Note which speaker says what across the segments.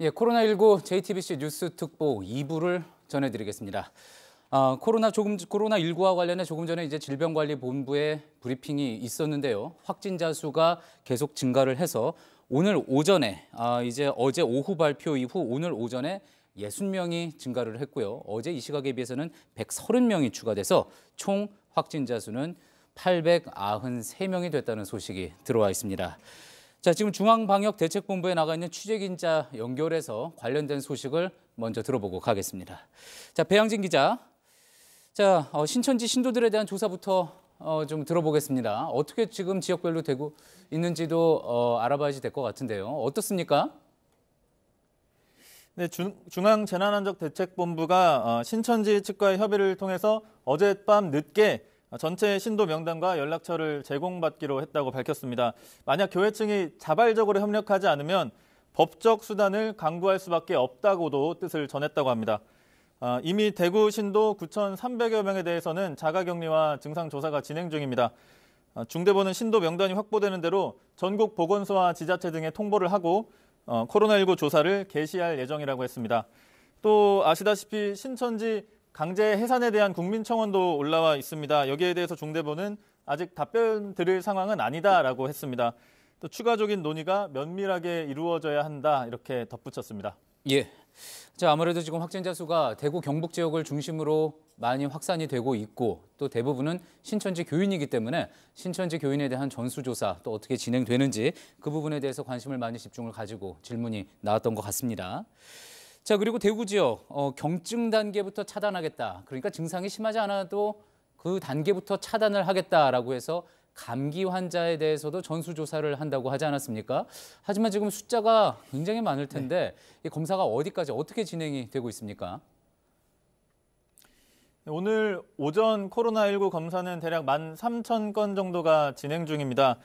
Speaker 1: 예, 코로나19 JTBC 뉴스 특보 2부를 전해드리겠습니다. 코로나19와 관련해 조금 전에 이제 질병관리본부의 브리핑이 있었는데요. 확진자 수가 계속 증가를 해서 오늘 오전에 이제 어제 오후 발표 이후 오늘 오전에 60명이 증가를 했고요. 어제 이 시각에 비해서는 130명이 추가돼서 총 확진자 수는 893명이 됐다는 소식이 들어와 있습니다. 자, 지금 중앙방역대책본부에 나가 있는 취재기자 연결해서 관련된 소식을 먼저 들어보고 가겠습니다. 자, 배양진 기자. 자, 신천지 신도들에 대한 조사부터 좀 들어보겠습니다. 어떻게 지금 지역별로 되고 있는지도 알아봐야지 될 것 같은데요. 어떻습니까?
Speaker 2: 네, 중앙재난안전대책본부가 신천지 측과의 협의를 통해서 어젯밤 늦게 전체 신도 명단과 연락처를 제공받기로 했다고 밝혔습니다. 만약 교회 측이 자발적으로 협력하지 않으면 법적 수단을 강구할 수밖에 없다고도 뜻을 전했다고 합니다. 이미 대구 신도 9,300여 명에 대해서는 자가격리와 증상조사가 진행 중입니다. 중대본은 신도 명단이 확보되는 대로 전국 보건소와 지자체 등에 통보를 하고 코로나19 조사를 개시할 예정이라고 했습니다. 또 아시다시피 신천지 강제 해산에 대한 국민청원도 올라와 있습니다. 여기에 대해서 중대본은 아직 답변 드릴 상황은 아니다라고 했습니다. 또 추가적인 논의가 면밀하게 이루어져야 한다 이렇게 덧붙였습니다.
Speaker 1: 예. 자, 아무래도 지금 확진자 수가 대구 경북 지역을 중심으로 많이 확산이 되고 있고 또 대부분은 신천지 교인이기 때문에 신천지 교인에 대한 전수조사 또 어떻게 진행되는지 그 부분에 대해서 관심을 많이 집중을 가지고 질문이 나왔던 것 같습니다. 자, 그리고 대구 지역 경증 단계부터 차단하겠다. 그러니까 증상이 심하지 않아도 그 단계부터 차단을 하겠다라고 해서 감기 환자에 대해서도 전수조사를 한다고 하지 않았습니까? 하지만 지금 숫자가 굉장히 많을 텐데 이 검사가 어디까지 어떻게 진행이 되고 있습니까?
Speaker 2: 오늘 오전 코로나19 검사는 대략 13,000건 정도가 진행 중입니다.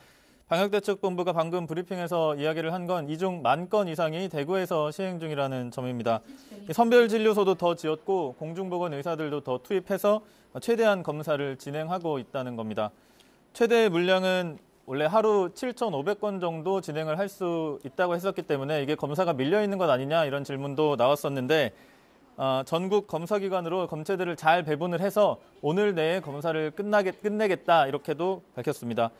Speaker 2: 방역대책본부가 방금 브리핑에서 이야기를 한 건 이 중 10,000건 이상이 대구에서 시행 중이라는 점입니다. 선별진료소도 더 지었고 공중보건 의사들도 더 투입해서 최대한 검사를 진행하고 있다는 겁니다. 최대 물량은 원래 하루 7,500건 정도 진행을 할 수 있다고 했었기 때문에 이게 검사가 밀려 있는 것 아니냐 이런 질문도 나왔었는데 전국 검사기관으로 검체들을 잘 배분을 해서 오늘 내에 검사를 끝내겠다 이렇게도 밝혔습니다.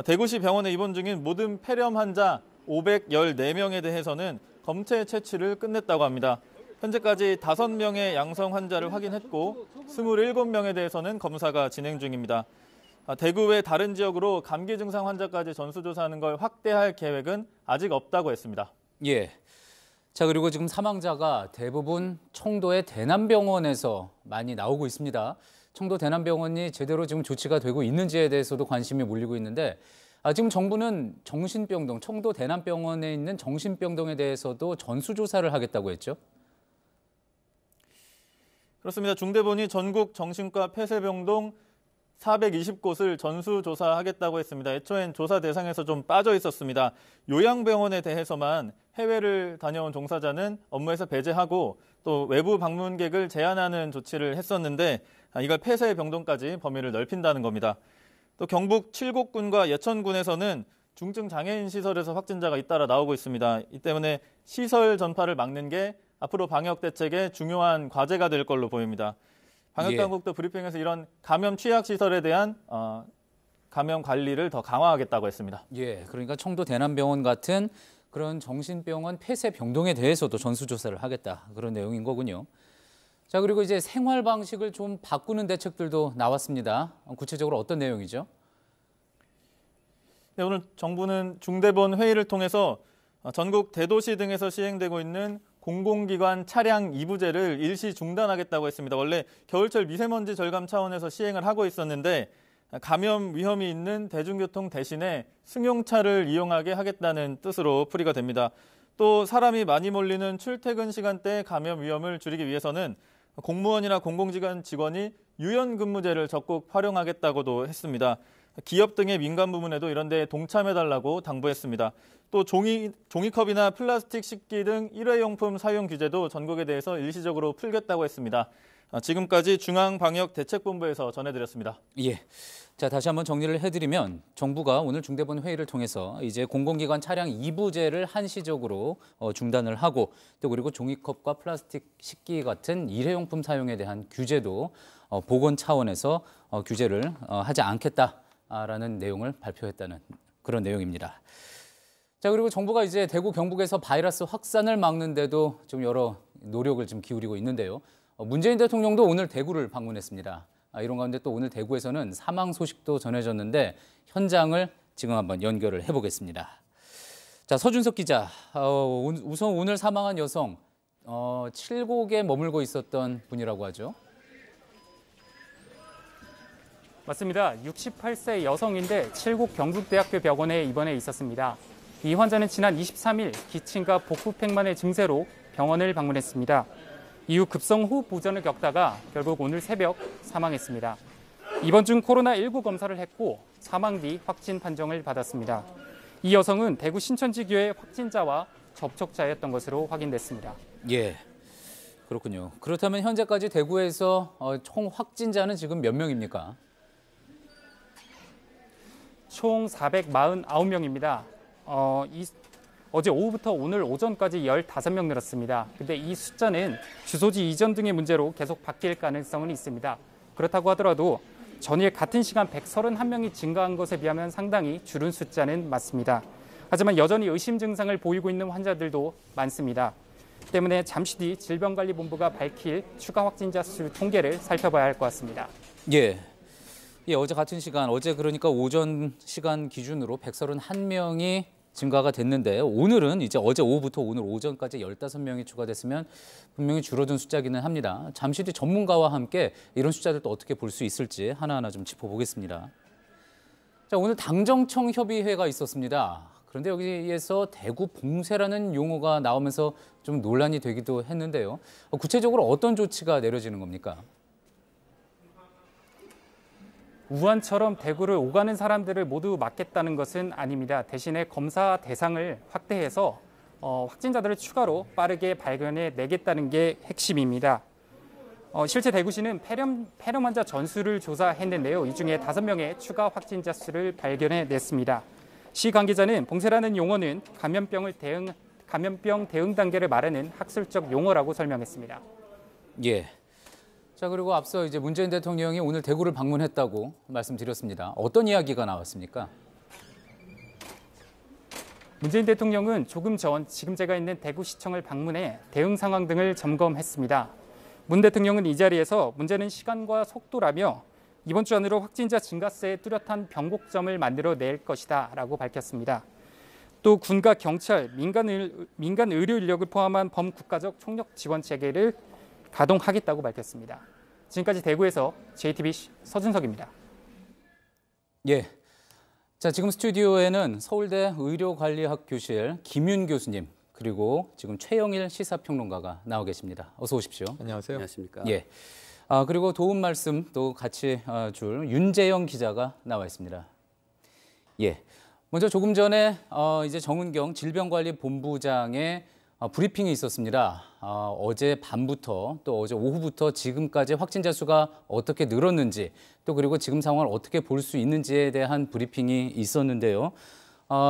Speaker 2: 대구시 병원에 입원 중인 모든 폐렴 환자 514명에 대해서는 검체 채취를 끝냈다고 합니다. 현재까지 5명의 양성 환자를 확인했고 27명에 대해서는 검사가 진행 중입니다. 대구 외 다른 지역으로 감기 증상 환자까지 전수조사하는 걸 확대할 계획은 아직 없다고 했습니다.
Speaker 1: 예. 자, 그리고 지금 사망자가 대부분 청도의 대남병원에서 많이 나오고 있습니다. 청도 대남병원이 제대로 지금 조치가 되고 있는지에 대해서도 관심이 몰리고 있는데 지금 정부는 정신병동, 청도 대남병원에 있는 정신병동에 대해서도 전수조사를 하겠다고 했죠?
Speaker 2: 그렇습니다. 중대본이 전국 정신과 폐쇄병동 420곳을 전수조사하겠다고 했습니다. 애초엔 조사 대상에서 좀 빠져 있었습니다. 요양병원에 대해서만 해외를 다녀온 종사자는 업무에서 배제하고 또 외부 방문객을 제한하는 조치를 했었는데 이걸 폐쇄 병동까지 범위를 넓힌다는 겁니다. 또 경북 칠곡군과 예천군에서는 중증 장애인 시설에서 확진자가 잇따라 나오고 있습니다. 이 때문에 시설 전파를 막는 게 앞으로 방역 대책의 중요한 과제가 될 걸로 보입니다. 방역당국도 브리핑에서 이런 감염 취약 시설에 대한 감염 관리를 더 강화하겠다고 했습니다.
Speaker 1: 예, 그러니까 청도 대남병원 같은 그런 정신병원 폐쇄 병동에 대해서도 전수조사를 하겠다 그런 내용인 거군요. 자, 그리고 이제 생활 방식을 좀 바꾸는 대책들도 나왔습니다. 구체적으로 어떤 내용이죠?
Speaker 2: 네, 오늘 정부는 중대본 회의를 통해서 전국 대도시 등에서 시행되고 있는 공공기관 차량 이부제를 일시 중단하겠다고 했습니다. 원래 겨울철 미세먼지 절감 차원에서 시행을 하고 있었는데 감염 위험이 있는 대중교통 대신에 승용차를 이용하게 하겠다는 뜻으로 풀이가 됩니다. 또 사람이 많이 몰리는 출퇴근 시간대의 감염 위험을 줄이기 위해서는 공무원이나 공공기관 직원이 유연근무제를 적극 활용하겠다고도 했습니다. 기업 등의 민간 부문에도 이런 데 동참해달라고 당부했습니다. 또 종이컵이나 플라스틱 식기 등 일회용품 사용 규제도 전국에 대해서 일시적으로 풀겠다고 했습니다. 지금까지 중앙방역대책본부에서 전해드렸습니다.
Speaker 1: 예. 자, 다시 한번 정리를 해드리면 정부가 오늘 중대본 회의를 통해서 이제 공공기관 차량 2부제를 한시적으로 중단을 하고 또 그리고 종이컵과 플라스틱 식기 같은 일회용품 사용에 대한 규제도 보건 차원에서 규제를 하지 않겠다라는 내용을 발표했다는 그런 내용입니다. 자, 그리고 정부가 이제 대구 경북에서 바이러스 확산을 막는데도 좀 여러 노력을 좀 기울이고 있는데요. 문재인 대통령도 오늘 대구를 방문했습니다. 이런 가운데 또 오늘 대구에서는 사망 소식도 전해졌는데 현장을 지금 한번 연결을 해보겠습니다. 자, 서준석 기자, 우선 오늘 사망한 여성, 칠곡에 머물고 있었던 분이라고 하죠.
Speaker 3: 맞습니다. 68세 여성인데 칠곡 경북대학교 병원에 입원해 있었습니다. 이 환자는 지난 23일 기침과 복부팽만의 증세로 병원을 방문했습니다. 이후 급성 호흡 부전을 겪다가 결국 오늘 새벽 사망했습니다. 이번 중 코로나19 검사를 했고 사망 뒤 확진 판정을 받았습니다. 이 여성은 대구 신천지 교회 확진자와 접촉자였던 것으로 확인됐습니다.
Speaker 1: 예, 그렇군요. 그렇다면 현재까지 대구에서 총 확진자는 지금 몇 명입니까?
Speaker 3: 총 449명입니다. 어제 오후부터 오늘 오전까지 15명 늘었습니다. 근데 이 숫자는 주소지 이전 등의 문제로 계속 바뀔 가능성은 있습니다. 그렇다고 하더라도 전일 같은 시간 131명이 증가한 것에 비하면 상당히 줄은 숫자는 맞습니다. 하지만 여전히 의심 증상을 보이고 있는 환자들도 많습니다. 때문에 잠시 뒤 질병관리본부가 밝힐 추가 확진자 수 통계를 살펴봐야 할 것 같습니다.
Speaker 1: 예, 어제 같은 시간, 어제 그러니까 오전 시간 기준으로 131명이 증가가 됐는데 오늘은 이제 어제 오후부터 오늘 오전까지 15명이 추가됐으면 분명히 줄어든 숫자기는 합니다. 잠시 뒤 전문가와 함께 이런 숫자들도 어떻게 볼 수 있을지 하나하나 좀 짚어보겠습니다. 자, 오늘 당정청 협의회가 있었습니다. 그런데 여기에서 대구 봉쇄라는 용어가 나오면서 좀 논란이 되기도 했는데요. 구체적으로 어떤 조치가 내려지는 겁니까?
Speaker 3: 우한처럼 대구를 오가는 사람들을 모두 막겠다는 것은 아닙니다. 대신에 검사 대상을 확대해서 확진자들을 추가로 빠르게 발견해 내겠다는 게 핵심입니다. 실제 대구시는 폐렴 환자 전수를 조사했는데요. 이 중에 5명의 추가 확진자 수를 발견해 냈습니다. 시 관계자는 봉쇄라는 용어는 감염병 대응 단계를 말하는 학술적 용어라고 설명했습니다.
Speaker 1: 예. 자, 그리고 앞서 이제 문재인 대통령이 오늘 대구를 방문했다고 말씀드렸습니다. 어떤 이야기가 나왔습니까?
Speaker 3: 문재인 대통령은 조금 전 지금 제가 있는 대구시청을 방문해 대응 상황 등을 점검했습니다. 문 대통령은 이 자리에서 문제는 시간과 속도라며 이번 주 안으로 확진자 증가세에 뚜렷한 변곡점을 만들어낼 것이다 라고 밝혔습니다. 또 군과 경찰, 민간 의료 인력을 포함한 범국가적 총력 지원 체계를 가동하겠다고 밝혔습니다. 지금까지 대구에서 JTBC 서준석입니다.
Speaker 1: 예. 자, 지금 스튜디오에는 서울대 의료관리학 교실 김윤 교수님 그리고 지금 최영일 시사평론가가 나와 계십니다. 어서 오십시오.
Speaker 4: 안녕하세요. 안녕하십니까.
Speaker 1: 예. 그리고 도움 말씀 또 같이 줄 윤재영 기자가 나와 있습니다. 예. 먼저 조금 전에 이제 정은경 질병관리본부장의 브리핑이 있었습니다. 어제 밤부터 또 어제 오후부터 지금까지 확진자 수가 어떻게 늘었는지 또 그리고 지금 상황을 어떻게 볼 수 있는지에 대한 브리핑이 있었는데요.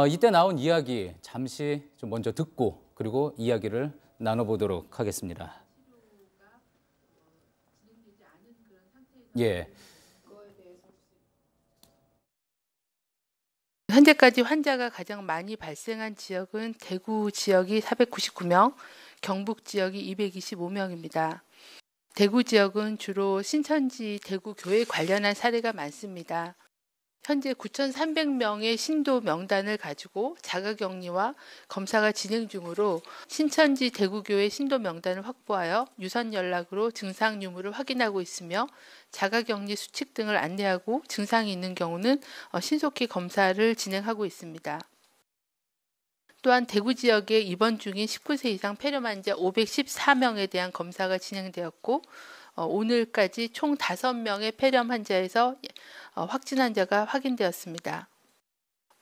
Speaker 1: 이때 나온 이야기 잠시 좀 먼저 듣고 그리고 이야기를 나눠보도록 하겠습니다. 예.
Speaker 5: 현재까지 환자가 가장 많이 발생한 지역은 대구 지역이 499명, 경북 지역이 225명입니다. 대구 지역은 주로 신천지 대구 교회 관련한 사례가 많습니다. 현재 9,300명의 신도 명단을 가지고 자가격리와 검사가 진행 중으로 신천지 대구교회 신도 명단을 확보하여 유선 연락으로 증상 유무를 확인하고 있으며 자가격리 수칙 등을 안내하고 증상이 있는 경우는 신속히 검사를 진행하고 있습니다. 또한 대구 지역에 입원 중인 19세 이상 폐렴 환자 514명에 대한 검사가 진행되었고 오늘까지 총 5명의 폐렴 환자에서 확진 환자가 확인되었습니다.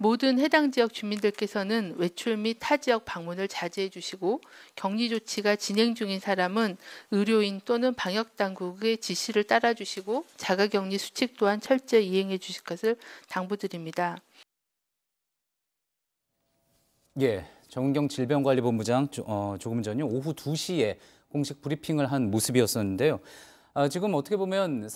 Speaker 5: 모든 해당 지역 주민들께서는 외출 및 타 지역 방문을 자제해 주시고 격리 조치가 진행 중인 사람은 의료인 또는 방역 당국의 지시를 따라 주시고 자가격리 수칙 또한 철저히 이행해 주실 것을 당부드립니다.
Speaker 1: 예, 정은경 질병관리본부장 조금 전요 오후 2시에 공식 브리핑을 한 모습이었었는데요. 지금 어떻게 보면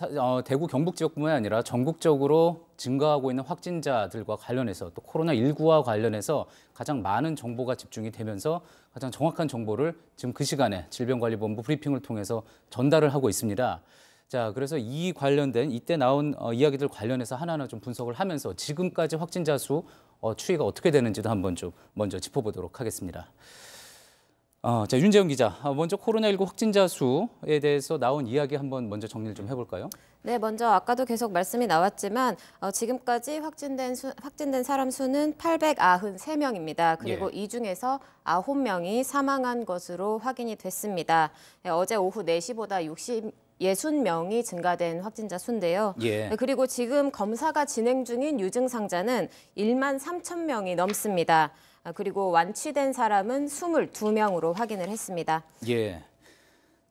Speaker 1: 대구 경북 지역뿐만 아니라 전국적으로 증가하고 있는 확진자들과 관련해서 또 코로나19와 관련해서 가장 많은 정보가 집중이 되면서 가장 정확한 정보를 지금 그 시간에 질병관리본부 브리핑을 통해서 전달을 하고 있습니다. 자, 그래서 이 관련된 이때 나온 이야기들 관련해서 하나하나 좀 분석을 하면서 지금까지 확진자 수 추이가 어떻게 되는지도 한번 좀 먼저 짚어보도록 하겠습니다. 자, 윤재영 기자, 먼저 코로나19 확진자 수에 대해서 나온 이야기 한번 먼저 정리를 좀 해볼까요?
Speaker 4: 네, 먼저 아까도 계속 말씀이 나왔지만 지금까지 확진된 사람 수는 893명입니다. 그리고
Speaker 1: 예.
Speaker 4: 이 중에서 9명이 사망한 것으로 확인이 됐습니다. 어제 오후 4시보다 60명이 증가된 확진자 수인데요.
Speaker 1: 예.
Speaker 4: 그리고 지금 검사가 진행 중인 유증상자는 1만 3천 명이 넘습니다. 그리고 완치된 사람은 22명으로 확인을 했습니다.
Speaker 1: 예.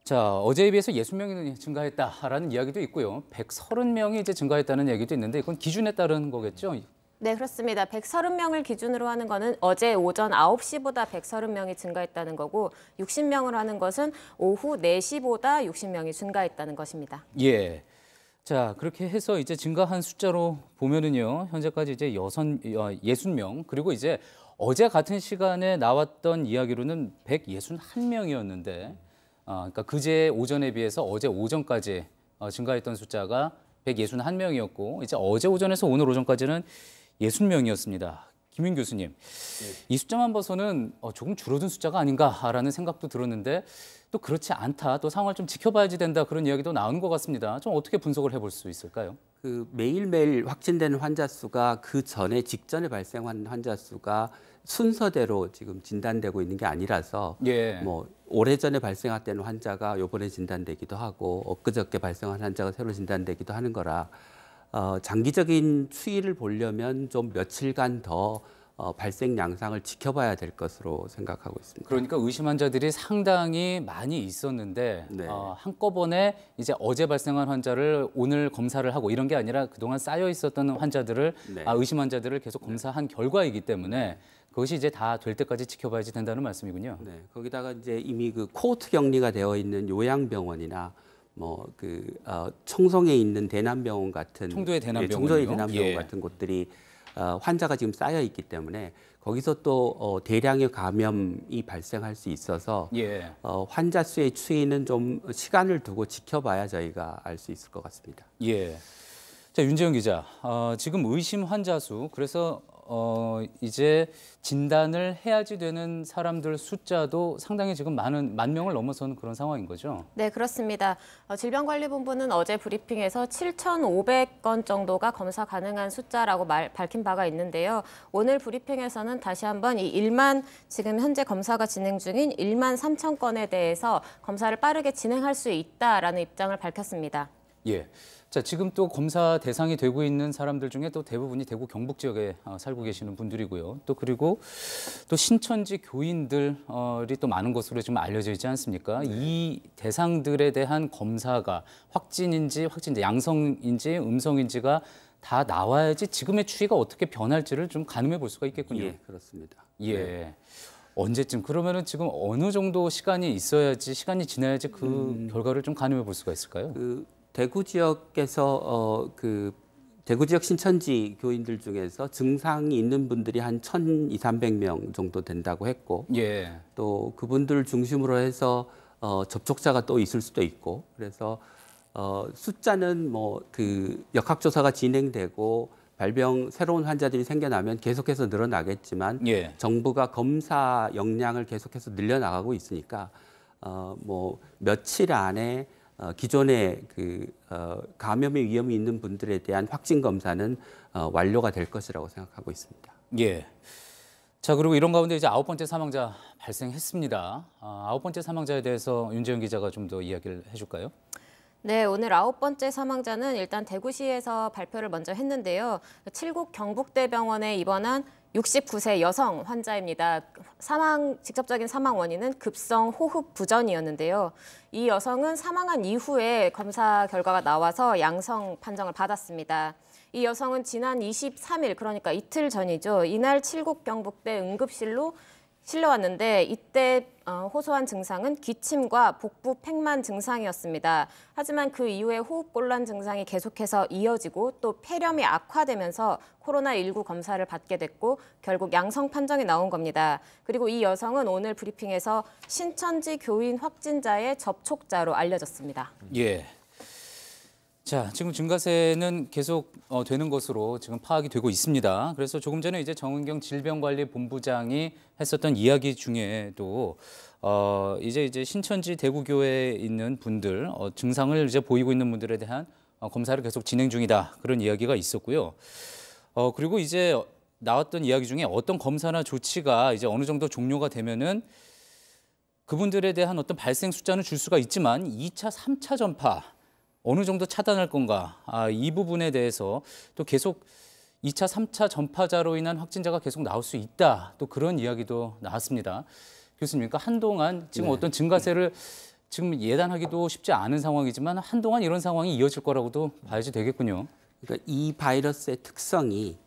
Speaker 1: 자, 어제에 비해서 60명이 증가했다라는 이야기도 있고요. 130명이 이제 증가했다는 얘기도 있는데 이건 기준에 따른 거겠죠?
Speaker 4: 네, 그렇습니다. 130명을 기준으로 하는 거는 어제 오전 9시보다 130명이 증가했다는 거고 60명을 하는 것은 오후 4시보다 60명이 증가했다는 것입니다.
Speaker 1: 예. 자, 그렇게 해서 이제 증가한 숫자로 보면은요. 현재까지 이제 60명 그리고 이제 어제 같은 시간에 나왔던 이야기로는 161명이었는데 그러니까 그제 오전에 비해서 어제 오전까지 증가했던 숫자가 161명이었고 이제 어제 오전에서 오늘 오전까지는 60명이었습니다. 김윤 교수님, 이 숫자만 봐서는 조금 줄어든 숫자가 아닌가라는 생각도 들었는데 또 그렇지 않다, 또 상황을 좀 지켜봐야지 된다 그런 이야기도 나오는 것 같습니다. 좀 어떻게 분석을 해볼 수 있을까요?
Speaker 6: 그 매일매일 확진되는 환자 수가 그 전에 직전에 발생한 환자 수가 순서대로 지금 진단되고 있는 게 아니라서
Speaker 1: 예.
Speaker 6: 뭐 오래전에 발생했던 환자가 요번에 진단되기도 하고 엊그저께 발생한 환자가 새로 진단되기도 하는 거라 장기적인 추이를 보려면 좀 며칠간 더 발생 양상을 지켜봐야 될 것으로 생각하고 있습니다.
Speaker 1: 그러니까 의심 환자들이 상당히 많이 있었는데
Speaker 6: 네.
Speaker 1: 한꺼번에 이제 어제 발생한 환자를 오늘 검사를 하고 이런 게 아니라 그동안 쌓여 있었던 환자들을
Speaker 6: 네.
Speaker 1: 의심 환자들을 계속 검사한 결과이기 때문에 그것이 이제 다 될 때까지 지켜봐야지 된다는 말씀이군요.
Speaker 6: 네, 거기다가 이제 이미 그 코호트 격리가 되어 있는 요양병원이나 청송에 있는 대남병원 같은
Speaker 1: 청도의 대남병원이요?
Speaker 6: 청도의 대남병원
Speaker 1: 예.
Speaker 6: 같은 곳들이 환자가 지금 쌓여 있기 때문에 거기서 또 대량의 감염이 발생할 수 있어서
Speaker 1: 예.
Speaker 6: 환자 수의 추이는 좀 시간을 두고 지켜봐야 저희가 알 수 있을 것 같습니다.
Speaker 1: 예. 자, 윤재영 기자, 지금 의심 환자 수 그래서 이제 진단을 해야지 되는 사람들 숫자도 상당히 지금 만 명을 넘어서는 그런 상황인 거죠?
Speaker 4: 네, 그렇습니다. 질병관리본부는 어제 브리핑에서 7,500건 정도가 검사 가능한 숫자라고 밝힌 바가 있는데요. 오늘 브리핑에서는 다시 한번 지금 현재 검사가 진행 중인 1만 3천 건에 대해서 검사를 빠르게 진행할 수 있다라는 입장을 밝혔습니다.
Speaker 1: 예. 자, 지금 또 검사 대상이 되고 있는 사람들 중에 또 대부분이 대구 경북 지역에 살고 계시는 분들이고요. 또 그리고 또 신천지 교인들이 또 많은 것으로 지금 알려져 있지 않습니까?
Speaker 6: 네.
Speaker 1: 이 대상들에 대한 검사가 확진인지 양성인지 음성인지가 다 나와야지 지금의 추이가 어떻게 변할지를 좀 가늠해 볼 수가 있겠군요.
Speaker 6: 예, 그렇습니다.
Speaker 1: 예.
Speaker 6: 네.
Speaker 1: 언제쯤 그러면은 지금 어느 정도 시간이 지나야지 그 결과를 좀 가늠해 볼 수가 있을까요?
Speaker 6: 대구 지역에서 대구 지역 신천지 교인들 중에서 증상이 있는 분들이 한 1,200~1,300명 정도 된다고 했고
Speaker 1: 예.
Speaker 6: 또 그분들 중심으로 해서 접촉자가 또 있을 수도 있고 그래서 숫자는 역학조사가 진행되고 새로운 환자들이 생겨나면 계속해서 늘어나겠지만
Speaker 1: 예.
Speaker 6: 정부가 검사 역량을 계속해서 늘려나가고 있으니까 며칠 안에 기존에 감염의 위험이 있는 분들에 대한 확진 검사는 완료가 될 것이라고 생각하고 있습니다.
Speaker 1: 예. 자, 그리고 이런 가운데 이제 9번째 사망자 발생했습니다. 9번째 사망자에 대해서 윤재영 기자가 좀 더 이야기를 해줄까요?
Speaker 4: 네, 오늘 9번째 사망자는 일단 대구시에서 발표를 먼저 했는데요. 칠곡 경북대병원에 입원한 69세 여성 환자입니다. 직접적인 사망 원인은 급성 호흡 부전이었는데요. 이 여성은 사망한 이후에 검사 결과가 나와서 양성 판정을 받았습니다. 이 여성은 지난 23일, 그러니까 이틀 전이죠. 이날 칠곡 경북대 응급실로 실려왔는데 이때 호소한 증상은 기침과 복부 팽만 증상이었습니다. 하지만 그 이후에 호흡곤란 증상이 계속해서 이어지고 또 폐렴이 악화되면서 코로나19 검사를 받게 됐고 결국 양성 판정이 나온 겁니다. 그리고 이 여성은 오늘 브리핑에서 신천지 교인 확진자의 접촉자로 알려졌습니다.
Speaker 1: 예. 자, 지금 증가세는 계속 되는 것으로 지금 파악이 되고 있습니다. 그래서 조금 전에 이제 정은경 질병관리본부장이 했었던 이야기 중에도 이제 신천지 대구교회에 있는 분들 증상을 이제 보이고 있는 분들에 대한 검사를 계속 진행 중이다, 그런 이야기가 있었고요. 그리고 이제 나왔던 이야기 중에 어떤 검사나 조치가 이제 어느 정도 종료가 되면은 그분들에 대한 어떤 발생 숫자는 줄 수가 있지만 2차, 3차 전파 어느 정도 차단할 건가, 이 부분에 대해서 또 계속 2차, 3차 전파자로 인한 확진자가 계속 나올 수 있다, 또 그런 이야기도 나왔습니다. 교수님, 그러니까 한동안 지금 어떤 증가세를 지금 예단하기도 쉽지 않은 상황이지만 한동안 이런 상황이 이어질 거라고도 봐야지 되겠군요.
Speaker 6: 그러니까 이 바이러스의 특성이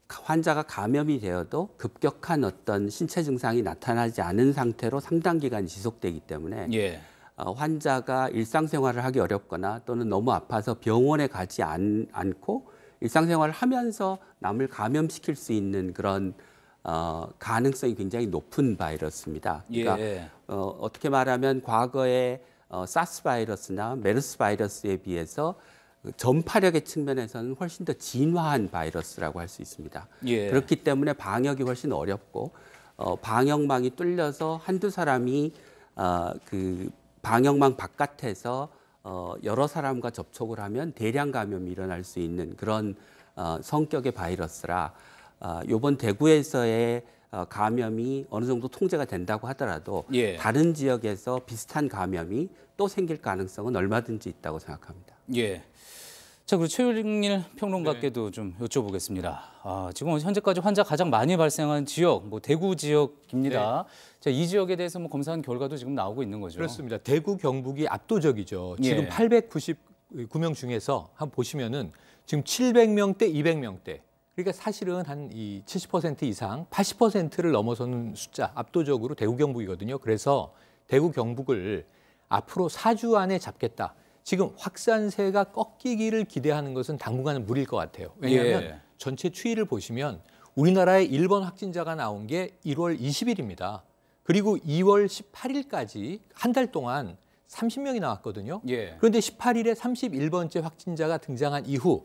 Speaker 6: 환자가 감염이 되어도 급격한 어떤 신체 증상이 나타나지 않은 상태로 상당 기간 지속되기 때문에
Speaker 1: 예.
Speaker 6: 환자가 일상생활을 하기 어렵거나 또는 너무 아파서 병원에 가지 않고 일상생활을 하면서 남을 감염시킬 수 있는 그런 가능성이 굉장히 높은 바이러스입니다. 그러니까
Speaker 1: 예.
Speaker 6: 어떻게 말하면 과거에 사스 바이러스나 메르스 바이러스에 비해서 전파력의 측면에서는 훨씬 더 진화한 바이러스라고 할 수 있습니다.
Speaker 1: 예.
Speaker 6: 그렇기 때문에 방역이 훨씬 어렵고 방역망이 뚫려서 한두 사람이 그 방역망 바깥에서 여러 사람과 접촉을 하면 대량 감염이 일어날 수 있는 그런 성격의 바이러스라 이번 대구에서의 감염이 어느 정도 통제가 된다고 하더라도
Speaker 1: 예.
Speaker 6: 다른 지역에서 비슷한 감염이 또 생길 가능성은 얼마든지 있다고 생각합니다.
Speaker 1: 예. 자, 그리고 최윤일 평론가께도 좀 여쭤보겠습니다. 지금 현재까지 환자 가장 많이 발생한 지역, 대구 지역입니다. 자, 이 지역에 대해서 검사한 결과도 지금 나오고 있는 거죠.
Speaker 7: 그렇습니다. 대구, 경북이 압도적이죠. 지금
Speaker 1: 예.
Speaker 7: 899명 중에서 한번 보시면은 지금 700명대, 200명대. 그러니까 사실은 한 70% 이상, 80%를 넘어서는 숫자, 압도적으로 대구, 경북이거든요. 그래서 대구, 경북을 앞으로 4주 안에 잡겠다. 지금 확산세가 꺾이기를 기대하는 것은 당분간은 무리일 것 같아요. 왜냐하면
Speaker 1: 예.
Speaker 7: 전체 추이를 보시면 우리나라의 1번 확진자가 나온 게 1월 20일입니다. 그리고 2월 18일까지 한 달 동안 30명이 나왔거든요.
Speaker 1: 예.
Speaker 7: 그런데 18일에 31번째 확진자가 등장한 이후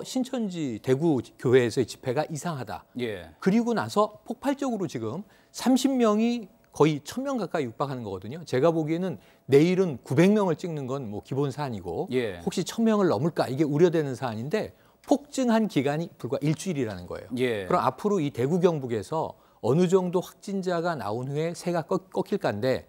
Speaker 7: 신천지 대구 교회에서의 집회가 이상하다.
Speaker 1: 예.
Speaker 7: 그리고 나서 폭발적으로 지금 30명이 거의 1000명 가까이 육박하는 거거든요. 제가 보기에는 내일은 900명을 찍는 건 기본 사안이고
Speaker 1: 예.
Speaker 7: 혹시 1000명을 넘을까 이게 우려되는 사안인데 폭증한 기간이 불과 일주일이라는 거예요.
Speaker 1: 예.
Speaker 7: 그럼 앞으로 이 대구 경북에서 어느 정도 확진자가 나온 후에 세가 꺾일까인데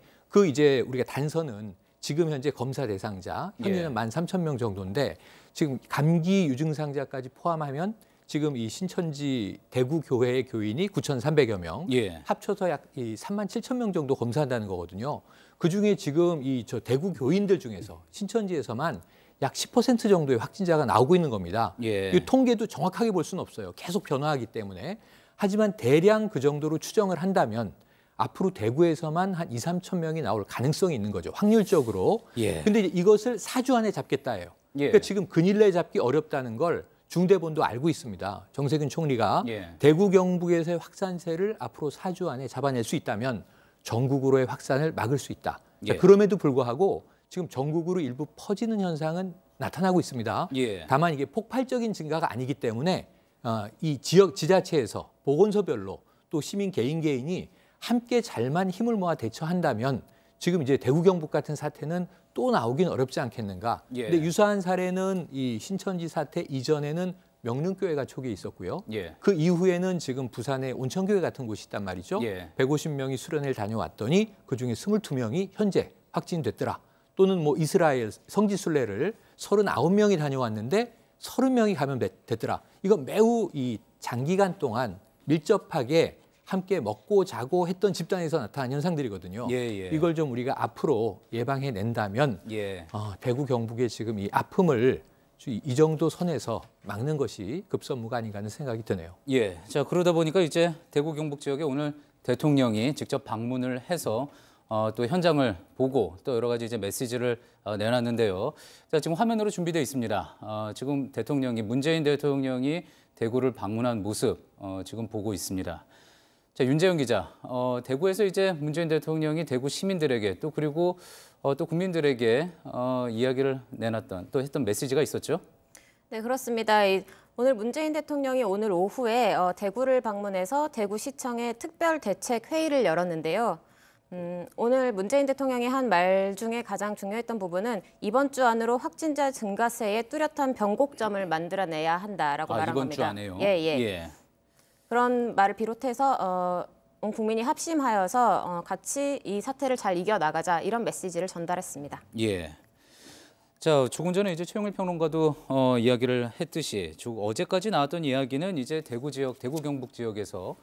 Speaker 7: 이제 우리가 단서는 지금 현재 검사 대상자 현재는 13,000명 정도인데 지금 감기 유증상자까지 포함하면 지금 이 신천지 대구 교회의 교인이 9,300여 명,
Speaker 1: 예.
Speaker 7: 합쳐서 약 37,000명 정도 검사한다는 거거든요. 그 중에 지금 저 대구 교인들 중에서 신천지에서만 약 10% 정도의 확진자가 나오고 있는 겁니다.
Speaker 1: 예.
Speaker 7: 이 통계도 정확하게 볼 수는 없어요. 계속 변화하기 때문에. 하지만 대량 그 정도로 추정을 한다면 앞으로 대구에서만 한 2, 3천 명이 나올 가능성이 있는 거죠. 확률적으로.
Speaker 1: 예.
Speaker 7: 근데 이것을 4주 안에 잡겠다예요.
Speaker 1: 예.
Speaker 7: 그러니까 지금 근일 내에 잡기 어렵다는 걸 중대본도 알고 있습니다. 정세균 총리가
Speaker 1: 예.
Speaker 7: 대구 경북에서의 확산세를 앞으로 4주 안에 잡아낼 수 있다면 전국으로의 확산을 막을 수 있다.
Speaker 1: 예.
Speaker 7: 그럼에도 불구하고 지금 전국으로 일부 퍼지는 현상은 나타나고 있습니다.
Speaker 1: 예.
Speaker 7: 다만 이게 폭발적인 증가가 아니기 때문에 이 지역 지자체에서 보건소별로 또 시민 개인이 함께 잘만 힘을 모아 대처한다면 지금 이제 대구 경북 같은 사태는 또 나오긴 어렵지 않겠는가.
Speaker 1: 예.
Speaker 7: 근데 유사한 사례는 이 신천지 사태 이전에는 명륜교회가 초기에 있었고요.
Speaker 1: 예.
Speaker 7: 그 이후에는 지금 부산의 온천교회 같은 곳이 있단 말이죠.
Speaker 1: 예.
Speaker 7: 150명이 수련회를 다녀왔더니 그중에 22명이 현재 확진됐더라. 또는 뭐 이스라엘 성지순례를 39명이 다녀왔는데 30명이 감염됐더라. 이거 매우 이 장기간 동안 밀접하게 함께 먹고 자고 했던 집단에서 나타난 현상들이거든요. 이걸 좀 우리가 앞으로 예방해낸다면 대구 경북의 지금 이 아픔을 이 정도 선에서 막는 것이 급선무가 아닌가 하는 생각이 드네요.
Speaker 1: 자, 그러다 보니까 이제 대구 경북 지역에 오늘 대통령이 직접 방문을 해서 또 현장을 보고 또 여러 가지 이제 메시지를 내놨는데요. 자, 지금 화면으로 준비되어 있습니다. 지금 문재인 대통령이 대구를 방문한 모습 지금 보고 있습니다. 자, 윤재영 기자, 대구에서 이제 문재인 대통령이 대구 시민들에게 또 그리고 또 국민들에게 이야기를 내놨던 또 했던 메시지가 있었죠?
Speaker 4: 네, 그렇습니다. 오늘 문재인 대통령이 오늘 오후에 대구를 방문해서 대구시청의 특별대책회의를 열었는데요. 오늘 문재인 대통령이 한 말 중에 가장 중요했던 부분은 이번 주 안으로 확진자 증가세에 뚜렷한 변곡점을 만들어내야 한다라고 말한
Speaker 1: 이번
Speaker 4: 겁니다.
Speaker 1: 주 안에요?
Speaker 4: 그런 말을 비롯해서 온 국민이 합심하여서 같이 이 사태를 잘 이겨나가자 이런 메시지를 전달했습니다.
Speaker 1: 자, 조금 전에 이제 최영일 평론가도 이야기를 했듯이 어제까지 나왔던 이야기는 이제 대구 지역, 대구 경북 지역에서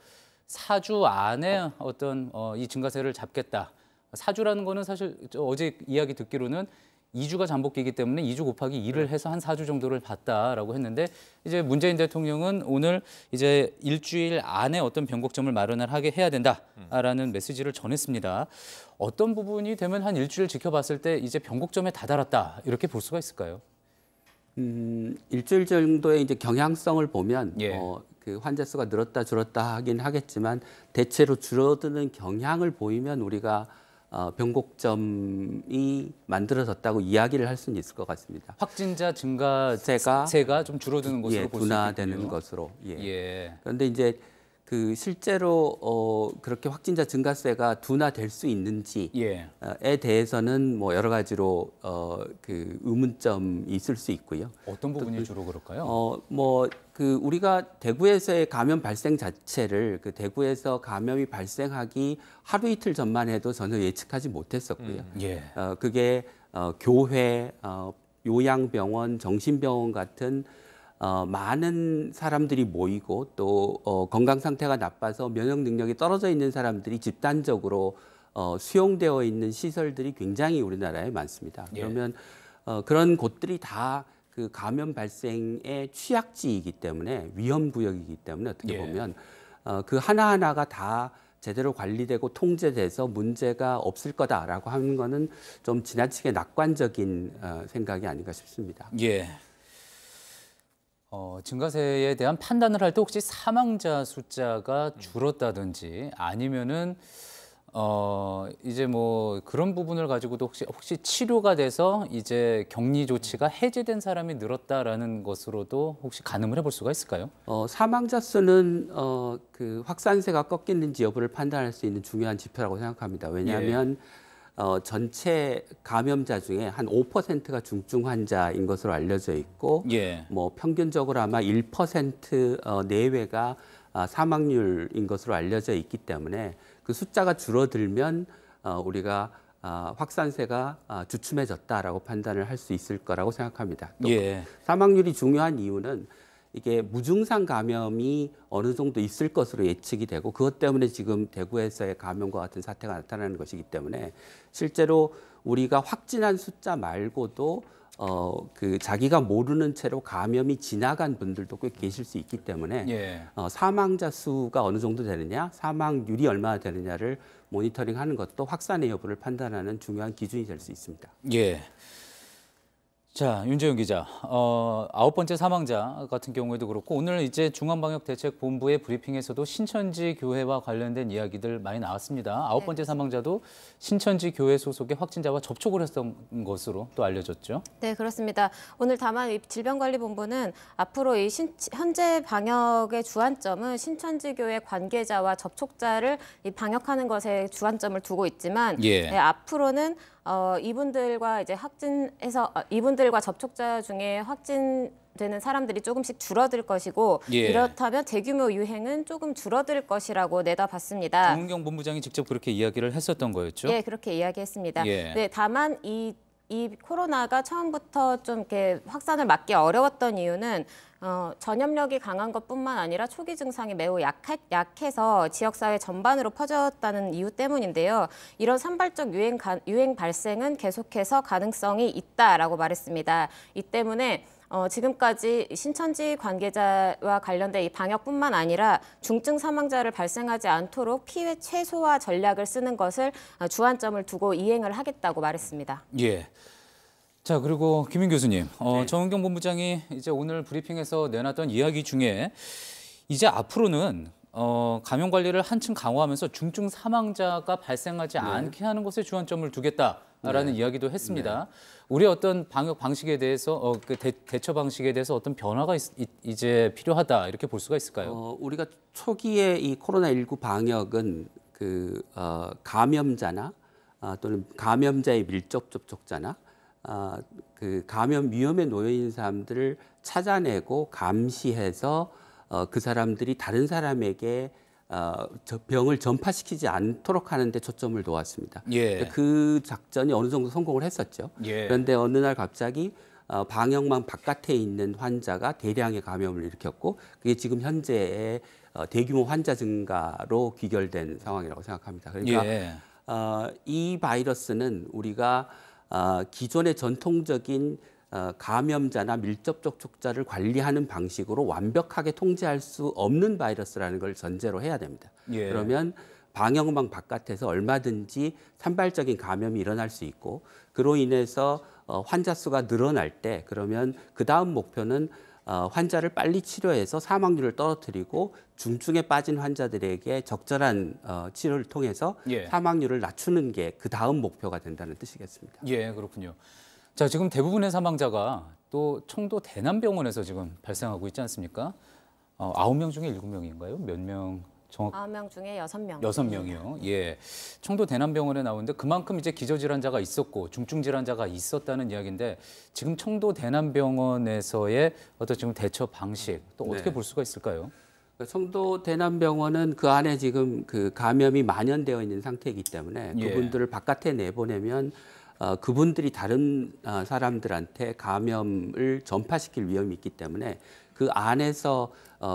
Speaker 1: 4주 안에 어떤 이 증가세를 잡겠다. 4주라는 거는 사실 어제 이야기 듣기로는 2주가 잠복기이기 때문에 2주 곱하기 2를 해서 한 4주 정도를 봤다라고 했는데 이제 문재인 대통령은 오늘 이제 일주일 안에 어떤 변곡점을 마련을 하게 해야 된다라는 메시지를 전했습니다. 어떤 부분이 되면 한 일주일 지켜봤을 때 이제 변곡점에 다다랐다 이렇게 볼 수가 있을까요?
Speaker 6: 일주일 정도의 이제 경향성을 보면 그 환자 수가 늘었다 줄었다 하긴 하겠지만 대체로 줄어드는 경향을 보이면 우리가 변곡점이 만들어졌다고 이야기를 할 수는 있을 것 같습니다.
Speaker 1: 확진자 증가세가 좀 줄어드는 것으로 볼 수 있겠군요.
Speaker 6: 둔화되는 것으로. 그런데 이제 그 실제로 그렇게 확진자 증가세가 둔화될 수 있는지에 대해서는 뭐 여러 가지로 그 의문점이 있을 수 있고요.
Speaker 1: 어떤 부분이 주로 그럴까요?
Speaker 6: 그 우리가 대구에서의 감염 발생 자체를 그 대구에서 감염이 발생하기 하루 이틀 전만 해도 전혀 예측하지 못했었고요. 그게 교회, 요양병원, 정신병원 같은 많은 사람들이 모이고 또 건강 상태가 나빠서 면역 능력이 떨어져 있는 사람들이 집단적으로 수용되어 있는 시설들이 굉장히 우리나라에 많습니다. 그러면 그런 곳들이 다 그 감염 발생의 취약지이기 때문에 위험 구역이기 때문에 어떻게 보면 그 하나하나가 다 제대로 관리되고 통제돼서 문제가 없을 거다라고 하는 거는 좀 지나치게 낙관적인 생각이 아닌가 싶습니다.
Speaker 1: 증가세에 대한 판단을 할 때 혹시 사망자 숫자가 줄었다든지 아니면은 이제 뭐 그런 부분을 가지고도 혹시 치료가 돼서 이제 격리 조치가 해제된 사람이 늘었다라는 것으로도 혹시 가늠을 해볼 수가 있을까요?
Speaker 6: 사망자 수는 그 확산세가 꺾이는지 여부를 판단할 수 있는 중요한 지표라고 생각합니다. 왜냐하면 전체 감염자 중에 한 5%가 중증 환자인 것으로 알려져 있고, 뭐 평균적으로 아마 1% 내외가 사망률인 것으로 알려져 있기 때문에 그 숫자가 줄어들면 우리가 확산세가 주춤해졌다라고 판단을 할 수 있을 거라고 생각합니다. 또 사망률이 중요한 이유는 이게 무증상 감염이 어느 정도 있을 것으로 예측이 되고 그것 때문에 지금 대구에서의 감염과 같은 사태가 나타나는 것이기 때문에 실제로 우리가 확진한 숫자 말고도 그 자기가 모르는 채로 감염이 지나간 분들도 꽤 계실 수 있기 때문에 사망자 수가 어느 정도 되느냐, 사망률이 얼마나 되느냐를 모니터링하는 것도 확산의 여부를 판단하는 중요한 기준이 될 수 있습니다.
Speaker 1: 자, 윤재영 기자, 9번째 사망자 같은 경우에도 그렇고 오늘 이제 중앙방역대책본부의 브리핑에서도 신천지 교회와 관련된 이야기들 많이 나왔습니다. 9번째 사망자도 신천지 교회 소속의 확진자와 접촉을 했던 것으로 또 알려졌죠.
Speaker 4: 네, 그렇습니다. 오늘 다만 질병관리본부는 앞으로 현재 방역의 주안점은 신천지 교회 관계자와 접촉자를 방역하는 것에 주안점을 두고 있지만 앞으로는 이분들과 이제 이분들과 접촉자 중에 확진되는 사람들이 조금씩 줄어들 것이고 이렇다면 대규모 유행은 조금 줄어들 것이라고 내다봤습니다.
Speaker 1: 정은경 본부장이 직접 그렇게 이야기를 했었던 거였죠?
Speaker 4: 네, 그렇게 이야기했습니다. 네, 다만 이 이 코로나가 처음부터 좀 이렇게 확산을 막기 어려웠던 이유는 전염력이 강한 것뿐만 아니라 초기 증상이 매우 약해서 지역사회 전반으로 퍼졌다는 이유 때문인데요. 이런 산발적 유행 발생은 계속해서 가능성이 있다라고 말했습니다. 이 때문에 지금까지 신천지 관계자와 관련된 이 방역뿐만 아니라 중증 사망자를 발생하지 않도록 피해 최소화 전략을 쓰는 것을 주안점을 두고 이행을 하겠다고 말했습니다.
Speaker 1: 예. 자, 그리고 김인 교수님,
Speaker 6: 네.
Speaker 1: 정은경 본부장이 이제 오늘 브리핑에서 내놨던 이야기 중에 이제 앞으로는 감염 관리를 한층 강화하면서 중증 사망자가 발생하지 않게 하는 것에 주안점을 두겠다라는 이야기도 했습니다. 우리의 어떤 방역 방식에 대해서 그 대처 방식에 대해서 어떤 변화가 이제 필요하다 이렇게 볼 수가 있을까요?
Speaker 6: 우리가 초기에 이 코로나19 방역은 감염자나 또는 감염자의 밀접 접촉자나 그 감염 위험에 놓여 있는 사람들을 찾아내고 감시해서 그 사람들이 다른 사람에게 병을 전파시키지 않도록 하는 데 초점을 두었습니다.
Speaker 1: 예.
Speaker 6: 그 작전이 어느 정도 성공을 했었죠.
Speaker 1: 예.
Speaker 6: 그런데 어느 날 갑자기 방역망 바깥에 있는 환자가 대량의 감염을 일으켰고 그게 지금 현재의 대규모 환자 증가로 귀결된 상황이라고 생각합니다. 그러니까
Speaker 1: 예.
Speaker 6: 이 바이러스는 우리가 기존의 전통적인 감염자나 밀접 접촉자를 관리하는 방식으로 완벽하게 통제할 수 없는 바이러스라는 걸 전제로 해야 됩니다.
Speaker 1: 예.
Speaker 6: 그러면 방역망 바깥에서 얼마든지 산발적인 감염이 일어날 수 있고 그로 인해서 환자 수가 늘어날 때 그러면 그 다음 목표는 환자를 빨리 치료해서 사망률을 떨어뜨리고 중증에 빠진 환자들에게 적절한 치료를 통해서
Speaker 1: 예.
Speaker 6: 사망률을 낮추는 게 그 다음 목표가 된다는 뜻이겠습니다.
Speaker 1: 예, 그렇군요. 자, 지금 대부분의 사망자가 또 청도 대남병원에서 지금 발생하고 있지 않습니까? 9명 중에 7명인가요? 몇 명?
Speaker 4: 9명 중에 6명.
Speaker 1: 6명이요. 예. 청도 대남병원에 나오는데 그만큼 이제 기저질환자가 있었고 중증질환자가 있었다는 이야기인데 지금 청도 대남병원에서의 어떤 지금 대처 방식 또 어떻게 볼 수가 있을까요?
Speaker 6: 청도 대남병원은 그 안에 지금 그 감염이 만연되어 있는 상태이기 때문에 그분들을 바깥에 내보내면 그분들이 다른 사람들한테 감염을 전파시킬 위험이 있기 때문에 그 안에서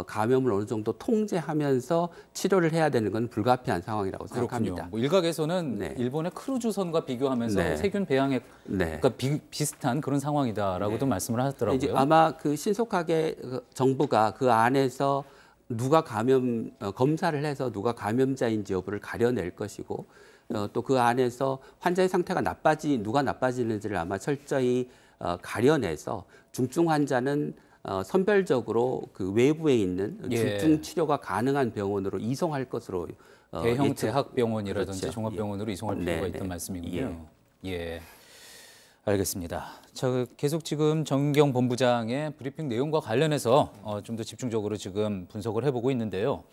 Speaker 6: 감염을 어느 정도 통제하면서 치료를 해야 되는 건 불가피한 상황이라고 생각합니다.
Speaker 1: 그렇군요. 뭐 일각에서는 일본의 크루즈선과 비교하면서 세균 배양에 그러니까 비슷한 그런 상황이다라고도 말씀을 하더라고요.
Speaker 6: 이제 아마 그 신속하게 정부가 그 안에서 누가 검사를 해서 누가 감염자인지 여부를 가려낼 것이고 또 그 안에서 환자의 상태가 누가 나빠지는지를 아마 철저히 가려내서 중증 환자는 선별적으로 그 외부에 있는 중증 치료가 가능한 병원으로 이송할 것으로
Speaker 1: 대형 대학병원이라든지
Speaker 6: 그렇죠.
Speaker 1: 종합병원으로 이송할 필요가 있다는 말씀이군요. 예. 알겠습니다. 자, 계속 지금 정은경 본부장의 브리핑 내용과 관련해서 좀 더 집중적으로 지금 분석을 해보고 있는데요.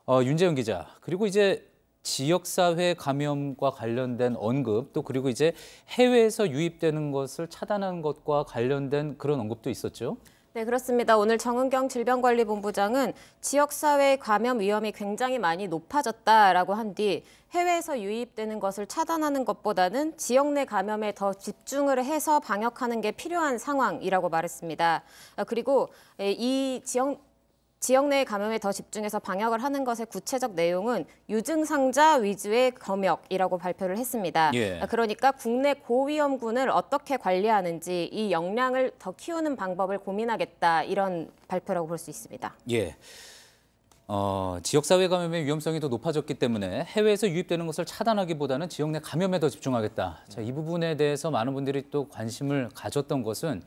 Speaker 1: 윤재영 기자, 그리고 이제 지역사회 감염과 관련된 언급, 또 그리고 이제 해외에서 유입되는 것을 차단하는 것과 관련된 그런 언급도 있었죠.
Speaker 4: 네, 그렇습니다. 오늘 정은경 질병관리본부장은 지역사회 감염 위험이 굉장히 많이 높아졌다라고 한 뒤 해외에서 유입되는 것을 차단하는 것보다는 지역 내 감염에 더 집중을 해서 방역하는 게 필요한 상황이라고 말했습니다. 그리고 이 지역 내 감염에 더 집중해서 방역을 하는 것의 구체적 내용은 유증상자 위주의 검역이라고 발표를 했습니다.
Speaker 1: 예.
Speaker 4: 그러니까 국내 고위험군을 어떻게 관리하는지 이 역량을 더 키우는 방법을 고민하겠다 이런 발표라고 볼 수 있습니다.
Speaker 1: 예. 지역사회 감염의 위험성이 더 높아졌기 때문에 해외에서 유입되는 것을 차단하기보다는 지역 내 감염에 더 집중하겠다. 자, 이 부분에 대해서 많은 분들이 또 관심을 가졌던 것은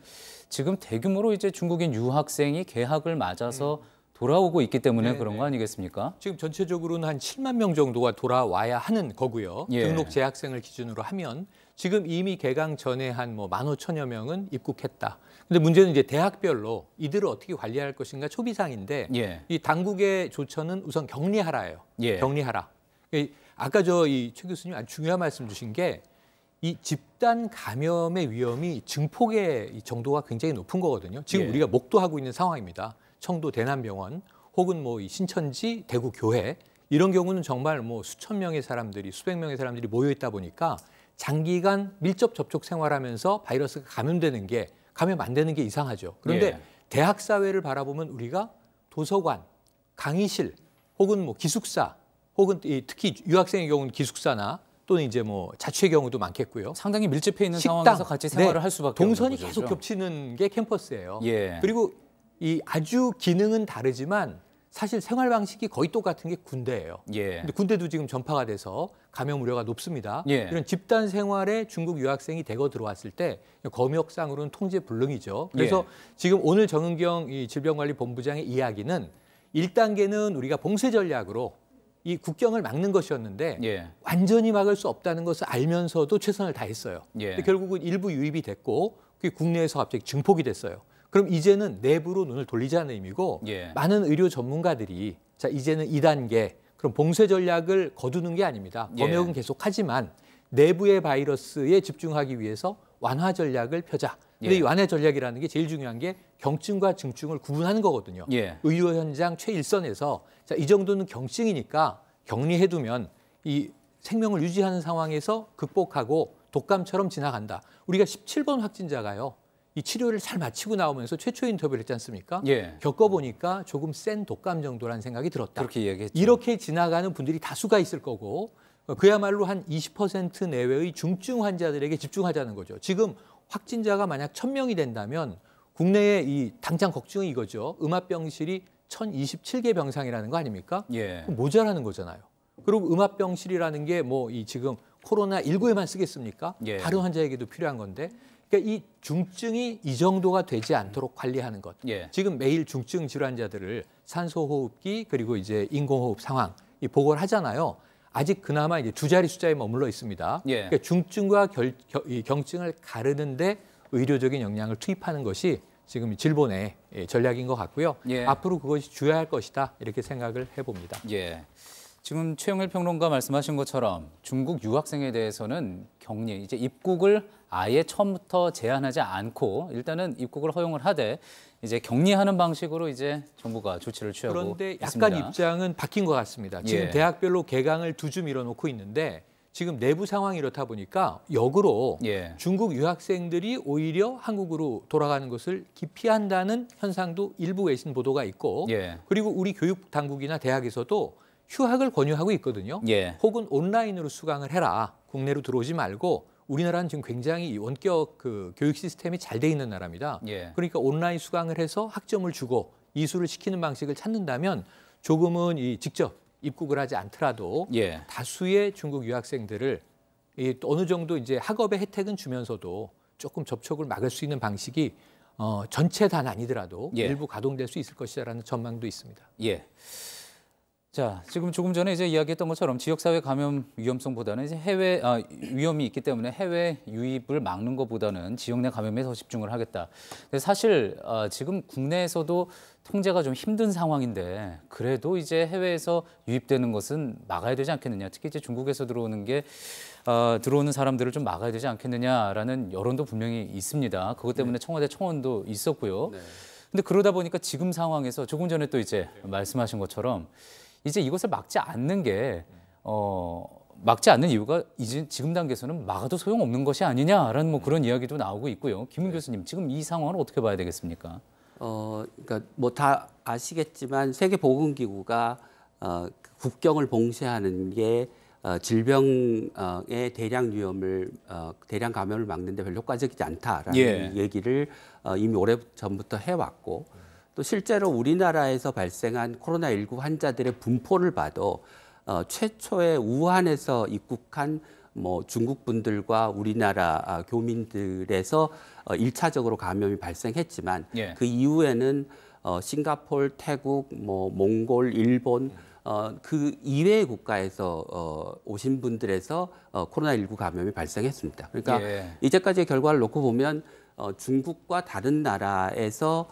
Speaker 1: 지금 대규모로 이제 중국인 유학생이 개학을 맞아서 돌아오고 있기 때문에 그런 거 아니겠습니까?
Speaker 7: 지금 전체적으로는 한 7만 명 정도가 돌아와야 하는 거고요.
Speaker 1: 예.
Speaker 7: 등록 재학생을 기준으로 하면 지금 이미 개강 전에 한 15,000여 명은 입국했다. 근데 문제는 이제 대학별로 이들을 어떻게 관리할 것인가 초비상인데
Speaker 1: 예.
Speaker 7: 이 당국의 조처는 우선 격리하라예요.
Speaker 1: 예.
Speaker 7: 격리하라. 아까 최 교수님 아주 중요한 말씀 주신 게 이 집단 감염의 위험이 증폭의 정도가 굉장히 높은 거거든요. 지금
Speaker 1: 예.
Speaker 7: 우리가 목도하고 있는 상황입니다. 청도 대남병원 혹은 이 신천지 대구 교회 이런 경우는 정말 수천 명의 사람들이 수백 명의 사람들이 모여 있다 보니까 장기간 밀접 접촉 생활하면서 바이러스가 감염 안 되는 게 이상하죠. 그런데
Speaker 1: 예.
Speaker 7: 대학 사회를 바라보면 우리가 도서관, 강의실 혹은 뭐 기숙사 혹은 특히 유학생의 경우는 기숙사나 또는 이제 뭐 자취의 경우도 많겠고요.
Speaker 1: 상당히 밀집해 있는
Speaker 7: 식당,
Speaker 1: 상황에서 같이 생활을
Speaker 7: 네,
Speaker 1: 할 수밖에
Speaker 7: 동선이
Speaker 1: 없는
Speaker 7: 계속
Speaker 1: 거죠.
Speaker 7: 겹치는 게 캠퍼스예요.
Speaker 1: 예.
Speaker 7: 그리고 이 아주 기능은 다르지만 사실 생활 방식이 거의 똑같은 게 군대예요.
Speaker 1: 예.
Speaker 7: 근데 군대도 지금 전파가 돼서 감염 우려가 높습니다.
Speaker 1: 예.
Speaker 7: 이런 집단 생활에 중국 유학생이 대거 들어왔을 때 검역상으로는 통제 불능이죠. 그래서
Speaker 1: 예.
Speaker 7: 지금 오늘 정은경 이 질병관리본부장의 이야기는 1단계는 우리가 봉쇄 전략으로 이 국경을 막는 것이었는데
Speaker 1: 예.
Speaker 7: 완전히 막을 수 없다는 것을 알면서도 최선을 다했어요.
Speaker 1: 예.
Speaker 7: 근데 결국은 일부 유입이 됐고 그게 국내에서 갑자기 증폭이 됐어요. 그럼 이제는 내부로 눈을 돌리자는 의미고
Speaker 1: 예.
Speaker 7: 많은 의료 전문가들이 자 이제는 2단계 그럼 봉쇄 전략을 거두는 게 아닙니다.
Speaker 1: 예.
Speaker 7: 검역은 계속하지만 내부의 바이러스에 집중하기 위해서 완화 전략을 펴자. 근데
Speaker 1: 예.
Speaker 7: 이 완화 전략이라는 게 제일 중요한 게 경증과 증증을 구분하는 거거든요.
Speaker 1: 예.
Speaker 7: 의료 현장 최일선에서 자, 이 정도는 경증이니까 격리해두면 이 생명을 유지하는 상황에서 극복하고 독감처럼 지나간다. 우리가 17번 확진자가요. 이 치료를 잘 마치고 나오면서 최초 인터뷰를 했지 않습니까?
Speaker 1: 예.
Speaker 7: 겪어보니까 조금 센 독감 정도라는 생각이 들었다.
Speaker 1: 그렇게 이야기했죠.
Speaker 7: 이렇게 지나가는 분들이 다수가 있을 거고 그야말로 한 20% 내외의 중증 환자들에게 집중하자는 거죠. 지금 확진자가 만약 1000명이 된다면 국내에 이 당장 걱정이 이거죠. 음압병실이 1027개 병상이라는 거 아닙니까?
Speaker 1: 예.
Speaker 7: 그럼 모자라는 거잖아요. 그리고 음압병실이라는 게 뭐 이 지금 코로나19에만 쓰겠습니까?
Speaker 1: 예.
Speaker 7: 다른 환자에게도 필요한 건데 그러니까 이 중증이 이 정도가 되지 않도록 관리하는 것.
Speaker 1: 예.
Speaker 7: 지금 매일 중증 질환자들을 산소호흡기 그리고 이제 인공호흡 상황 이 보고를 하잖아요. 아직 그나마 이제 두 자리 숫자에 머물러 있습니다.
Speaker 1: 예.
Speaker 7: 그러니까 중증과 이 경증을 가르는데 의료적인 역량을 투입하는 것이 지금 질본의 전략인 것 같고요.
Speaker 1: 예.
Speaker 7: 앞으로 그것이 주요할 것이다 이렇게 생각을 해봅니다.
Speaker 1: 예. 지금 최영일 평론가 말씀하신 것처럼 중국 유학생에 대해서는 격리, 이제 입국을 아예 처음부터 제한하지 않고 일단은 입국을 허용을 하되 이제 격리하는 방식으로 이제 정부가 조치를 취하고
Speaker 7: 그런데
Speaker 1: 있습니다.
Speaker 7: 약간 입장은 바뀐 것 같습니다. 지금
Speaker 1: 예.
Speaker 7: 대학별로 개강을 두 주 밀어놓고 있는데 지금 내부 상황이 이렇다 보니까 역으로
Speaker 1: 예.
Speaker 7: 중국 유학생들이 오히려 한국으로 돌아가는 것을 기피한다는 현상도 일부 외신 보도가 있고
Speaker 1: 예.
Speaker 7: 그리고 우리 교육 당국이나 대학에서도 휴학을 권유하고 있거든요.
Speaker 1: 예.
Speaker 7: 혹은 온라인으로 수강을 해라. 국내로 들어오지 말고 우리나라는 지금 굉장히 원격 그 교육 시스템이 잘 돼 있는 나라입니다.
Speaker 1: 예.
Speaker 7: 그러니까 온라인 수강을 해서 학점을 주고 이수를 시키는 방식을 찾는다면 조금은 이 직접 입국을 하지 않더라도
Speaker 1: 예.
Speaker 7: 다수의 중국 유학생들을 이 어느 정도 이제 학업의 혜택은 주면서도 조금 접촉을 막을 수 있는 방식이 전체 다는 아니더라도
Speaker 1: 예.
Speaker 7: 일부 가동될 수 있을 것이라는 전망도 있습니다.
Speaker 1: 예. 자, 지금 조금 전에 이제 이야기했던 것처럼 지역사회 감염 위험성보다는 이제 해외 위험이 있기 때문에 해외 유입을 막는 것보다는 지역 내 감염에 더 집중을 하겠다. 근데 사실 지금 국내에서도 통제가 좀 힘든 상황인데 그래도 이제 해외에서 유입되는 것은 막아야 되지 않겠느냐. 특히 이제 중국에서 들어오는 게 들어오는 사람들을 좀 막아야 되지 않겠느냐라는 여론도 분명히 있습니다. 그것 때문에 청와대 청원도 있었고요.
Speaker 6: 네.
Speaker 1: 근데 그러다 보니까 지금 상황에서 조금 전에 또 이제 말씀하신 것처럼 이제 이것을 막지 않는 게 막지 않는 이유가 이제 지금 단계에서는 막아도 소용없는 것이 아니냐라는 뭐 그런 이야기도 나오고 있고요. 김은 교수님, 지금 이 상황을 어떻게 봐야 되겠습니까?
Speaker 6: 그러니까 뭐 다 아시겠지만 세계보건기구가 국경을 봉쇄하는 게 질병의 대량 위험을 대량 감염을 막는데 별로 효과적이지 않다라는
Speaker 1: 예.
Speaker 6: 얘기를 이미 오래 전부터 해왔고 또 실제로 우리나라에서 발생한 코로나19 환자들의 분포를 봐도 최초에 우한에서 입국한 뭐 중국 분들과 우리나라 교민들에서 1차적으로 감염이 발생했지만
Speaker 1: 예.
Speaker 6: 그 이후에는 싱가포르, 태국, 뭐 몽골, 일본 그 이외의 국가에서 오신 분들에서 코로나19 감염이 발생했습니다. 그러니까
Speaker 1: 예.
Speaker 6: 이제까지의 결과를 놓고 보면 중국과 다른 나라에서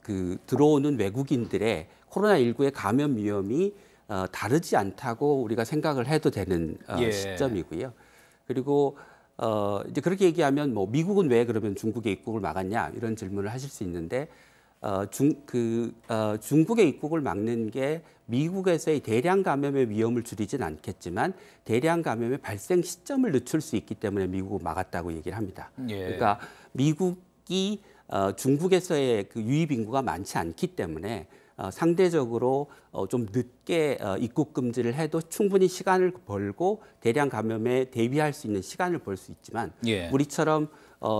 Speaker 6: 그 들어오는 외국인들의 코로나19의 감염 위험이 다르지 않다고 우리가 생각을 해도 되는
Speaker 1: 예.
Speaker 6: 시점이고요. 그리고 이제 그렇게 얘기하면 뭐 미국은 왜 그러면 중국의 입국을 막았냐 이런 질문을 하실 수 있는데 중국의 입국을 막는 게 미국에서의 대량 감염의 위험을 줄이진 않겠지만 대량 감염의 발생 시점을 늦출 수 있기 때문에 미국은 막았다고 얘기를 합니다.
Speaker 1: 예.
Speaker 6: 그러니까 미국이 중국에서의 그 유입 인구가 많지 않기 때문에 상대적으로 좀 늦게 입국 금지를 해도 충분히 시간을 벌고 대량 감염에 대비할 수 있는 시간을 벌 수 있지만
Speaker 1: 예.
Speaker 6: 우리처럼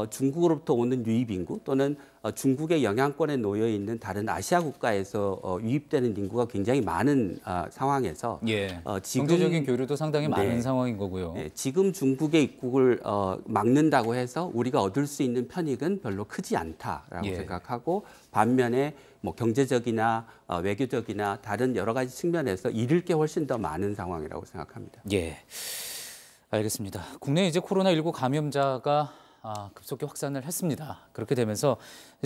Speaker 6: 중국으로부터 오는 유입 인구 또는 중국의 영향권에 놓여 있는 다른 아시아 국가에서 유입되는 인구가 굉장히 많은 상황에서
Speaker 1: 예.
Speaker 6: 지금
Speaker 1: 경제적인 교류도 상당히 많은
Speaker 6: 네.
Speaker 1: 상황인 거고요.
Speaker 6: 네, 지금 중국의 입국을 막는다고 해서 우리가 얻을 수 있는 편익은 별로 크지 않다라고
Speaker 1: 예.
Speaker 6: 생각하고 반면에 뭐 경제적이나 외교적이나 다른 여러 가지 측면에서 잃을 게 훨씬 더 많은 상황이라고 생각합니다.
Speaker 1: 예, 알겠습니다. 국내 이제 코로나19 감염자가 급속히 확산을 했습니다. 그렇게 되면서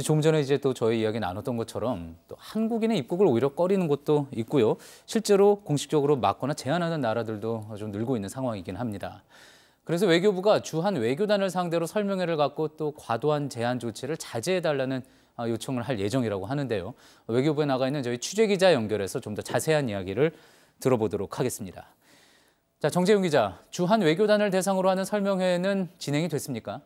Speaker 1: 조금 전에 이제 또 저희 이야기 나눴던 것처럼 또 한국인의 입국을 오히려 꺼리는 곳도 있고요. 실제로 공식적으로 막거나 제한하는 나라들도 좀 늘고 있는 상황이긴 합니다. 그래서 외교부가 주한 외교단을 상대로 설명회를 갖고 또 과도한 제한 조치를 자제해달라는 요청을 할 예정이라고 하는데요. 외교부에 나가 있는 저희 취재기자 연결해서 좀 더 자세한 이야기를 들어보도록 하겠습니다. 자, 정재윤 기자, 주한 외교단을 대상으로 하는 설명회는 진행이 됐습니까?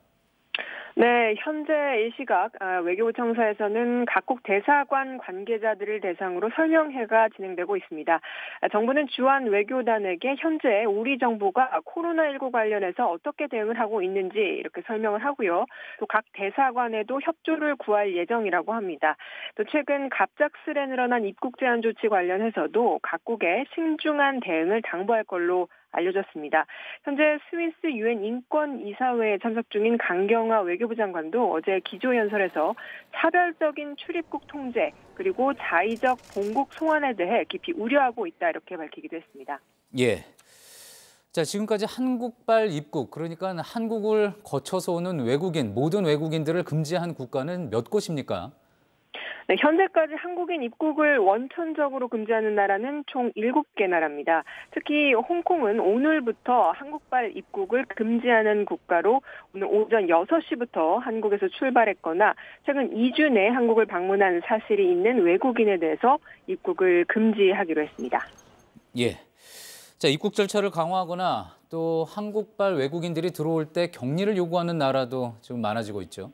Speaker 8: 네, 현재 이 시각 외교부 청사에서는 각국 대사관 관계자들을 대상으로 설명회가 진행되고 있습니다. 정부는 주한 외교단에게 현재 우리 정부가 코로나19 관련해서 어떻게 대응을 하고 있는지 이렇게 설명을 하고요. 또 각 대사관에도 협조를 구할 예정이라고 합니다. 또 최근 갑작스레 늘어난 입국 제한 조치 관련해서도 각국의 신중한 대응을 당부할 걸로 알려졌습니다. 현재 스위스 유엔 인권이사회에 참석 중인 강경화 외교부 장관도 어제 기조연설에서 차별적인 출입국 통제 그리고 자의적 본국 송환에 대해 깊이 우려하고 있다 이렇게 밝히기도 했습니다.
Speaker 1: 예. 자, 지금까지 한국발 입국, 그러니까 한국을 거쳐서 오는 외국인, 모든 외국인들을 금지한 국가는 몇 곳입니까?
Speaker 8: 네, 현재까지 한국인 입국을 원천적으로 금지하는 나라는 총 7개 나라입니다. 특히 홍콩은 오늘부터 한국발 입국을 금지하는 국가로 오늘 오전 6시부터 한국에서 출발했거나 최근 2주 내 한국을 방문한 사실이 있는 외국인에 대해서 입국을 금지하기로 했습니다.
Speaker 1: 예. 자, 입국 절차를 강화하거나 또 한국발 외국인들이 들어올 때 격리를 요구하는 나라도 지금 많아지고 있죠.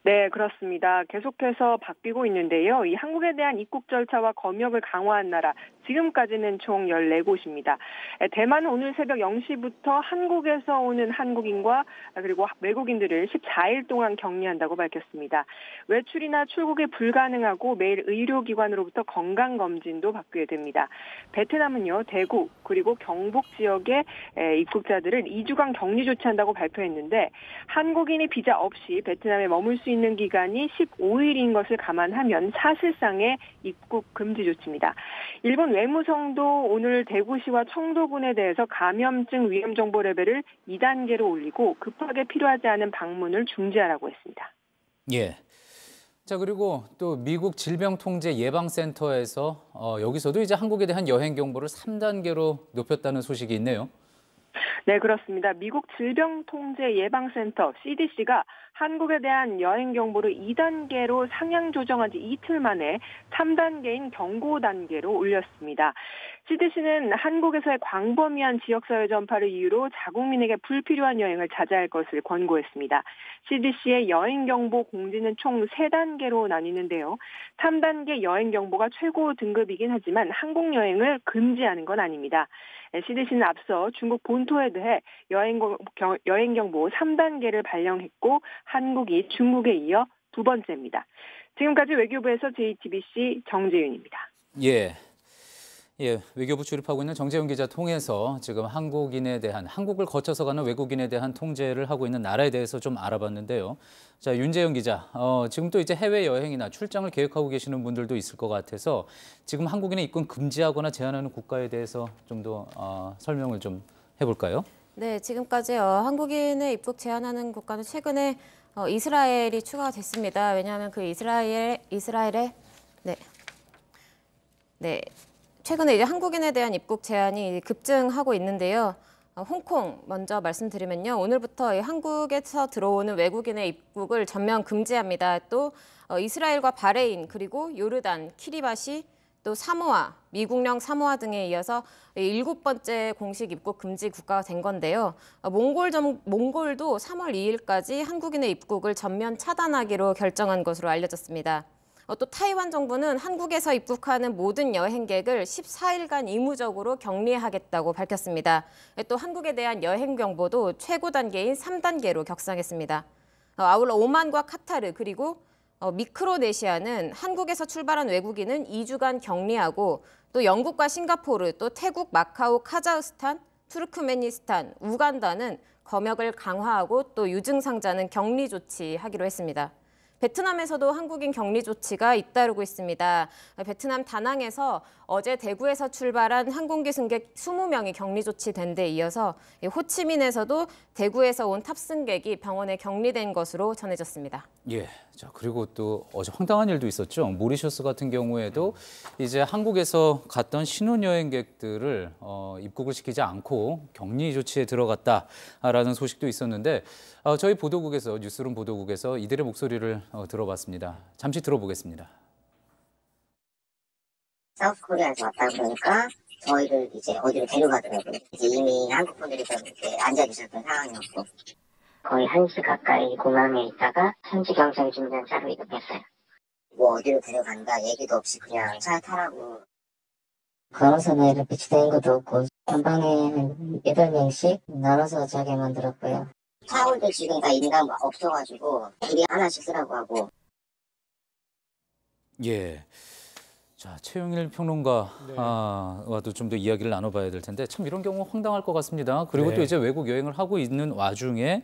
Speaker 8: 네, 그렇습니다. 계속해서 바뀌고 있는데요. 이 한국에 대한 입국 절차와 검역을 강화한 나라, 지금까지는 총 14곳입니다. 대만은 오늘 새벽 0시부터 한국에서 오는 한국인과 그리고 외국인들을 14일 동안 격리한다고 밝혔습니다. 외출이나 출국이 불가능하고 매일 의료기관으로부터 건강검진도 받게 됩니다. 베트남은요, 대구 그리고 경북 지역의 입국자들을 2주간 격리 조치한다고 발표했는데 한국인이 비자 없이 베트남에 머물 수 있는 기간이 15일인 것을 감안하면 사실상의 입국 금지 조치입니다. 일본 외무성도 오늘 대구시와 청도군에 대해서 감염증 위험 정보 레벨을 2단계로 올리고 급하게 필요하지 않은 방문을 중지하라고 했습니다.
Speaker 1: 예. 자, 그리고 또 미국 질병통제예방센터에서 여기서도 이제 한국에 대한 여행 경보를 3단계로 높였다는 소식이 있네요.
Speaker 8: 네, 그렇습니다. 미국 질병통제예방센터 CDC가 한국에 대한 여행 경보를 2단계로 상향 조정한 지 이틀 만에 3단계인 경고 단계로 올렸습니다. CDC는 한국에서의 광범위한 지역사회 전파를 이유로 자국민에게 불필요한 여행을 자제할 것을 권고했습니다. CDC의 여행 경보 공지는 총 3단계로 나뉘는데요. 3단계 여행 경보가 최고 등급이긴 하지만 항공 여행을 금지하는 건 아닙니다. CDC는 앞서 중국 본토에 대해 여행 경보 3단계를 발령했고 한국이 중국에 이어 두 번째입니다. 지금까지 외교부에서 JTBC 정재윤입니다.
Speaker 1: 예. 예, 외교부 출입하고 있는 정재윤 기자 통해서 지금 한국을 거쳐서 가는 외국인에 대한 통제를 하고 있는 나라에 대해서 좀 알아봤는데요. 자, 윤재영 기자, 지금 또 이제 해외 여행이나 출장을 계획하고 계시는 분들도 있을 것 같아서 지금 한국인의 입국 금지하거나 제한하는 국가에 대해서 좀 더 설명을 좀 해볼까요?
Speaker 4: 네, 지금까지 한국인의 입국 제한하는 국가는 최근에 이스라엘이 추가가 됐습니다. 왜냐하면 그 이스라엘의 최근에 이제 한국인에 대한 입국 제한이 급증하고 있는데요. 홍콩 먼저 말씀드리면요. 오늘부터 한국에서 들어오는 외국인의 입국을 전면 금지합니다. 또 이스라엘과 바레인 그리고 요르단, 키리바시, 또 사모아, 미국령 사모아 등에 이어서 7번째 공식 입국 금지 국가가 된 건데요. 몽골도 3월 2일까지 한국인의 입국을 전면 차단하기로 결정한 것으로 알려졌습니다. 또 타이완 정부는 한국에서 입국하는 모든 여행객을 14일간 의무적으로 격리하겠다고 밝혔습니다. 또 한국에 대한 여행 경보도 최고 단계인 3단계로 격상했습니다. 아울러 오만과 카타르 그리고 미크로네시아는 한국에서 출발한 외국인은 2주간 격리하고 또 영국과 싱가포르, 또 태국, 마카오, 카자흐스탄, 투르크메니스탄, 우간다는 검역을 강화하고 또 유증상자는 격리 조치하기로 했습니다. 베트남에서도 한국인 격리 조치가 잇따르고 있습니다. 베트남 다낭에서 어제 대구에서 출발한 항공기 승객 20명이 격리 조치된 데 이어서 호치민에서도 대구에서 온 탑승객이 병원에 격리된 것으로 전해졌습니다.
Speaker 1: 예. 자, 그리고 또 어제 황당한 일도 있었죠. 모리셔스 같은 경우에도 이제 한국에서 갔던 신혼여행객들을 입국을 시키지 않고 격리 조치에 들어갔다라는 소식도 있었는데 저희 보도국에서 뉴스룸 보도국에서 이들의 목소리를 들어봤습니다. 잠시 들어보겠습니다.
Speaker 9: 사우스코리아에서 왔다 그러니까 저희를 이제 어디로 데려가더라고요. 이제 이미 한국 분들이 좀 이렇게 앉아 계셨던 상황이었고 거의 1시 가까이 공항에 있다가 현지 경찰이 준비한 차로 이동했어요. 뭐 어디로 데려간다 얘기도 없이 그냥 차에 타라고. 걸어서 이렇게 지대는 것도 없고 한 방에 한 8명씩 나눠서 자게 만들었고요. 타월도 지금 다 인당 없어가지고 우리 하나씩 쓰라고 하고.
Speaker 1: 예. 자, 최영일 평론가와도 좀 더 이야기를 나눠봐야 될 텐데 참 이런 경우 황당할 것 같습니다. 그리고 또 이제 외국 여행을 하고 있는 와중에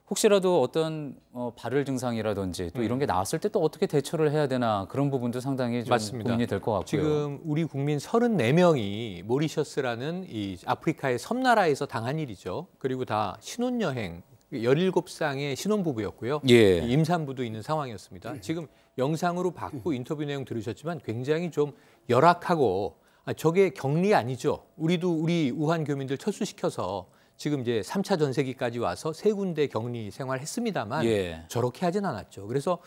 Speaker 1: 혹시라도 어떤 발열 증상이라든지 또 이런 게 나왔을 때 또 어떻게 대처를 해야 되나 그런 부분도 상당히 좀
Speaker 7: 맞습니다.
Speaker 1: 고민이 될 것 같고요.
Speaker 7: 지금 우리 국민 34명이 모리셔스라는 이 아프리카의 섬나라에서 당한 일이죠. 그리고 다 신혼여행 17쌍의 신혼부부였고요.
Speaker 1: 예.
Speaker 7: 임산부도 있는 상황이었습니다. 지금 영상으로 봤고 인터뷰 내용 들으셨지만 굉장히 좀 열악하고 저게 격리 아니죠. 우리도 우리 우한 교민들 철수시켜서 지금 이제 3차 전세기까지 와서 3군데 격리 생활했습니다만
Speaker 1: 예.
Speaker 7: 저렇게 하진 않았죠. 그래서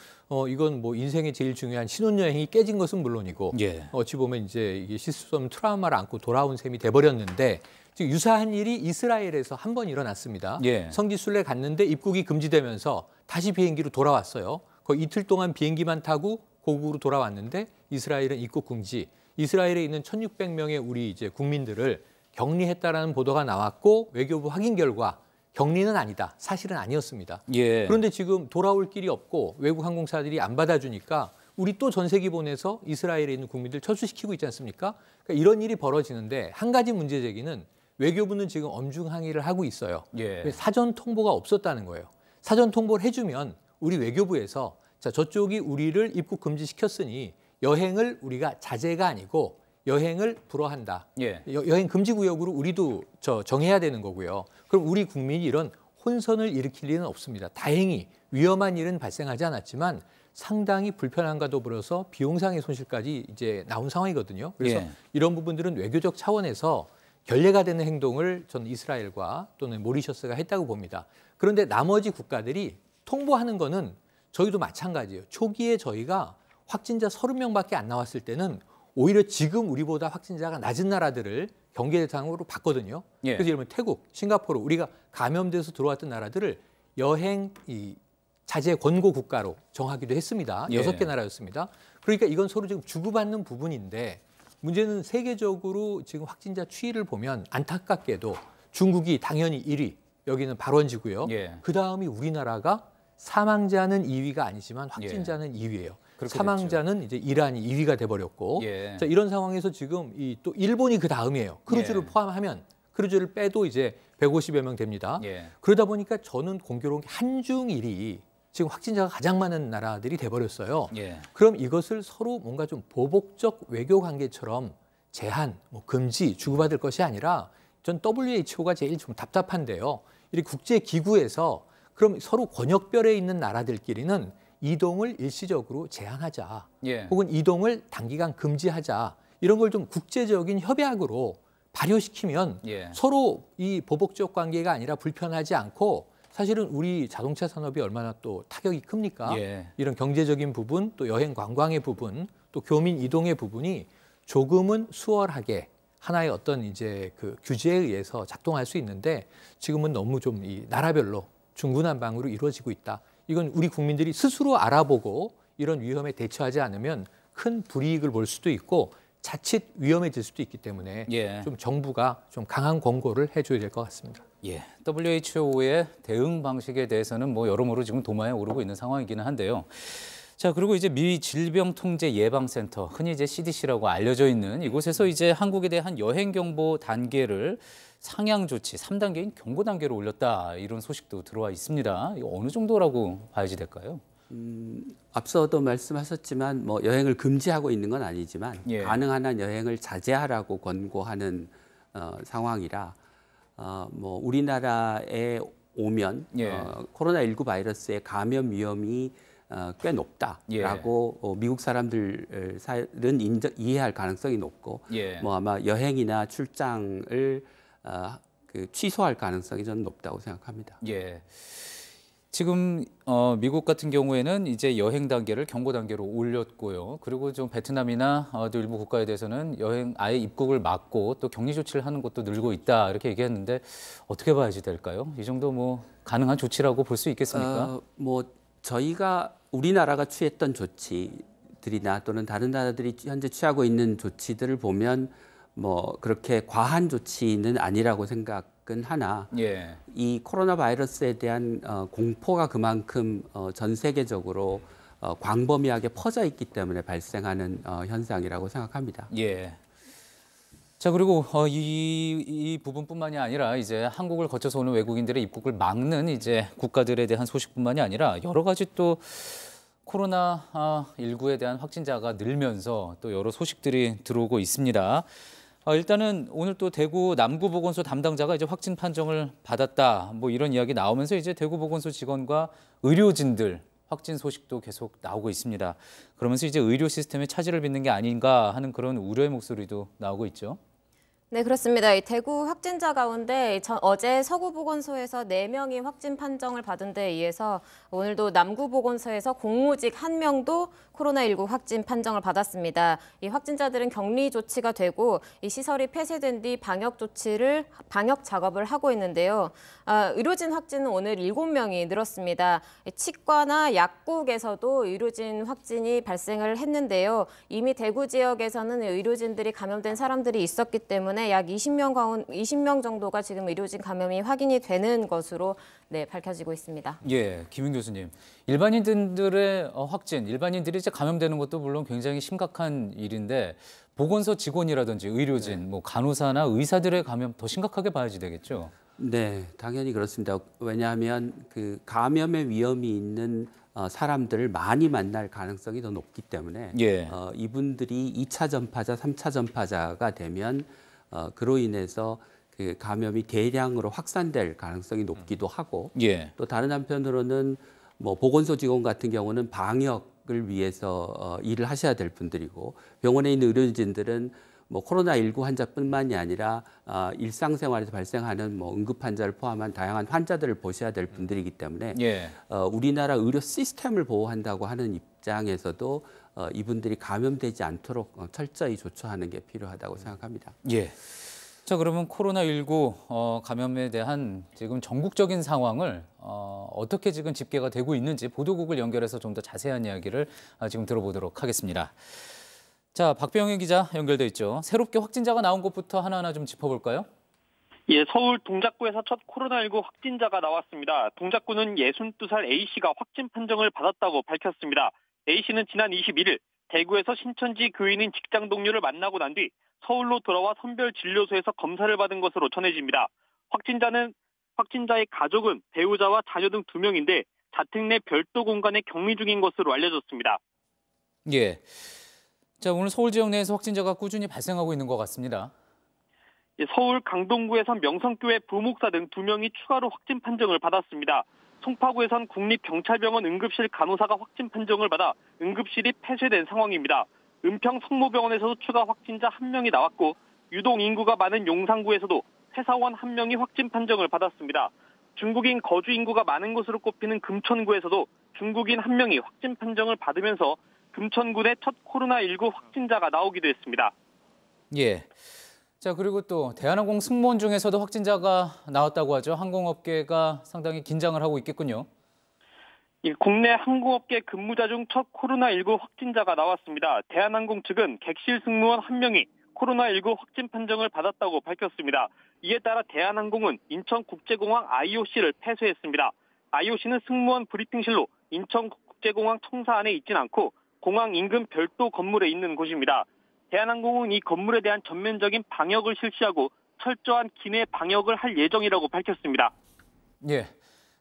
Speaker 7: 이건 뭐 인생의 제일 중요한 신혼여행이 깨진 것은 물론이고
Speaker 1: 예.
Speaker 7: 어찌 보면 이제 이게 실수 없는 트라우마를 안고 돌아온 셈이 돼버렸는데 지금 유사한 일이 이스라엘에서 한 번 일어났습니다.
Speaker 1: 예.
Speaker 7: 성지순례 갔는데 입국이 금지되면서 다시 비행기로 돌아왔어요. 거의 이틀 동안 비행기만 타고 고국으로 돌아왔는데 이스라엘은 입국 금지. 이스라엘에 있는 1,600명의 우리 이제 국민들을 격리했다라는 보도가 나왔고 외교부 확인 결과 격리는 아니다. 사실은 아니었습니다.
Speaker 1: 예.
Speaker 7: 그런데 지금 돌아올 길이 없고 외국 항공사들이 안 받아주니까 우리 또 전세기 보내서 이스라엘에 있는 국민들 철수시키고 있지 않습니까? 그러니까 이런 일이 벌어지는데 한 가지 문제 제기는 외교부는 지금 엄중 항의를 하고 있어요.
Speaker 1: 예.
Speaker 7: 사전 통보가 없었다는 거예요. 사전 통보를 해주면 우리 외교부에서 자 저쪽이 우리를 입국 금지시켰으니 여행을 우리가 자제가 아니고 여행을 불허한다.
Speaker 1: 예.
Speaker 7: 여행 금지 구역으로 우리도 정해야 되는 거고요. 그럼 우리 국민이 이런 혼선을 일으킬 리는 없습니다. 다행히 위험한 일은 발생하지 않았지만 상당히 불편함과 더불어서 비용상의 손실까지 이제 나온 상황이거든요. 그래서
Speaker 1: 예.
Speaker 7: 이런 부분들은 외교적 차원에서 결례가 되는 행동을 저는 이스라엘과 또는 모리셔스가 했다고 봅니다. 그런데 나머지 국가들이 통보하는 거는 저희도 마찬가지예요. 초기에 저희가 확진자 30명밖에 안 나왔을 때는 오히려 지금 우리보다 확진자가 낮은 나라들을 경계 대상으로 봤거든요.
Speaker 1: 예.
Speaker 7: 그래서 예를 들면 태국, 싱가포르 우리가 감염돼서 들어왔던 나라들을 여행 자제 권고 국가로 정하기도 했습니다.
Speaker 1: 예.
Speaker 7: 6개 나라였습니다. 그러니까 이건 서로 지금 주고받는 부분인데 문제는 세계적으로 지금 확진자 추이를 보면 안타깝게도 중국이 당연히 1위, 여기는 발원지고요.
Speaker 1: 예.
Speaker 7: 그다음이 우리나라가 사망자는 2위가 아니지만 확진자는 2위예요. 사망자는 이제 이란이 2위가 돼버렸고
Speaker 1: 예.
Speaker 7: 자, 이런 상황에서 지금 또 일본이 그 다음이에요. 크루즈를
Speaker 1: 예.
Speaker 7: 포함하면 크루즈를 빼도 이제 150여 명 됩니다.
Speaker 1: 예.
Speaker 7: 그러다 보니까 저는 공교로운 게 한중일이 지금 확진자가 가장 많은 나라들이 돼버렸어요.
Speaker 1: 예.
Speaker 7: 그럼 이것을 서로 뭔가 좀 보복적 외교 관계처럼 제한, 금지, 주고받을 것이 아니라 전 WHO가 제일 좀 답답한데요. 이 국제 기구에서 그럼 서로 권역별에 있는 나라들끼리는 이동을 일시적으로 제한하자.
Speaker 1: 예.
Speaker 7: 혹은 이동을 단기간 금지하자. 이런 걸 좀 국제적인 협약으로 발효시키면
Speaker 1: 예.
Speaker 7: 서로 이 보복적 관계가 아니라 불편하지 않고 사실은 우리 자동차 산업이 얼마나 또 타격이 큽니까?
Speaker 1: 예.
Speaker 7: 이런 경제적인 부분, 또 여행 관광의 부분, 또 교민 이동의 부분이 조금은 수월하게 하나의 어떤 이제 그 규제에 의해서 작동할 수 있는데 지금은 너무 좀 이 나라별로 중구난방으로 이루어지고 있다. 이건 우리 국민들이 스스로 알아보고 이런 위험에 대처하지 않으면 큰 불이익을 볼 수도 있고 자칫 위험해질 수도 있기 때문에
Speaker 1: 예.
Speaker 7: 좀 정부가 좀 강한 권고를 해줘야 될 것 같습니다.
Speaker 1: 예, WHO의 대응 방식에 대해서는 뭐 여러모로 지금 도마에 오르고 있는 상황이기는 한데요. 자, 그리고 이제 미 질병통제예방센터, 흔히 이제 CDC라고 알려져 있는 이곳에서 이제 한국에 대한 여행 경보 단계를 상향 조치 3단계인 경고 단계로 올렸다. 이런 소식도 들어와 있습니다. 이거 어느 정도라고 봐야지 될까요?
Speaker 6: 앞서도 말씀하셨지만 뭐 여행을 금지하고 있는 건 아니지만
Speaker 1: 예.
Speaker 6: 가능한 한 여행을 자제하라고 권고하는 상황이라 뭐 우리나라에 오면
Speaker 1: 예.
Speaker 6: 코로나19 바이러스의 감염 위험이 꽤 높다라고 미국 사람들은 이해할 가능성이 높고
Speaker 1: 예.
Speaker 6: 뭐 아마 여행이나 출장을 취소할 가능성이 저는 높다고 생각합니다.
Speaker 1: 예. 지금 미국 같은 경우에는 이제 여행 단계를 경고 단계로 올렸고요. 그리고 좀 베트남이나 또 일부 국가에 대해서는 여행 아예 입국을 막고 또 격리 조치를 하는 것도 늘고 있다 이렇게 얘기했는데 어떻게 봐야지 될까요? 이 정도 뭐 가능한 조치라고 볼 수 있겠습니까?
Speaker 6: 뭐 저희가 우리나라가 취했던 조치들이나 또는 다른 나라들이 현재 취하고 있는 조치들을 보면 뭐 그렇게 과한 조치는 아니라고 생각은 하나
Speaker 1: 예.
Speaker 6: 이 코로나 바이러스에 대한 공포가 그만큼 전 세계적으로 광범위하게 퍼져 있기 때문에 발생하는 현상이라고 생각합니다.
Speaker 1: 예. 자, 그리고 이 부분뿐만이 아니라 이제 한국을 거쳐서 오는 외국인들의 입국을 막는 이제 국가들에 대한 소식뿐만이 아니라 여러 가지 또 코로나19에 대한 확진자가 늘면서 또 여러 소식들이 들어오고 있습니다. 일단은 오늘 또 대구 남구보건소 담당자가 이제 확진 판정을 받았다. 뭐 이런 이야기 나오면서 이제 대구보건소 직원과 의료진들 확진 소식도 계속 나오고 있습니다. 그러면서 이제 의료 시스템에 차질을 빚는 게 아닌가 하는 그런 우려의 목소리도 나오고 있죠.
Speaker 4: 네, 그렇습니다. 이 대구 확진자 가운데 어제 서구보건소에서 4명이 확진 판정을 받은 데 의해서 오늘도 남구보건소에서 공무직 1명도 코로나19 확진 판정을 받았습니다. 이 확진자들은 격리 조치가 되고 이 시설이 폐쇄된 뒤 방역 작업을 하고 있는데요. 의료진 확진은 오늘 7명이 늘었습니다. 치과나 약국에서도 의료진 확진이 발생을 했는데요. 이미 대구 지역에서는 의료진들이 감염된 사람들이 있었기 때문에 약 20명 정도가 지금 의료진 감염이 확인이 되는 것으로 밝혀지고 있습니다.
Speaker 1: 예, 김윤 교수님. 일반인들의 확진, 일반인들이 이제 감염되는 것도 물론 굉장히 심각한 일인데 보건소 직원이라든지 의료진, 뭐 간호사나 의사들의 감염 더 심각하게 봐야지 되겠죠?
Speaker 6: 네, 당연히 그렇습니다. 왜냐하면 그 감염의 위험이 있는 사람들을 많이 만날 가능성이 더 높기 때문에
Speaker 1: 예.
Speaker 6: 이분들이 2차 전파자, 3차 전파자가 되면 그로 인해서 그 감염이 대량으로 확산될 가능성이 높기도 하고
Speaker 1: 예.
Speaker 6: 또 다른 한편으로는 뭐 보건소 직원 같은 경우는 방역을 위해서 일을 하셔야 될 분들이고 병원에 있는 의료진들은 뭐 코로나19 환자뿐만이 아니라 일상생활에서 발생하는 뭐 응급 환자를 포함한 다양한 환자들을 보셔야 될 분들이기 때문에
Speaker 1: 예.
Speaker 6: 우리나라 의료 시스템을 보호한다고 하는 입장에서도 이분들이 감염되지 않도록 철저히 조처하는 게 필요하다고 생각합니다.
Speaker 1: 예. 자, 그러면 코로나19 감염에 대한 지금 전국적인 상황을 어떻게 지금 집계가 되고 있는지 보도국을 연결해서 좀 더 자세한 이야기를 지금 들어보도록 하겠습니다. 자, 박병현 기자 연결돼 있죠. 새롭게 확진자가 나온 곳부터 하나하나 좀 짚어볼까요?
Speaker 10: 예, 서울 동작구에서 첫 코로나19 확진자가 나왔습니다. 동작구는 62살 A씨가 확진 판정을 받았다고 밝혔습니다. A씨는 지난 21일 대구에서 신천지 교인인 직장 동료를 만나고 난 뒤 서울로 돌아와 선별진료소에서 검사를 받은 것으로 전해집니다. 확진자의 가족은 배우자와 자녀 등 2명인데 자택 내 별도 공간에 격리 중인 것으로 알려졌습니다.
Speaker 1: 예. 자, 오늘 서울 지역 내에서 확진자가 꾸준히 발생하고 있는 것 같습니다.
Speaker 10: 예, 서울 강동구에선 명성교회 부목사 등 2명이 추가로 확진 판정을 받았습니다. 송파구에선 국립경찰병원 응급실 간호사가 확진 판정을 받아 응급실이 폐쇄된 상황입니다. 은평 성모병원에서도 추가 확진자 1명이 나왔고 유동 인구가 많은 용산구에서도 회사원 1명이 확진 판정을 받았습니다. 중국인 거주 인구가 많은 곳으로 꼽히는 금천구에서도 중국인 1명이 확진 판정을 받으면서 금천구 내 첫 코로나19 확진자가 나오기도 했습니다.
Speaker 1: 예. 자, 그리고 또 대한항공 승무원 중에서도 확진자가 나왔다고 하죠. 항공업계가 상당히 긴장을 하고 있겠군요.
Speaker 10: 국내 항공업계 근무자 중 첫 코로나19 확진자가 나왔습니다. 대한항공 측은 객실 승무원 1명이 코로나19 확진 판정을 받았다고 밝혔습니다. 이에 따라 대한항공은 인천국제공항 IOC를 폐쇄했습니다. IOC는 승무원 브리핑실로 인천국제공항 청사 안에 있진 않고 공항 인근 별도 건물에 있는 곳입니다. 대한항공은 이 건물에 대한 전면적인 방역을 실시하고 철저한 기내 방역을 할 예정이라고 밝혔습니다.
Speaker 1: 예.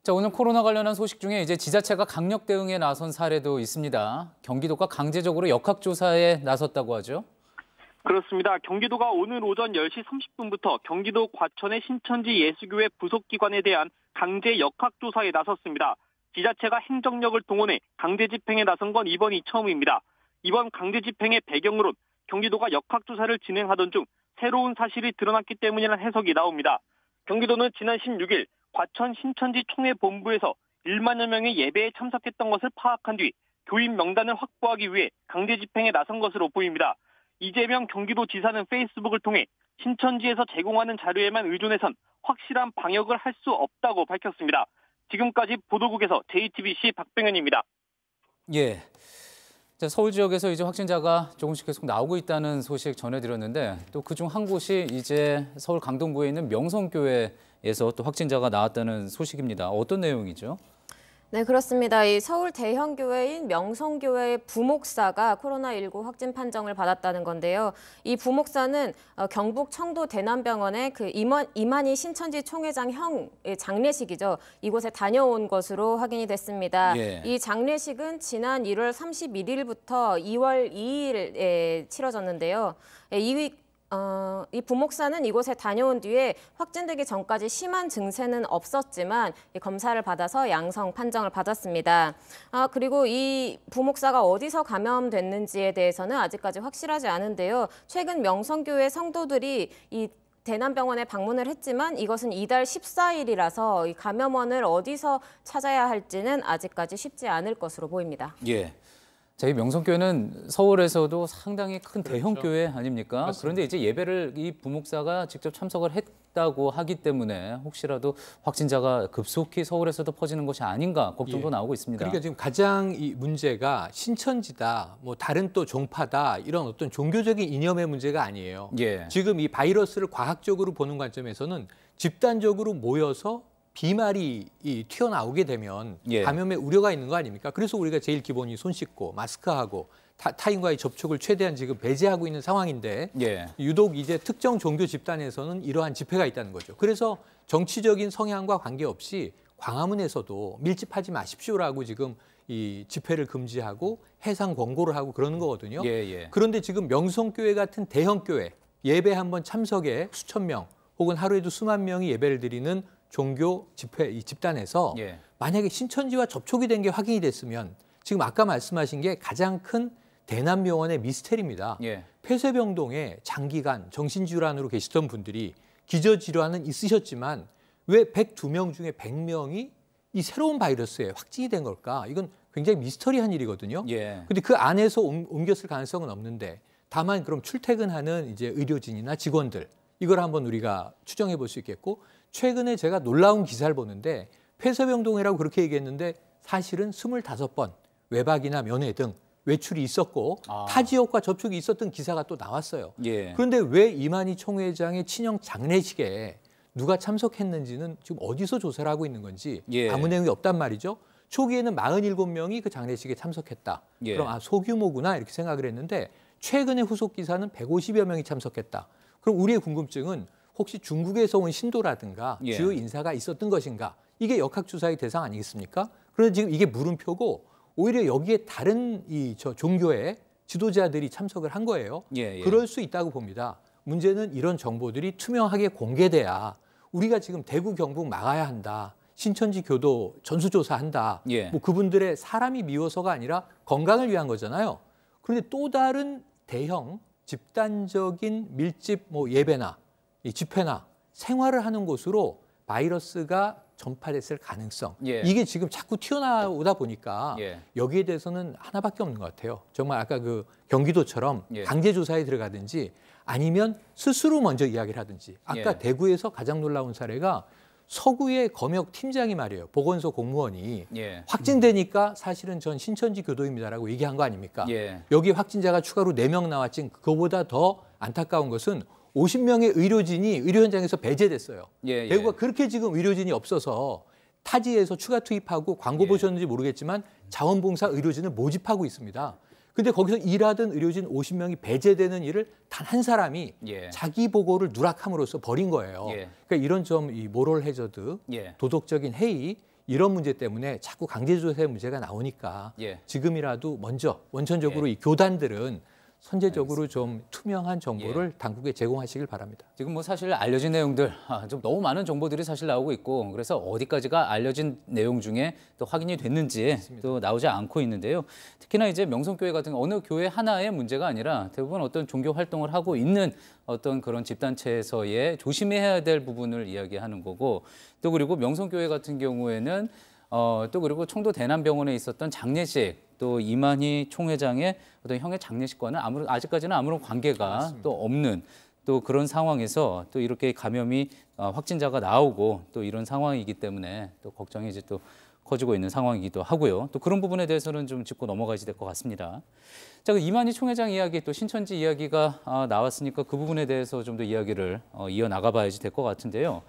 Speaker 1: 자, 오늘 코로나 관련한 소식 중에 이제 지자체가 강력 대응에 나선 사례도 있습니다. 경기도가 강제적으로 역학조사에 나섰다고 하죠.
Speaker 10: 그렇습니다. 경기도가 오늘 오전 10시 30분부터 경기도 과천의 신천지 예수교회 부속기관에 대한 강제 역학조사에 나섰습니다. 지자체가 행정력을 동원해 강제 집행에 나선 건 이번이 처음입니다. 이번 강제 집행의 배경으론 경기도가 역학조사를 진행하던 중 새로운 사실이 드러났기 때문이라는 해석이 나옵니다. 경기도는 지난 16일 과천 신천지 총회본부에서 1만여 명의 예배에 참석했던 것을 파악한 뒤 교인 명단을 확보하기 위해 강제 집행에 나선 것으로 보입니다. 이재명 경기도지사는 페이스북을 통해 신천지에서 제공하는 자료에만 의존해선 확실한 방역을 할 수 없다고 밝혔습니다. 지금까지 보도국에서 JTBC 박병현입니다.
Speaker 1: 예. 자, 서울 지역에서 이제 확진자가 조금씩 계속 나오고 있다는 소식 전해드렸는데 또 그중 한 곳이 이제 서울 강동구에 있는 명성교회에서 또 확진자가 나왔다는 소식입니다. 어떤 내용이죠?
Speaker 4: 네, 그렇습니다. 이 서울 대형교회인 명성교회의 부목사가 코로나19 확진 판정을 받았다는 건데요. 이 부목사는 경북 청도 대남병원의 그 이만희 신천지 총회장 형의 장례식이죠. 이곳에 다녀온 것으로 확인이 됐습니다.
Speaker 1: 예.
Speaker 4: 이 장례식은 지난 1월 31일부터 2월 2일에 치러졌는데요. 이 부목사는 이곳에 다녀온 뒤에 확진되기 전까지 심한 증세는 없었지만 검사를 받아서 양성 판정을 받았습니다. 그리고 이 부목사가 어디서 감염됐는지에 대해서는 아직까지 확실하지 않은데요. 최근 명성교회 성도들이 이 대남병원에 방문을 했지만 이것은 이달 14일이라서 이 감염원을 어디서 찾아야 할지는 아직까지 쉽지 않을 것으로 보입니다.
Speaker 1: 예. 자, 이 명성교회는 서울에서도 상당히 큰 대형 교회 아닙니까?
Speaker 7: 맞습니다.
Speaker 1: 그런데 이제 예배를 이 부목사가 직접 참석을 했다고 하기 때문에 혹시라도 확진자가 급속히 서울에서도 퍼지는 것이 아닌가 걱정도
Speaker 7: 예.
Speaker 1: 나오고 있습니다.
Speaker 7: 그러니까 지금 가장 이 문제가 신천지다, 뭐 다른 또 종파다 이런 어떤 종교적인 이념의 문제가 아니에요.
Speaker 1: 예.
Speaker 7: 지금 이 바이러스를 과학적으로 보는 관점에서는 집단적으로 모여서 비말이 튀어나오게 되면
Speaker 1: 예.
Speaker 7: 감염의 우려가 있는 거 아닙니까? 그래서 우리가 제일 기본이 손 씻고 마스크하고 타인과의 접촉을 최대한 지금 배제하고 있는 상황인데
Speaker 1: 예.
Speaker 7: 유독 이제 특정 종교 집단에서는 이러한 집회가 있다는 거죠. 그래서 정치적인 성향과 관계없이 광화문에서도 밀집하지 마십시오라고 지금 이 집회를 금지하고 해상 권고를 하고 그러는 거거든요.
Speaker 1: 예, 예.
Speaker 7: 그런데 지금 명성교회 같은 대형 교회 예배 한번 참석에 수천 명 혹은 하루에도 수만 명이 예배를 드리는 종교 집회 이 집단에서
Speaker 1: 예.
Speaker 7: 만약에 신천지와 접촉이 된 게 확인이 됐으면 지금 아까 말씀하신 게 가장 큰 대남병원의 미스테리입니다.
Speaker 1: 예.
Speaker 7: 폐쇄병동에 장기간 정신질환으로 계시던 분들이 기저질환은 있으셨지만 왜 102명 중에 100명이 이 새로운 바이러스에 확진이 된 걸까? 이건 굉장히 미스터리한 일이거든요.
Speaker 1: 예.
Speaker 7: 근데 그 안에서 옮겼을 가능성은 없는데 다만 그럼 출퇴근하는 이제 의료진이나 직원들 이걸 한번 우리가 추정해 볼 수 있겠고 최근에 제가 놀라운 기사를 보는데 폐쇄병동이라고 그렇게 얘기했는데 사실은 25번 외박이나 면회 등 외출이 있었고 타 지역과 접촉이 있었던 기사가 또 나왔어요.
Speaker 1: 예.
Speaker 7: 그런데 왜 이만희 총회장의 친형 장례식에 누가 참석했는지는 지금 어디서 조사를 하고 있는 건지
Speaker 1: 예.
Speaker 7: 아무 내용이 없단 말이죠. 초기에는 47명이 그 장례식에 참석했다.
Speaker 1: 예.
Speaker 7: 그럼 소규모구나 이렇게 생각을 했는데 최근의 후속 기사는 150여 명이 참석했다. 그럼 우리의 궁금증은 혹시 중국에서 온 신도라든가
Speaker 1: 예.
Speaker 7: 주요 인사가 있었던 것인가? 이게 역학조사의 대상 아니겠습니까? 그런데 지금 이게 물음표고 오히려 여기에 다른 종교의 지도자들이 참석을 한 거예요.
Speaker 1: 예, 예.
Speaker 7: 그럴 수 있다고 봅니다. 문제는 이런 정보들이 투명하게 공개돼야 우리가 지금 대구 경북 막아야 한다. 신천지 교도 전수조사한다.
Speaker 1: 예.
Speaker 7: 뭐 그분들의 사람이 미워서가 아니라 건강을 위한 거잖아요. 그런데 또 다른 대형 집단적인 밀집 예배나 이 집회나 생활을 하는 곳으로 바이러스가 전파됐을 가능성.
Speaker 1: 예.
Speaker 7: 이게 지금 자꾸 튀어나오다 보니까
Speaker 1: 예.
Speaker 7: 여기에 대해서는 하나밖에 없는 것 같아요. 정말 아까 그 경기도처럼
Speaker 1: 예.
Speaker 7: 강제 조사에 들어가든지 아니면 스스로 먼저 이야기를 하든지. 아까
Speaker 1: 예.
Speaker 7: 대구에서 가장 놀라운 사례가 서구의 검역 팀장이 말이에요. 보건소 공무원이
Speaker 1: 예.
Speaker 7: 확진되니까 사실은 전 신천지 교도입니다라고 얘기한 거 아닙니까?
Speaker 1: 예.
Speaker 7: 여기 확진자가 추가로 4명 나왔지. 그거보다 더 안타까운 것은 50명의 의료진이 의료 현장에서 배제됐어요.
Speaker 1: 예, 예.
Speaker 7: 대구가 그렇게 지금 의료진이 없어서 타지에서 추가 투입하고 광고
Speaker 1: 예.
Speaker 7: 보셨는지 모르겠지만 자원봉사 의료진을 모집하고 있습니다. 근데 거기서 일하던 의료진 50명이 배제되는 일을 단 한 사람이
Speaker 1: 예.
Speaker 7: 자기 보고를 누락함으로써 벌인 거예요.
Speaker 1: 예.
Speaker 7: 그러니까 이런 좀 이 모럴 해저드,
Speaker 1: 예.
Speaker 7: 도덕적인 해이 이런 문제 때문에 자꾸 강제조사의 문제가 나오니까
Speaker 1: 예.
Speaker 7: 지금이라도 먼저 원천적으로
Speaker 1: 예.
Speaker 7: 이 교단들은 선제적으로 좀 투명한 정보를 당국에 제공하시길 바랍니다.
Speaker 1: 지금 뭐 사실 알려진 내용들 좀 너무 많은 정보들이 사실 나오고 있고 그래서 어디까지가 알려진 내용 중에 또 확인이 됐는지 또 나오지 않고 있는데요. 특히나 이제 명성교회 같은 어느 교회 하나의 문제가 아니라 대부분 어떤 종교 활동을 하고 있는 어떤 그런 집단체에서의 조심해야 될 부분을 이야기하는 거고 또 그리고 명성교회 같은 경우에는 또 그리고 청도 대남병원에 있었던 장례식 또 이만희 총회장의 어떤 형의 장례식과는 아직까지는 아무런 관계가
Speaker 7: 맞습니다.
Speaker 1: 또 없는 또 그런 상황에서 또 이렇게 감염이 확진자가 나오고 또 이런 상황이기 때문에 또 걱정이 이제 또 커지고 있는 상황이기도 하고요. 또 그런 부분에 대해서는 좀 짚고 넘어가야 될 것 같습니다. 자, 그 이만희 총회장 이야기 또 신천지 이야기가 나왔으니까 그 부분에 대해서 좀 더 이야기를 이어나가 봐야지 될 것 같은데요.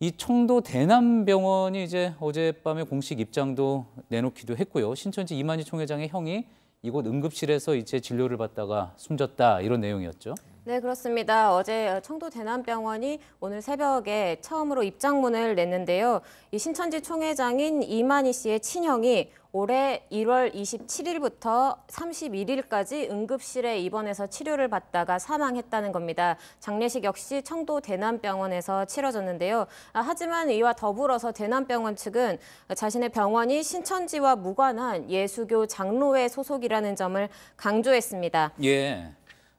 Speaker 1: 이 청도 대남병원이 이제 어젯밤에 공식 입장도 내놓기도 했고요. 신천지 이만희 총회장의 형이 이곳 응급실에서 이제 진료를 받다가 숨졌다 이런 내용이었죠.
Speaker 4: 네, 그렇습니다. 어제 청도 대남병원이 오늘 새벽에 처음으로 입장문을 냈는데요. 이 신천지 총회장인 이만희 씨의 친형이 올해 1월 27일부터 31일까지 응급실에 입원해서 치료를 받다가 사망했다는 겁니다. 장례식 역시 청도 대남병원에서 치러졌는데요. 하지만 이와 더불어서 대남병원 측은 자신의 병원이 신천지와 무관한 예수교 장로회 소속이라는 점을 강조했습니다.
Speaker 1: 예.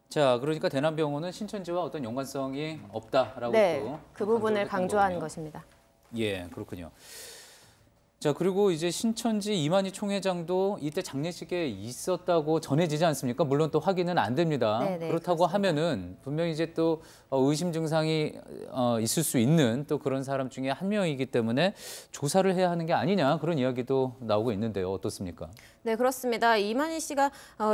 Speaker 1: 자, 그러니까 대남병원은 신천지와 어떤 연관성이 없다라고
Speaker 4: 네,
Speaker 1: 또
Speaker 4: 그 부분을 강조한
Speaker 1: 거군요.
Speaker 4: 것입니다.
Speaker 1: 예, 그렇군요. 자, 그리고 이제 신천지 이만희 총회장도 이때 장례식에 있었다고 전해지지 않습니까? 물론 또 확인은 안 됩니다.
Speaker 4: 네네,
Speaker 1: 그렇다고
Speaker 4: 그렇습니다.
Speaker 1: 하면은 분명히 이제 또 의심 증상이 있을 수 있는 또 그런 사람 중에 한 명이기 때문에 조사를 해야 하는 게 아니냐 그런 이야기도 나오고 있는데요. 어떻습니까?
Speaker 4: 네, 그렇습니다. 이만희 씨가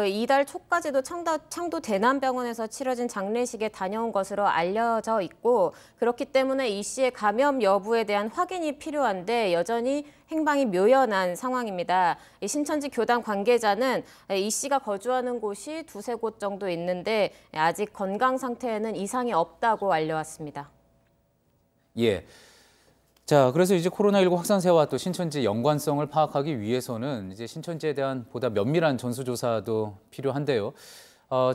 Speaker 4: 이달 초까지도 청도 대남병원에서 치러진 장례식에 다녀온 것으로 알려져 있고 그렇기 때문에 이 씨의 감염 여부에 대한 확인이 필요한데 여전히 행방이 묘연한 상황입니다. 이 신천지 교단 관계자는 이 씨가 거주하는 곳이 두세 곳 정도 있는데 아직 건강 상태에는 이상이 없다고 알려왔습니다.
Speaker 1: 예. 자, 그래서 이제 코로나19 확산세와 또 신천지 연관성을 파악하기 위해서는 이제 신천지에 대한 보다 면밀한 전수조사도 필요한데요.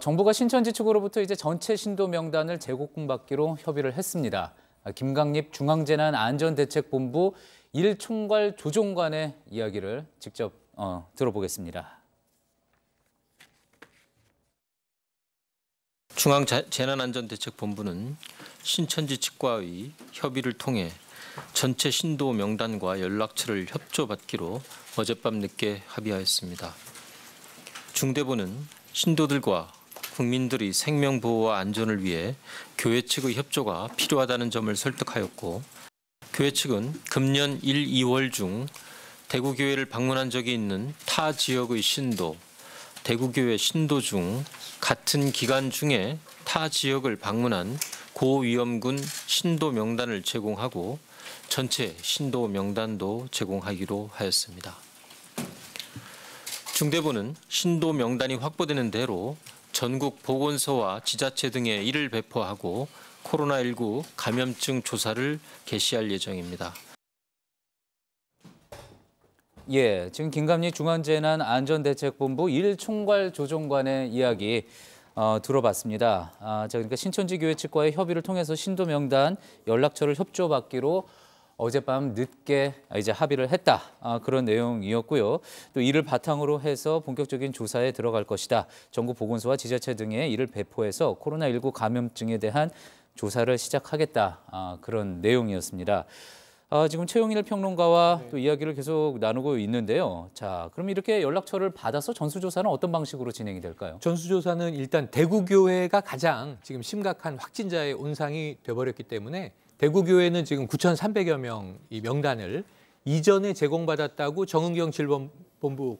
Speaker 1: 정부가 신천지 측으로부터 이제 전체 신도 명단을 제공받기로 협의를 했습니다. 김강립 중앙재난안전대책본부 1총괄 조종관의 이야기를 직접 들어보겠습니다.
Speaker 11: 중앙재난안전대책본부는 신천지 측과의 협의를 통해 전체 신도 명단과 연락처를 협조받기로 어젯밤 늦게 합의하였습니다. 중대본은 신도들과 국민들의 생명보호와 안전을 위해 교회 측의 협조가 필요하다는 점을 설득하였고 교회 측은 금년 1, 2월 중 대구교회를 방문한 적이 있는 타 지역의 신도, 대구교회 신도 중 같은 기간 중에 타 지역을 방문한 고위험군 신도 명단을 제공하고 전체 신도 명단도 제공하기로 하였습니다. 중대본은 신도 명단이 확보되는 대로 전국 보건소와 지자체 등에 이를 배포하고 코로나19 감염증 조사를 개시할 예정입니다.
Speaker 1: 예, 지금 김감리 중앙재난안전대책본부 1총괄 조종관의 이야기 들어봤습니다. 자, 그러니까 신천지 교회 측과의 협의를 통해서 신도 명단 연락처를 협조받기로 어젯밤 늦게 이제 합의를 했다. 그런 내용이었고요. 또 이를 바탕으로 해서 본격적인 조사에 들어갈 것이다. 정부 보건소와 지자체 등에 이를 배포해서 코로나19 감염증에 대한 조사를 시작하겠다. 그런 내용이었습니다. 지금 최용일 평론가와 또 이야기를 계속 나누고 있는데요. 자, 그럼 이렇게 연락처를 받아서 전수조사는 어떤 방식으로 진행이 될까요?
Speaker 7: 전수조사는 일단 대구교회가 가장 지금 심각한 확진자의 온상이 돼버렸기 때문에 대구교회는 지금 9,300여 명 이 명단을 이전에 제공받았다고 정은경 질병본부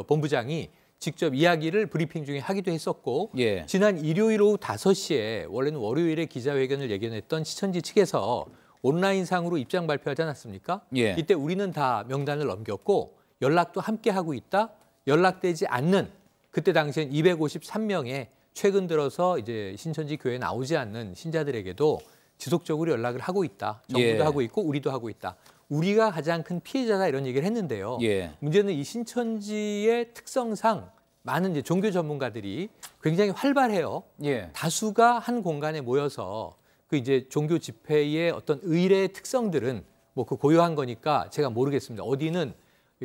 Speaker 7: 본부장이 직접 이야기를 브리핑 중에 하기도 했었고
Speaker 1: 예.
Speaker 7: 지난 일요일 오후 5시에 원래는 월요일에 기자회견을 예견했던 시천지 측에서 온라인상으로 입장 발표하지 않았습니까?
Speaker 1: 예.
Speaker 7: 이때 우리는 다 명단을 넘겼고 연락도 함께 하고 있다. 연락되지 않는 그때 당시엔 253명의 최근 들어서 이제 신천지 교회에 나오지 않는 신자들에게도 지속적으로 연락을 하고 있다. 정부도
Speaker 1: 예.
Speaker 7: 하고 있고 우리도 하고 있다. 우리가 가장 큰 피해자다 이런 얘기를 했는데요.
Speaker 1: 예.
Speaker 7: 문제는 이 신천지의 특성상 많은 이제 종교 전문가들이 굉장히 활발해요.
Speaker 1: 예.
Speaker 7: 다수가 한 공간에 모여서 그 이제 종교 집회의 어떤 의례의 특성들은 뭐 그 고유한 거니까 제가 모르겠습니다. 어디는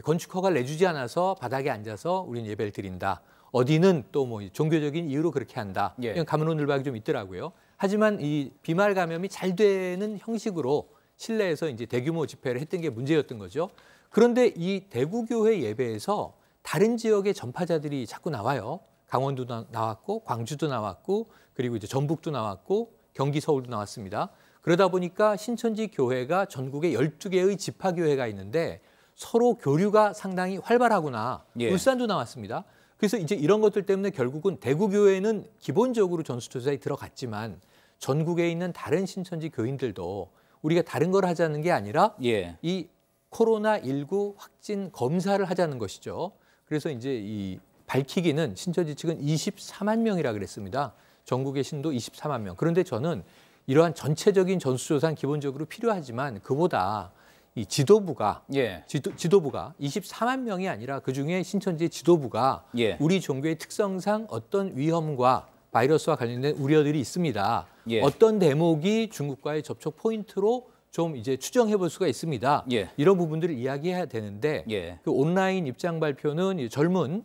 Speaker 7: 건축 허가를 내주지 않아서 바닥에 앉아서 우리는 예배를 드린다. 어디는 또 뭐 종교적인 이유로 그렇게 한다.
Speaker 1: 예.
Speaker 7: 이런 가문오늘박이 좀 있더라고요. 하지만 이 비말 감염이 잘 되는 형식으로 실내에서 이제 대규모 집회를 했던 게 문제였던 거죠. 그런데 이 대구교회 예배에서 다른 지역의 전파자들이 자꾸 나와요. 강원도도 나왔고 광주도 나왔고 그리고 이제 전북도 나왔고 경기 서울도 나왔습니다. 그러다 보니까 신천지 교회가 전국에 12개의 지파교회가 있는데 서로 교류가 상당히 활발하구나.
Speaker 1: 예.
Speaker 7: 울산도 나왔습니다. 그래서 이제 이런 것들 때문에 결국은 대구교회는 기본적으로 전수조사에 들어갔지만 전국에 있는 다른 신천지 교인들도 우리가 다른 걸 하자는 게 아니라
Speaker 1: 예.
Speaker 7: 이 코로나19 확진 검사를 하자는 것이죠. 그래서 이제 이 밝히기는 신천지 측은 24만 명이라 그랬습니다. 전국의 신도 24만 명. 그런데 저는 이러한 전체적인 전수조사는 기본적으로 필요하지만 그보다 이 지도부가
Speaker 1: 예.
Speaker 7: 지도부가 24만 명이 아니라 그중에 신천지의 지도부가
Speaker 1: 예.
Speaker 7: 우리 종교의 특성상 어떤 위험과 바이러스와 관련된 우려들이 있습니다.
Speaker 1: 예.
Speaker 7: 어떤 대목이 중국과의 접촉 포인트로 좀 이제 추정해 볼 수가 있습니다.
Speaker 1: 예.
Speaker 7: 이런 부분들을 이야기해야 되는데
Speaker 1: 예.
Speaker 7: 그 온라인 입장 발표는 이 젊은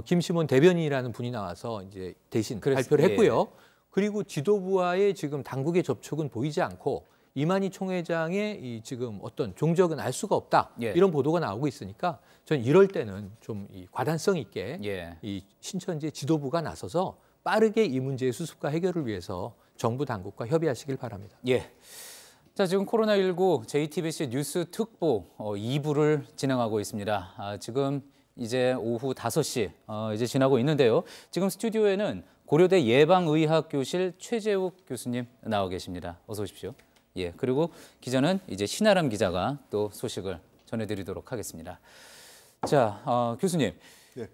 Speaker 7: 김시몬 대변인이라는 분이 나와서 이제 대신 발표를 했고요. 그리고 지도부와의 지금 당국의 접촉은 보이지 않고 이만희 총회장의 이 지금 어떤 종적은 알 수가 없다.
Speaker 1: 예.
Speaker 7: 이런 보도가 나오고 있으니까 전 이럴 때는 좀 이 과단성 있게
Speaker 1: 예.
Speaker 7: 이 신천지 지도부가 나서서 빠르게 이 문제의 수습과 해결을 위해서 정부 당국과 협의하시길 바랍니다.
Speaker 1: 예. 자, 지금 코로나19 JTBC 뉴스 특보 2부를 진행하고 있습니다. 지금 이제 오후 5시 이제 지나고 있는데요. 지금 스튜디오에는 고려대 예방의학교실 최재욱 교수님 나와 계십니다. 어서 오십시오. 예, 그리고 기자는 이제 신아람 기자가 또 소식을 전해드리도록 하겠습니다. 자, 교수님.
Speaker 12: 네.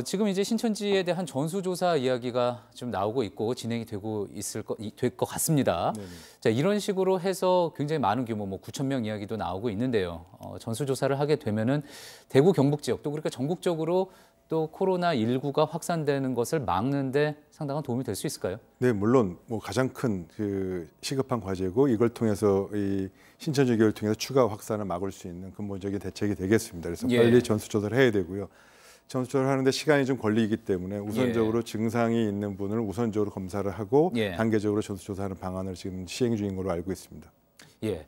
Speaker 1: 지금 이제 신천지에 대한 전수조사 이야기가 좀 나오고 있고 진행이 되고 될 것 같습니다.
Speaker 12: 네네.
Speaker 1: 자, 이런 식으로 해서 굉장히 많은 규모, 뭐 9천 명 이야기도 나오고 있는데요. 전수조사를 하게 되면은 대구 경북 지역 또 그러니까 전국적으로 또 코로나19가 확산되는 것을 막는데 상당한 도움이 될 수 있을까요?
Speaker 12: 네, 물론 뭐 가장 큰 그 시급한 과제고 이걸 통해서 이 신천지 교회를 통해서 추가 확산을 막을 수 있는 근본적인 대책이 되겠습니다. 그래서
Speaker 1: 예.
Speaker 12: 빨리 전수조사를 해야 되고요. 전수조사를 하는데 시간이 좀 걸리기 때문에 우선적으로 증상이 있는 분을 우선적으로 검사를 하고
Speaker 1: 예.
Speaker 12: 단계적으로 전수조사하는 방안을 지금 시행 중인 걸로 알고 있습니다.
Speaker 1: 예.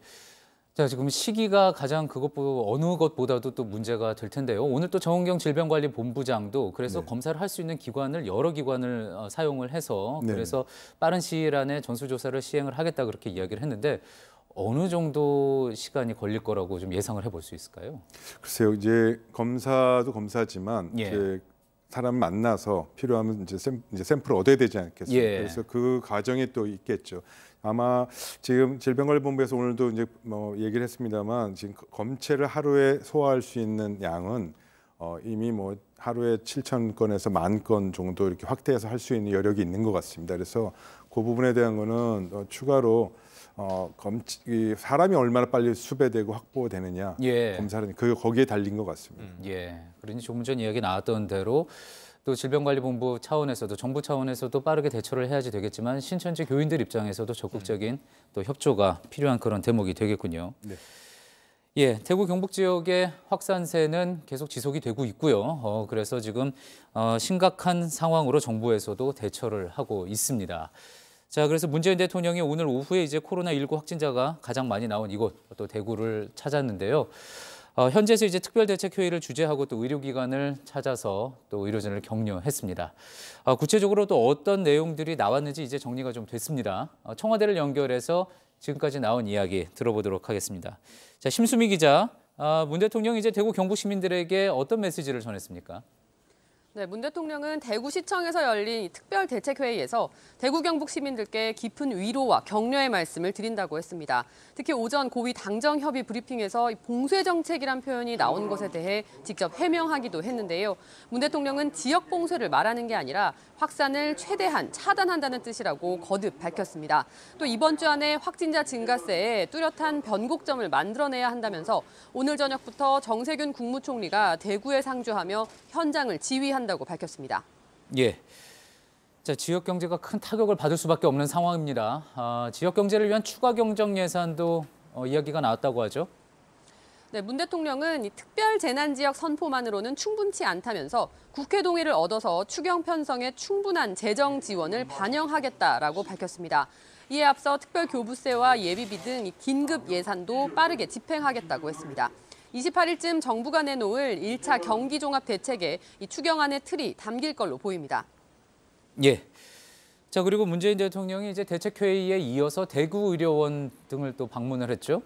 Speaker 1: 자, 지금 시기가 가장 어느 것보다도 또 문제가 될 텐데요. 오늘 또 정은경 질병관리본부장도 그래서
Speaker 12: 네.
Speaker 1: 검사를 할 수 있는 기관을 여러 기관을 사용을 해서
Speaker 12: 네.
Speaker 1: 그래서 빠른 시일 안에 전수조사를 시행을 하겠다 그렇게 이야기를 했는데 어느 정도 시간이 걸릴 거라고 좀 예상을 해볼 수 있을까요?
Speaker 12: 글쎄요, 이제 검사도 검사지만
Speaker 1: 예.
Speaker 12: 이제 사람 만나서 필요하면 이제 샘플을 얻어야 되지 않겠습니까?
Speaker 1: 예.
Speaker 12: 그래서 그 과정이 또 있겠죠. 아마 지금 질병관리본부에서 오늘도 이제 뭐 얘기를 했습니다만 지금 검체를 하루에 소화할 수 있는 양은 이미 뭐 하루에 7천 건에서 10,000건 정도 이렇게 확대해서 할 수 있는 여력이 있는 것 같습니다. 그래서 그 부분에 대한 거는 추가로 사람이 얼마나 빨리 수배되고 확보되느냐
Speaker 1: 예.
Speaker 12: 검사는 거기에 달린 것 같습니다.
Speaker 1: 예. 그러니 조금 전 이야기 나왔던 대로 또 질병관리본부 차원에서도 정부 차원에서도 빠르게 대처를 해야지 되겠지만 신천지 교인들 입장에서도 적극적인 또 협조가 필요한 그런 대목이 되겠군요.
Speaker 12: 네.
Speaker 1: 예, 대구 경북 지역의 확산세는 계속 지속이 되고 있고요. 그래서 지금 심각한 상황으로 정부에서도 대처를 하고 있습니다. 자, 그래서 문재인 대통령이 오늘 오후에 이제 코로나19 확진자가 가장 많이 나온 이곳 또 대구를 찾았는데요. 현지에서 이제 특별대책회의를 주재하고 또 의료기관을 찾아서 또 의료진을 격려했습니다. 구체적으로 또 어떤 내용들이 나왔는지 이제 정리가 좀 됐습니다. 청와대를 연결해서 지금까지 나온 이야기 들어보도록 하겠습니다. 자, 심수미 기자, 문 대통령이 이제 대구 경북 시민들에게 어떤 메시지를 전했습니까?
Speaker 13: 네, 문 대통령은 대구시청에서 열린 특별대책회의에서 대구 경북 시민들께 깊은 위로와 격려의 말씀을 드린다고 했습니다. 특히 오전 고위 당정협의 브리핑에서 봉쇄 정책이란 표현이 나온 것에 대해 직접 해명하기도 했는데요. 문 대통령은 지역 봉쇄를 말하는 게 아니라 확산을 최대한 차단한다는 뜻이라고 거듭 밝혔습니다. 또 이번 주 안에 확진자 증가세에 뚜렷한 변곡점을 만들어내야 한다면서 오늘 저녁부터 정세균 국무총리가 대구에 상주하며 현장을 지휘한다고 밝혔습니다.
Speaker 1: 예. 자, 지역 경제가 큰 타격을 받을 수밖에 없는 상황입니다. 지역 경제를 위한 추가 경정 예산도 이야기가 나왔다고 하죠.
Speaker 13: 네, 문 대통령은 이 특별 재난 지역 선포만으로는 충분치 않다면서 국회 동의를 얻어서 추경 편성에 충분한 재정 지원을 반영하겠다라고 밝혔습니다. 이에 앞서 특별 교부세와 예비비 등 긴급 예산도 빠르게 집행하겠다고 했습니다. 28일쯤 정부가 내놓을 1차 경기종합대책에 이 추경안의 틀이 담길 걸로 보입니다.
Speaker 1: 예. 자, 그리고 문재인 대통령이 이제 대책회의에 이어서 대구의료원 등을 또 방문을 했죠.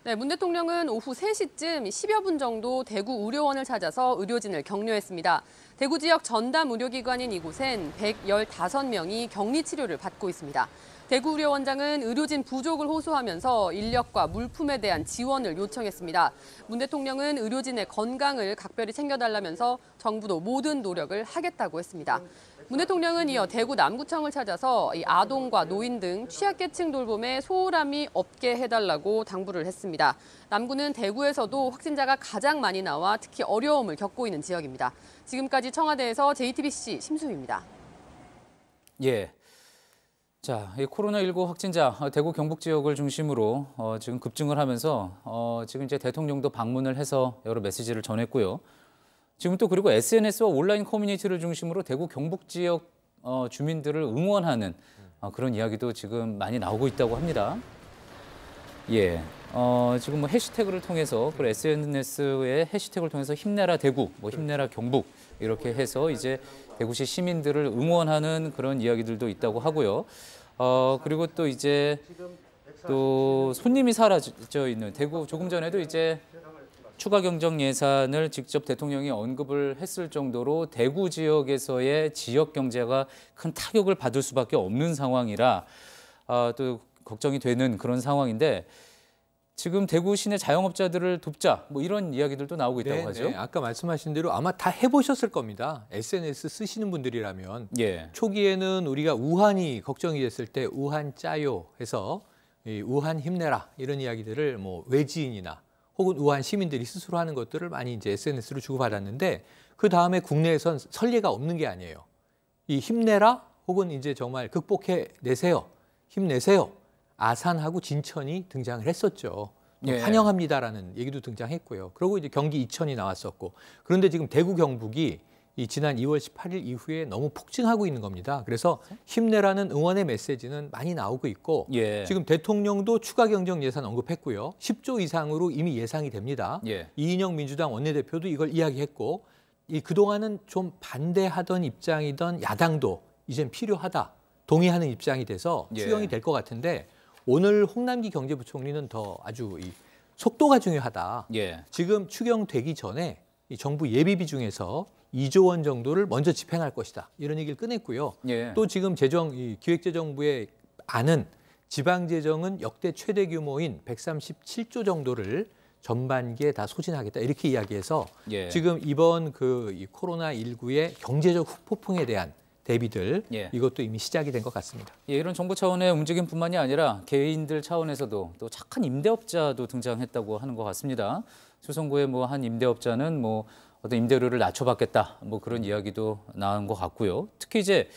Speaker 13: 네, 문 대통령은 오후 3시쯤 10여 분 정도 대구 의료원을 찾아서 의료진을 격려했습니다. 대구 지역 전담 의료기관인 이곳엔 115명이 격리 치료를 받고 있습니다. 대구 의료원장은 의료진 부족을 호소하면서 인력과 물품에 대한 지원을 요청했습니다. 문 대통령은 의료진의 건강을 각별히 챙겨달라면서 정부도 모든 노력을 하겠다고 했습니다. 문 대통령은 이어 대구 남구청을 찾아서 아동과 노인 등 취약계층 돌봄에 소홀함이 없게 해달라고 당부를 했습니다. 남구는 대구에서도 확진자가 가장 많이 나와 특히 어려움을 겪고 있는 지역입니다. 지금까지 청와대에서 JTBC 심수미입니다.
Speaker 1: 예. 자, 이 코로나19 확진자 대구 경북 지역을 중심으로 지금 급증을 하면서 지금 이제 대통령도 방문을 해서 여러 메시지를 전했고요. 지금 또 그리고 SNS와 온라인 커뮤니티를 중심으로 대구 경북 지역 주민들을 응원하는 그런 이야기도 지금 많이 나오고 있다고 합니다. 예, 지금 뭐 해시태그를 통해서 그리고 SNS의 해시태그를 통해서 힘내라 대구, 뭐 힘내라 경북 이렇게 해서 이제 대구시 시민들을 응원하는 그런 이야기들도 있다고 하고요. 그리고 또 이제 또 손님이 사라져 있는 대구 조금 전에도 이제 추가 경정 예산을 직접 대통령이 언급을 했을 정도로 대구 지역에서의 지역 경제가 큰 타격을 받을 수밖에 없는 상황이라 또 걱정이 되는 그런 상황인데 지금 대구 시내 자영업자들을 돕자 뭐 이런 이야기들도 나오고 있다고 하죠.
Speaker 7: 네. 아까 말씀하신 대로 아마 다 해보셨을 겁니다. SNS 쓰시는 분들이라면.
Speaker 1: 예.
Speaker 7: 초기에는 우리가 우한이 걱정이 됐을 때 우한 짜요 해서 우한 힘내라 이런 이야기들을 뭐 외지인이나 혹은 우한 시민들이 스스로 하는 것들을 많이 이제 SNS로 주고받았는데 그 다음에 국내에선 선례가 없는 게 아니에요. 이 힘내라 혹은 이제 정말 극복해내세요. 힘내세요. 아산하고 진천이 등장을 했었죠.
Speaker 1: 예.
Speaker 7: 환영합니다라는 얘기도 등장했고요. 그리고 이제 경기 이천이 나왔었고. 그런데 지금 대구 경북이 이 지난 2월 18일 이후에 너무 폭증하고 있는 겁니다. 그래서 힘내라는 응원의 메시지는 많이 나오고 있고
Speaker 1: 예.
Speaker 7: 지금 대통령도 추가 경정 예산 언급했고요. 10조 이상으로 이미 예상이 됩니다.
Speaker 1: 예.
Speaker 7: 이인영 민주당 원내대표도 이걸 이야기했고 그동안은 좀 반대하던 입장이던 야당도 이젠 필요하다. 동의하는 입장이 돼서 추경이 될 것 같은데 오늘 홍남기 경제부총리는 더 아주 속도가 중요하다.
Speaker 1: 예.
Speaker 7: 지금 추경되기 전에 이 정부 예비비 중에서 2조 원 정도를 먼저 집행할 것이다. 이런 얘기를 꺼냈고요.
Speaker 1: 예.
Speaker 7: 또 지금 기획재정부의 안은 지방재정은 역대 최대 규모인 137조 정도를 전반기에 다 소진하겠다. 이렇게 이야기해서
Speaker 1: 예.
Speaker 7: 지금 이번 이 코로나19의 경제적 후폭풍에 대한 대비들 이것도 이미 시작이 된 것 같습니다.
Speaker 1: 예, 이런 정부 차원의 움직임뿐만이 아니라 개인들 차원에서도 또 착한 임대업자도 등장했다고 하는 것 같습니다. 수성구의 뭐 한 임대업자는 뭐 어떤 임대료를 낮춰받겠다. 뭐 그런 이야기도 나온 것 같고요. 특히 이제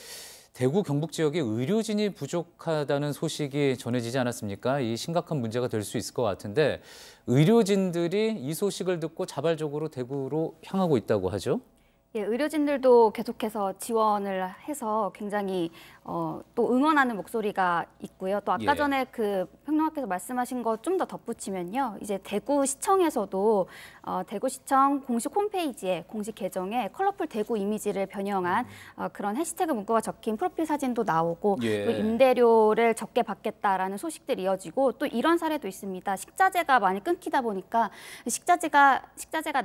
Speaker 1: 대구 경북 지역에 의료진이 부족하다는 소식이 전해지지 않았습니까? 이 심각한 문제가 될 수 있을 것 같은데 의료진들이 이 소식을 듣고 자발적으로 대구로 향하고 있다고 하죠.
Speaker 14: 예, 의료진들도 계속해서 지원을 해서 굉장히 또 응원하는 목소리가 있고요. 또 아까
Speaker 1: 예.
Speaker 14: 전에 그 평론가께서 말씀하신 거 좀 더 덧붙이면요. 이제 대구시청에서도 대구시청 공식 홈페이지에 공식 계정에 컬러풀 대구 이미지를 변형한 그런 해시태그 문구가 적힌 프로필 사진도 나오고
Speaker 1: 예.
Speaker 14: 또 임대료를 적게 받겠다라는 소식들이 이어지고 또 이런 사례도 있습니다. 식자재가 많이 끊기다 보니까 식자재가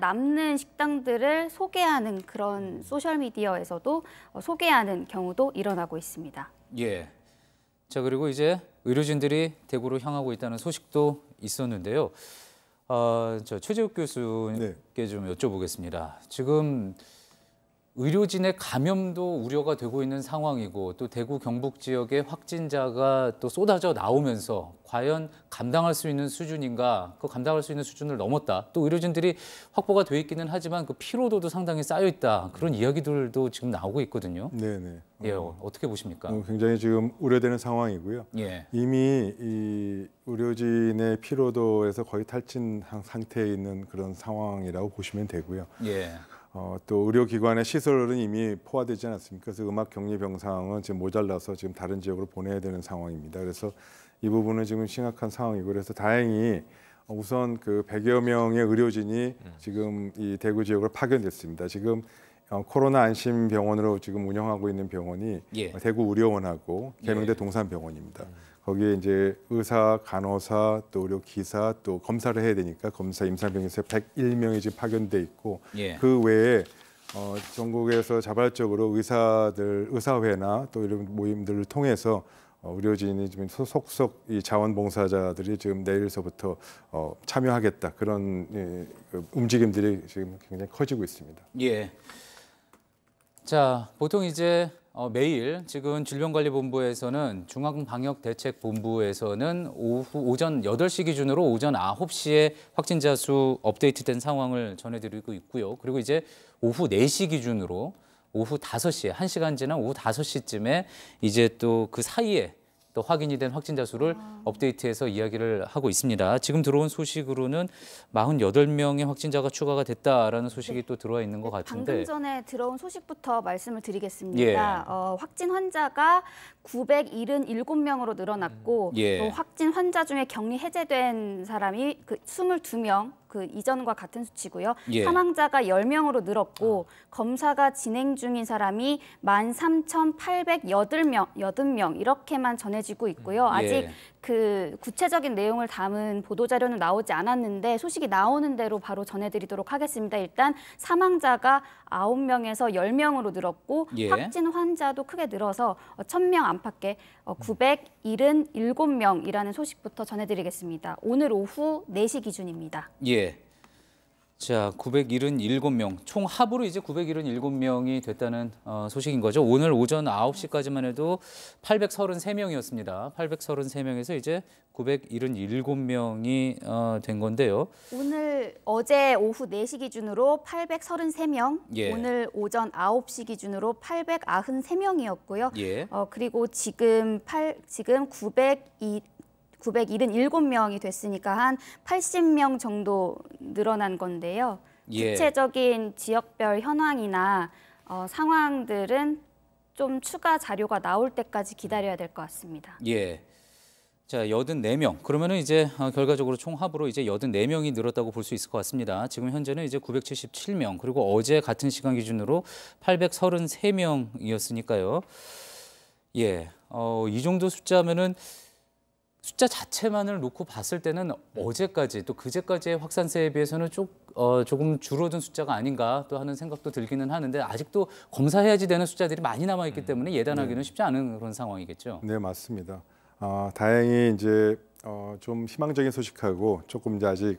Speaker 14: 남는 식당들을 소개하는 그런 소셜미디어에서도 소개하는 경우도 일어나고 있습니다.
Speaker 1: 예. 자, 그리고 이제 의료진들이 대구로 향하고 있다는 소식도 있었는데요. 저 최재욱 교수님께 좀 여쭤보겠습니다. 지금 의료진의 감염도 우려가 되고 있는 상황이고 또 대구 경북 지역의 확진자가 또 쏟아져 나오면서 과연 감당할 수 있는 수준인가, 그 감당할 수 있는 수준을 넘었다. 또 의료진들이 확보가 돼 있기는 하지만 그 피로도도 상당히 쌓여 있다. 그런 이야기들도 지금 나오고 있거든요.
Speaker 12: 네네.
Speaker 1: 예, 어떻게 보십니까?
Speaker 12: 굉장히 지금 우려되는 상황이고요.
Speaker 1: 예.
Speaker 12: 이미 이 의료진의 피로도에서 거의 탈진 상태에 있는 그런 상황이라고 보시면 되고요.
Speaker 1: 예.
Speaker 12: 또 의료기관의 시설은 이미 포화되지 않았습니까? 그래서 음압격리병상은 지금 모자라서 지금 다른 지역으로 보내야 되는 상황입니다. 그래서 이 부분은 지금 심각한 상황이고 그래서 다행히 우선 그 100여 명의 의료진이 지금 이 대구 지역으로 파견됐습니다. 지금 코로나 안심병원으로 지금 운영하고 있는 병원이
Speaker 1: 예.
Speaker 12: 대구 의료원하고 계명대
Speaker 1: 예.
Speaker 12: 동산병원입니다. 거기에 이제 의사, 간호사, 또 의료 기사, 또 검사를 해야 되니까 검사 임상병에서 101명이 지금 파견돼 있고
Speaker 1: 예.
Speaker 12: 그 외에 전국에서 자발적으로 의사회나 또 이런 모임들을 통해서 의료진이 지금 속속 이 자원봉사자들이 지금 내일서부터 참여하겠다 그런 그 움직임들이 지금 굉장히 커지고 있습니다.
Speaker 1: 예. 자, 보통 이제 매일 지금 질병관리본부에서는 중앙방역대책본부에서는 오전 8시 기준으로 오전 9시에 확진자 수 업데이트된 상황을 전해드리고 있고요. 그리고 이제 오후 4시 기준으로 오후 5시에 1시간 지난 오후 5시쯤에 이제 또 그 사이에 또 확인이 된 확진자 수를 업데이트해서 이야기를 하고 있습니다. 지금 들어온 소식으로는 48명의 확진자가 추가가 됐다라는 소식이 또 들어와 있는 것 같은데.
Speaker 14: 방금 전에 들어온 소식부터 말씀을 드리겠습니다.
Speaker 1: 예.
Speaker 14: 확진 환자가 977명으로 늘어났고
Speaker 1: 예.
Speaker 14: 또 확진 환자 중에 격리 해제된 사람이 그 22명, 그 이전과 같은 수치고요.
Speaker 1: 예.
Speaker 14: 사망자가 10명으로 늘었고 검사가 진행 중인 사람이 13,880명 이렇게만 전해지고 있고요. 아직
Speaker 1: 예.
Speaker 14: 그 구체적인 내용을 담은 보도자료는 나오지 않았는데 소식이 나오는 대로 바로 전해드리도록 하겠습니다. 일단 사망자가 9명에서 10명으로 늘었고
Speaker 1: 예.
Speaker 14: 확진 환자도 크게 늘어서 1,000명 안팎의 977명이라는 소식부터 전해드리겠습니다. 오늘 오후 4시 기준입니다.
Speaker 1: 예. 자, 977명, 총 합으로 이제 977명이 됐다는 소식인 거죠. 오늘 오전 9시까지만 해도 833명이었습니다. 833명에서 이제 977명이 된 건데요.
Speaker 14: 어제 오후 4시 기준으로 833명,
Speaker 1: 예.
Speaker 14: 오늘 오전 9시 기준으로 893명이었고요.
Speaker 1: 예.
Speaker 14: 그리고 지금 977명이 됐으니까 한 80명 정도 늘어난 건데요.
Speaker 1: 예.
Speaker 14: 구체적인 지역별 현황이나 상황들은 좀 추가 자료가 나올 때까지 기다려야 될 것 같습니다.
Speaker 1: 예. 자, 84명. 그러면은 이제 결과적으로 총 합으로 이제 84명이 늘었다고 볼 수 있을 것 같습니다. 지금 현재는 이제 977명, 그리고 어제 같은 시간 기준으로 833명이었으니까요. 예. 이 정도 숫자면은 숫자 자체만을 놓고 봤을 때는 어제까지 또 그제까지의 확산세에 비해서는 조금 줄어든 숫자가 아닌가 또 하는 생각도 들기는 하는데 아직도 검사해야지 되는 숫자들이 많이 남아있기 때문에 예단하기는 쉽지 않은 그런 상황이겠죠.
Speaker 12: 네, 맞습니다. 다행히 이제 좀 희망적인 소식하고 조금 이제 아직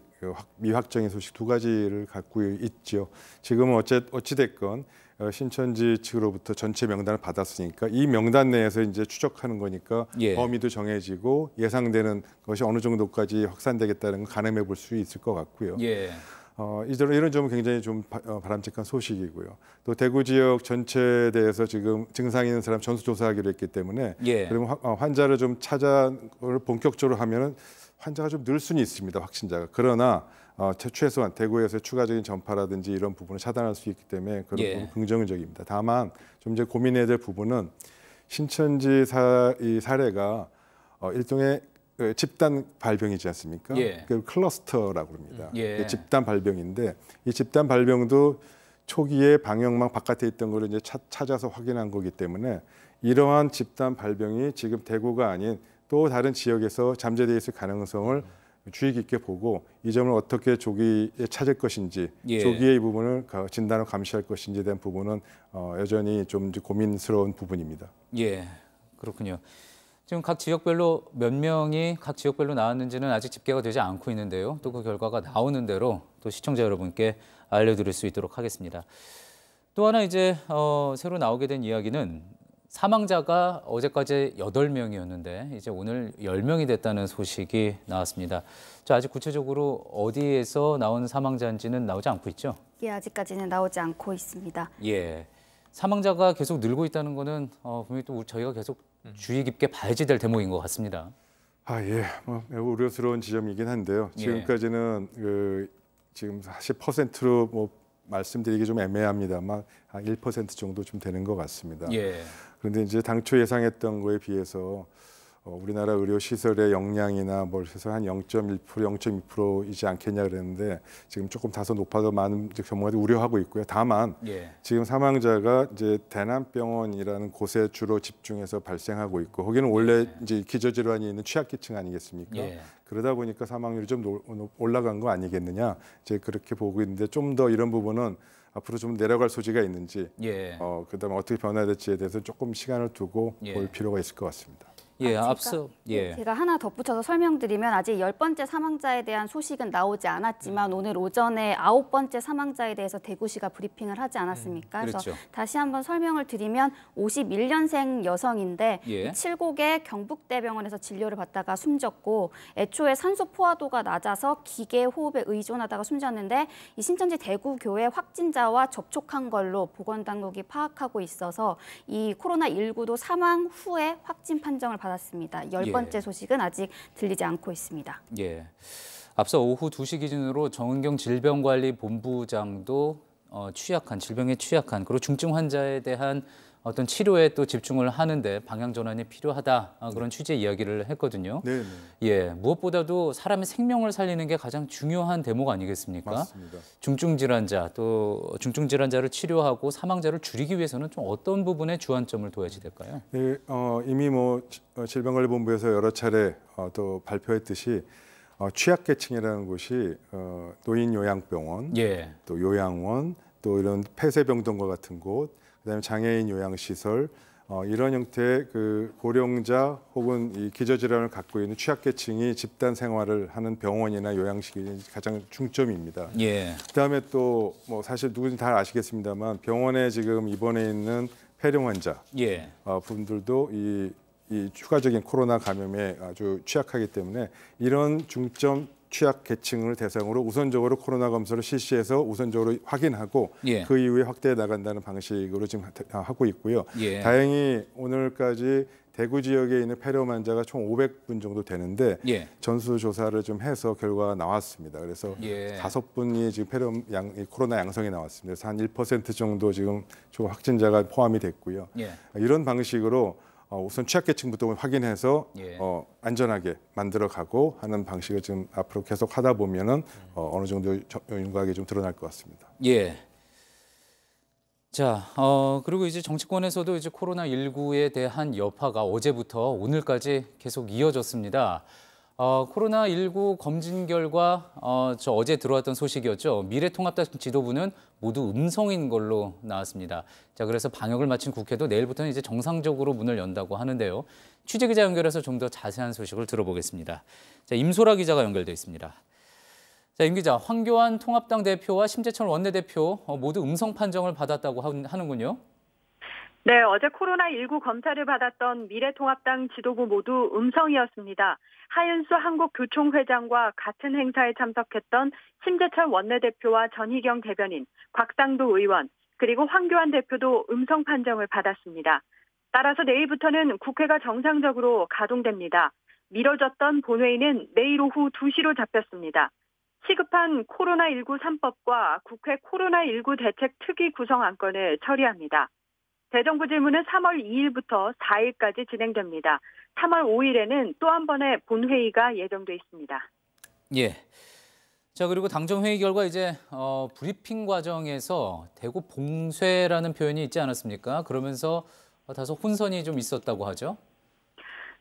Speaker 12: 미확정인 소식 두 가지를 갖고 있죠. 지금은 어찌됐건 신천지 측으로부터 전체 명단을 받았으니까 이 명단 내에서 이제 추적하는 거니까
Speaker 1: 예.
Speaker 12: 범위도 정해지고 예상되는 것이 어느 정도까지 확산되겠다는 걸 가늠해 볼 수 있을 것 같고요.
Speaker 1: 예.
Speaker 12: 이런 점은 굉장히 좀 바람직한 소식이고요. 또 대구 지역 전체에 대해서 지금 증상 있는 사람 전수조사하기로 했기 때문에 그러면 환자를 좀 찾아 본격적으로 하면은 환자가 좀 늘 수는 있습니다. 확진자가. 그러나 최소한 대구에서 추가적인 전파라든지 이런 부분을 차단할 수 있기 때문에 그런 부분 긍정적입니다. 다만 좀 이제 고민해야 될 부분은 신천지 이 사례가 일종의 집단 발병이지 않습니까? 그 클러스터라고 합니다. 집단 발병인데 이 집단 발병도 초기에 방역망 바깥에 있던 거를 이제 찾아서 확인한 거기 때문에 이러한 집단 발병이 지금 대구가 아닌 또 다른 지역에서 잠재되어 있을 가능성을 주의 깊게 보고 이 점을 어떻게 조기에 찾을 것인지 조기에 이 부분을 진단을 감시할 것인지에 대한 부분은 여전히 좀 고민스러운 부분입니다.
Speaker 1: 그렇군요. 지금 각 지역별로 몇 명이 각 지역별로 나왔는지는 아직 집계가 되지 않고 있는데요. 또 그 결과가 나오는 대로 또 시청자 여러분께 알려드릴 수 있도록 하겠습니다. 또 하나 이제 새로 나오게 된 이야기는 사망자가 어제까지 8명이었는데 이제 오늘 10명이 됐다는 소식이 나왔습니다. 아직 구체적으로 어디에서 나온 사망자인지는 나오지 않고 있죠?
Speaker 14: 아직까지는 나오지 않고 있습니다.
Speaker 1: 사망자가 계속 늘고 있다는 거는 분명히 또 저희가 계속 주의 깊게 봐야지 될 대목인 것 같습니다.
Speaker 12: 매우 우려스러운 지점이긴 한데요. 지금까지는 지금 사실 퍼센트로 말씀드리기 좀 애매합니다만 한 1% 정도 좀 되는 것 같습니다. 그런데 이제 당초 예상했던 거에 비해서 우리나라 의료 시설의 역량이나 뭘 해서 한 0.1%, 0.2%이지 않겠냐 그랬는데 지금 조금 다소 높아서 많은 전문가들이 우려하고 있고요. 다만 지금 사망자가 이제 대남병원이라는 곳에 주로 집중해서 발생하고 있고 거기는 원래 이제 기저질환이 있는 취약계층 아니겠습니까? 그러다 보니까 사망률이 좀 올라간 거 아니겠느냐 이제 그렇게 보고 있는데 좀 더 이런 부분은 앞으로 좀 내려갈 소지가 있는지 그다음에 어떻게 변화해야 될지에 대해서 조금 시간을 두고 볼 필요가 있을 것 같습니다.
Speaker 1: 앞서
Speaker 14: 제가 하나 덧붙여서 설명드리면 아직 10번째 사망자에 대한 소식은 나오지 않았지만 오늘 오전에 9번째 사망자에 대해서 대구시가 브리핑을 하지 않았습니까? 그래서 다시 한번 설명을 드리면 51년생 여성인데 칠곡의 경북대병원에서 진료를 받다가 숨졌고 애초에 산소 포화도가 낮아서 기계 호흡에 의존하다가 숨졌는데 이 신천지 대구교회 확진자와 접촉한 걸로 보건당국이 파악하고 있어서 이 코로나19도 사망 후에 확진 판정을 받았습니다. 10번째 소식은 아직 들리지 않고 있습니다.
Speaker 1: 앞서 오후 2시 기준으로 정은경 질병관리본부장도 질병에 취약한 그리고 중증 환자에 대한 어떤 치료에 또 집중을 하는데 방향 전환이 필요하다 그런 취지의 이야기를 했거든요. 무엇보다도 사람의 생명을 살리는 게 가장 중요한 대목 아니겠습니까?
Speaker 12: 맞습니다.
Speaker 1: 중증 질환자를 치료하고 사망자를 줄이기 위해서는 좀 어떤 부분에 주안점을 둬야지 될까요?
Speaker 12: 이미 질병관리본부에서 여러 차례 또 발표했듯이 취약계층이라는 곳이 노인 요양병원, 또 요양원, 또 이런 폐쇄병동과 같은 곳. 그다음에 장애인 요양시설 이런 형태의 그 고령자 혹은 이 기저질환을 갖고 있는 취약계층이 집단 생활을 하는 병원이나 요양식이 가장 중점입니다. 그다음에 또 사실 누구든지 다 아시겠습니다만 병원에 지금 입원해 있는 폐렴 환자 분들도 이 추가적인 코로나 감염에 아주 취약하기 때문에 이런 중점 취약 계층을 대상으로 우선적으로 코로나 검사를 실시해서 우선적으로 확인하고 그 이후에 확대해 나간다는 방식으로 지금 하고 있고요. 다행히 오늘까지 대구 지역에 있는 폐렴 환자가 총 500분 정도 되는데 전수조사를 좀 해서 결과가 나왔습니다. 그래서 5분이 지금 코로나 양성이 나왔습니다. 그래서 한 1% 정도 지금 확진자가 포함이 됐고요. 이런 방식으로 우선 취약계층부터 확인해서 안전하게 만들어가고 하는 방식을 지금 앞으로 계속 하다 보면은 어느 정도 윤곽이 좀 드러날 것 같습니다.
Speaker 1: 그리고 이제 정치권에서도 이제 코로나19에 대한 여파가 어제부터 오늘까지 계속 이어졌습니다. 코로나19 검진 결과 어제 들어왔던 소식이었죠. 미래통합당 지도부는 모두 음성인 걸로 나왔습니다. 그래서 방역을 마친 국회도 내일부터는 이제 정상적으로 문을 연다고 하는데요. 취재기자 연결해서 좀 더 자세한 소식을 들어보겠습니다. 임소라 기자가 연결돼 있습니다. 임 기자, 황교안 통합당 대표와 심재철 원내대표 모두 음성 판정을 받았다고 하는군요.
Speaker 15: 네, 어제 코로나19 검사를 받았던 미래통합당 지도부 모두 음성이었습니다. 하윤수 한국교총회장과 같은 행사에 참석했던 심재철 원내대표와 전희경 대변인, 곽상도 의원, 그리고 황교안 대표도 음성 판정을 받았습니다. 따라서 내일부터는 국회가 정상적으로 가동됩니다. 미뤄졌던 본회의는 내일 오후 2시로 잡혔습니다. 시급한 코로나19 3법과 국회 코로나19 대책 특위 구성 안건을 처리합니다. 대정부 질문은 3월 2일부터 4일까지 진행됩니다. 3월 5일에는 또 한 번의 본회의가 예정돼 있습니다.
Speaker 1: 예. 자, 그리고 당정회의 결과 이제 브리핑 과정에서 대구 봉쇄라는 표현이 있지 않았습니까? 그러면서 다소 혼선이 좀 있었다고 하죠.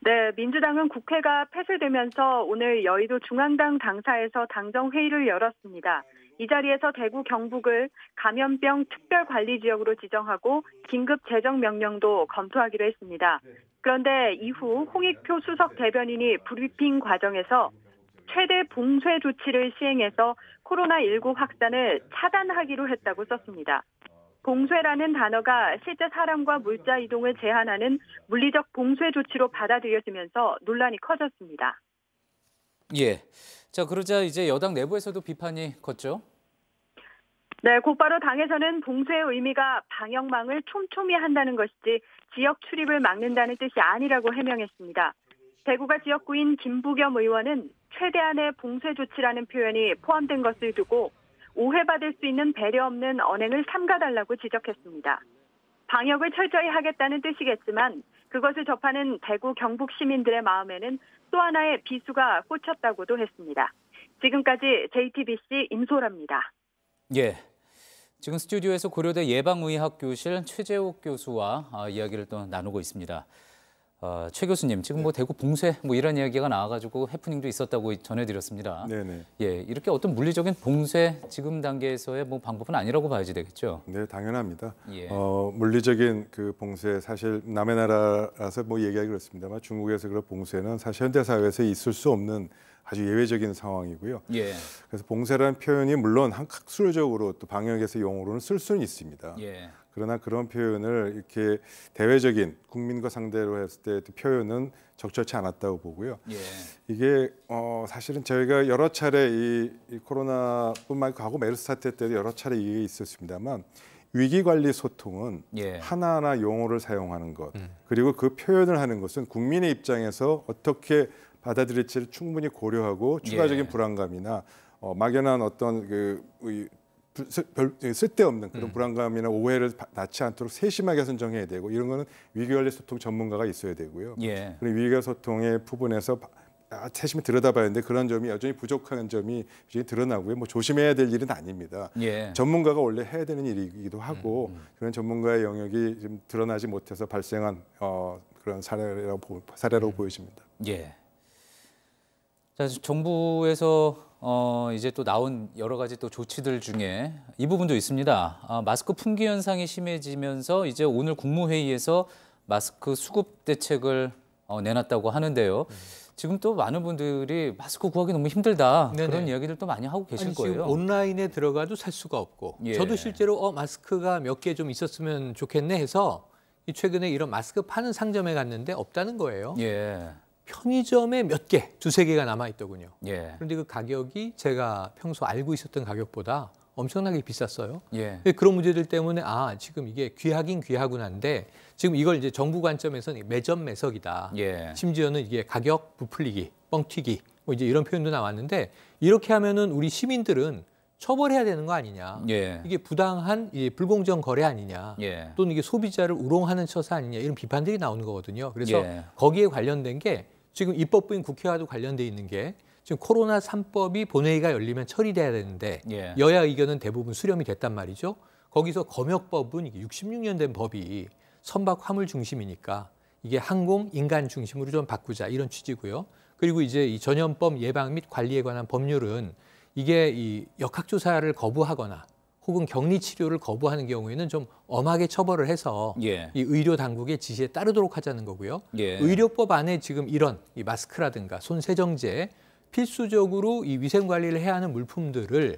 Speaker 15: 네, 민주당은 국회가 폐쇄되면서 오늘 여의도 중앙당 당사에서 당정회의를 열었습니다. 이 자리에서 대구 경북을 감염병 특별관리지역으로 지정하고 긴급 재정명령도 검토하기로 했습니다. 그런데 이후 홍익표 수석 대변인이 브리핑 과정에서 최대 봉쇄 조치를 시행해서 코로나19 확산을 차단하기로 했다고 썼습니다. 봉쇄라는 단어가 실제 사람과 물자 이동을 제한하는 물리적 봉쇄 조치로 받아들여지면서 논란이 커졌습니다.
Speaker 1: 예. 자, 그러자 이제 여당 내부에서도 비판이 컸죠.
Speaker 15: 네, 곧바로 당에서는 봉쇄의 의미가 방역망을 촘촘히 한다는 것이지 지역 출입을 막는다는 뜻이 아니라고 해명했습니다. 대구가 지역구인 김부겸 의원은 최대한의 봉쇄 조치라는 표현이 포함된 것을 두고 오해받을 수 있는 배려 없는 언행을 삼가달라고 지적했습니다. 방역을 철저히 하겠다는 뜻이겠지만 그것을 접하는 대구 경북 시민들의 마음에는 또 하나의 비수가 꽂혔다고도 했습니다. 지금까지 JTBC 임소라입니다.
Speaker 1: 예. 지금 스튜디오에서 고려대 예방의학교실 최재욱 교수와 이야기를 또 나누고 있습니다. 최 교수님, 지금 뭐 대구 봉쇄 이런 이야기가 나와가지고 해프닝도 있었다고 전해드렸습니다.
Speaker 12: 네네.
Speaker 1: 예, 이렇게 어떤 물리적인 봉쇄 지금 단계에서의 뭐 방법은 아니라고 봐야지 되겠죠.
Speaker 12: 네, 당연합니다.
Speaker 1: 예.
Speaker 12: 물리적인 그 봉쇄 사실 남의 나라라서 뭐 얘기하기 그렇습니다만 중국에서 그런 봉쇄는 사실 현대 사회에서 있을 수 없는 아주 예외적인 상황이고요.
Speaker 1: 예.
Speaker 12: 그래서 봉쇄라는 표현이 물론 학술적으로 또 방역에서 용어로는 쓸 수는 있습니다.
Speaker 1: 예.
Speaker 12: 그러나 그런 표현을 이렇게 대외적인 국민과 상대로 했을 때 표현은 적절치 않았다고 보고요.
Speaker 1: 예.
Speaker 12: 이게 사실은 저희가 여러 차례 이 코로나뿐만 아니고 과거 메르스 사태 때도 여러 차례 이게 있었습니다만 위기관리 소통은
Speaker 1: 예.
Speaker 12: 하나하나 용어를 사용하는 것 그리고 그 표현을 하는 것은 국민의 입장에서 어떻게 받아들일지를 충분히 고려하고 추가적인
Speaker 1: 예.
Speaker 12: 불안감이나 막연한 어떤 별 쓸데없는 그런 불안감이나 오해를 낳지 않도록 세심하게 선정해야 되고 이런 거는 위기관리 소통 전문가가 있어야 되고요.
Speaker 1: 예.
Speaker 12: 그리고 위기관리 소통의 부분에서 세심히 들여다봐야 하는데 그런 점이 여전히 부족한 점이 여전히 드러나고요. 뭐 조심해야 될 일은 아닙니다.
Speaker 1: 예.
Speaker 12: 전문가가 원래 해야 되는 일이기도 하고 그런 전문가의 영역이 좀 드러나지 못해서 발생한 그런 사례라고 보여집니다.
Speaker 1: 예. 자, 정부에서 이제 또 나온 여러 가지 또 조치들 중에 이 부분도 있습니다. 마스크 품귀 현상이 심해지면서 이제 오늘 국무회의에서 마스크 수급 대책을 내놨다고 하는데요. 지금 또 많은 분들이 마스크 구하기 너무 힘들다.
Speaker 7: 네네.
Speaker 1: 그런 이야기들 또 많이 하고 계실 거예요.
Speaker 7: 지금 온라인에 들어가도 살 수가 없고
Speaker 1: 예.
Speaker 7: 저도 실제로 마스크가 몇 개 좀 있었으면 좋겠네 해서 최근에 이런 마스크 파는 상점에 갔는데 없다는 거예요.
Speaker 1: 예.
Speaker 7: 편의점에 몇 개, 두세 개가 남아있더군요.
Speaker 1: 예.
Speaker 7: 그런데 그 가격이 제가 평소 알고 있었던 가격보다 엄청나게 비쌌어요.
Speaker 1: 예.
Speaker 7: 그런 문제들 때문에 지금 이게 귀하긴 귀하군 한데 지금 이걸 이제 정부 관점에서는 매점 매석이다.
Speaker 1: 예.
Speaker 7: 심지어는 이게 가격 부풀리기, 뻥튀기 뭐 이제 이런 표현도 나왔는데 이렇게 하면은 우리 시민들은 처벌해야 되는 거 아니냐.
Speaker 1: 예.
Speaker 7: 이게 부당한 불공정 거래 아니냐.
Speaker 1: 예.
Speaker 7: 또는 이게 소비자를 우롱하는 처사 아니냐. 이런 비판들이 나오는 거거든요. 그래서
Speaker 1: 예.
Speaker 7: 거기에 관련된 게 지금 입법부인 국회와도 관련돼 있는 게 지금 코로나 3법이 본회의가 열리면 처리돼야 되는데
Speaker 1: 예.
Speaker 7: 여야 의견은 대부분 수렴이 됐단 말이죠. 거기서 검역법은 이게 66년 된 법이 선박 화물 중심이니까 이게 항공 인간 중심으로 좀 바꾸자 이런 취지고요. 그리고 이제 이 전염법 예방 및 관리에 관한 법률은 이게 이 역학조사를 거부하거나 혹은 격리 치료를 거부하는 경우에는 좀 엄하게 처벌을 해서
Speaker 1: 예.
Speaker 7: 이 의료 당국의 지시에 따르도록 하자는 거고요.
Speaker 1: 예.
Speaker 7: 의료법 안에 지금 이런 이 마스크라든가 손 세정제 필수적으로 이 위생 관리를 해야 하는 물품들을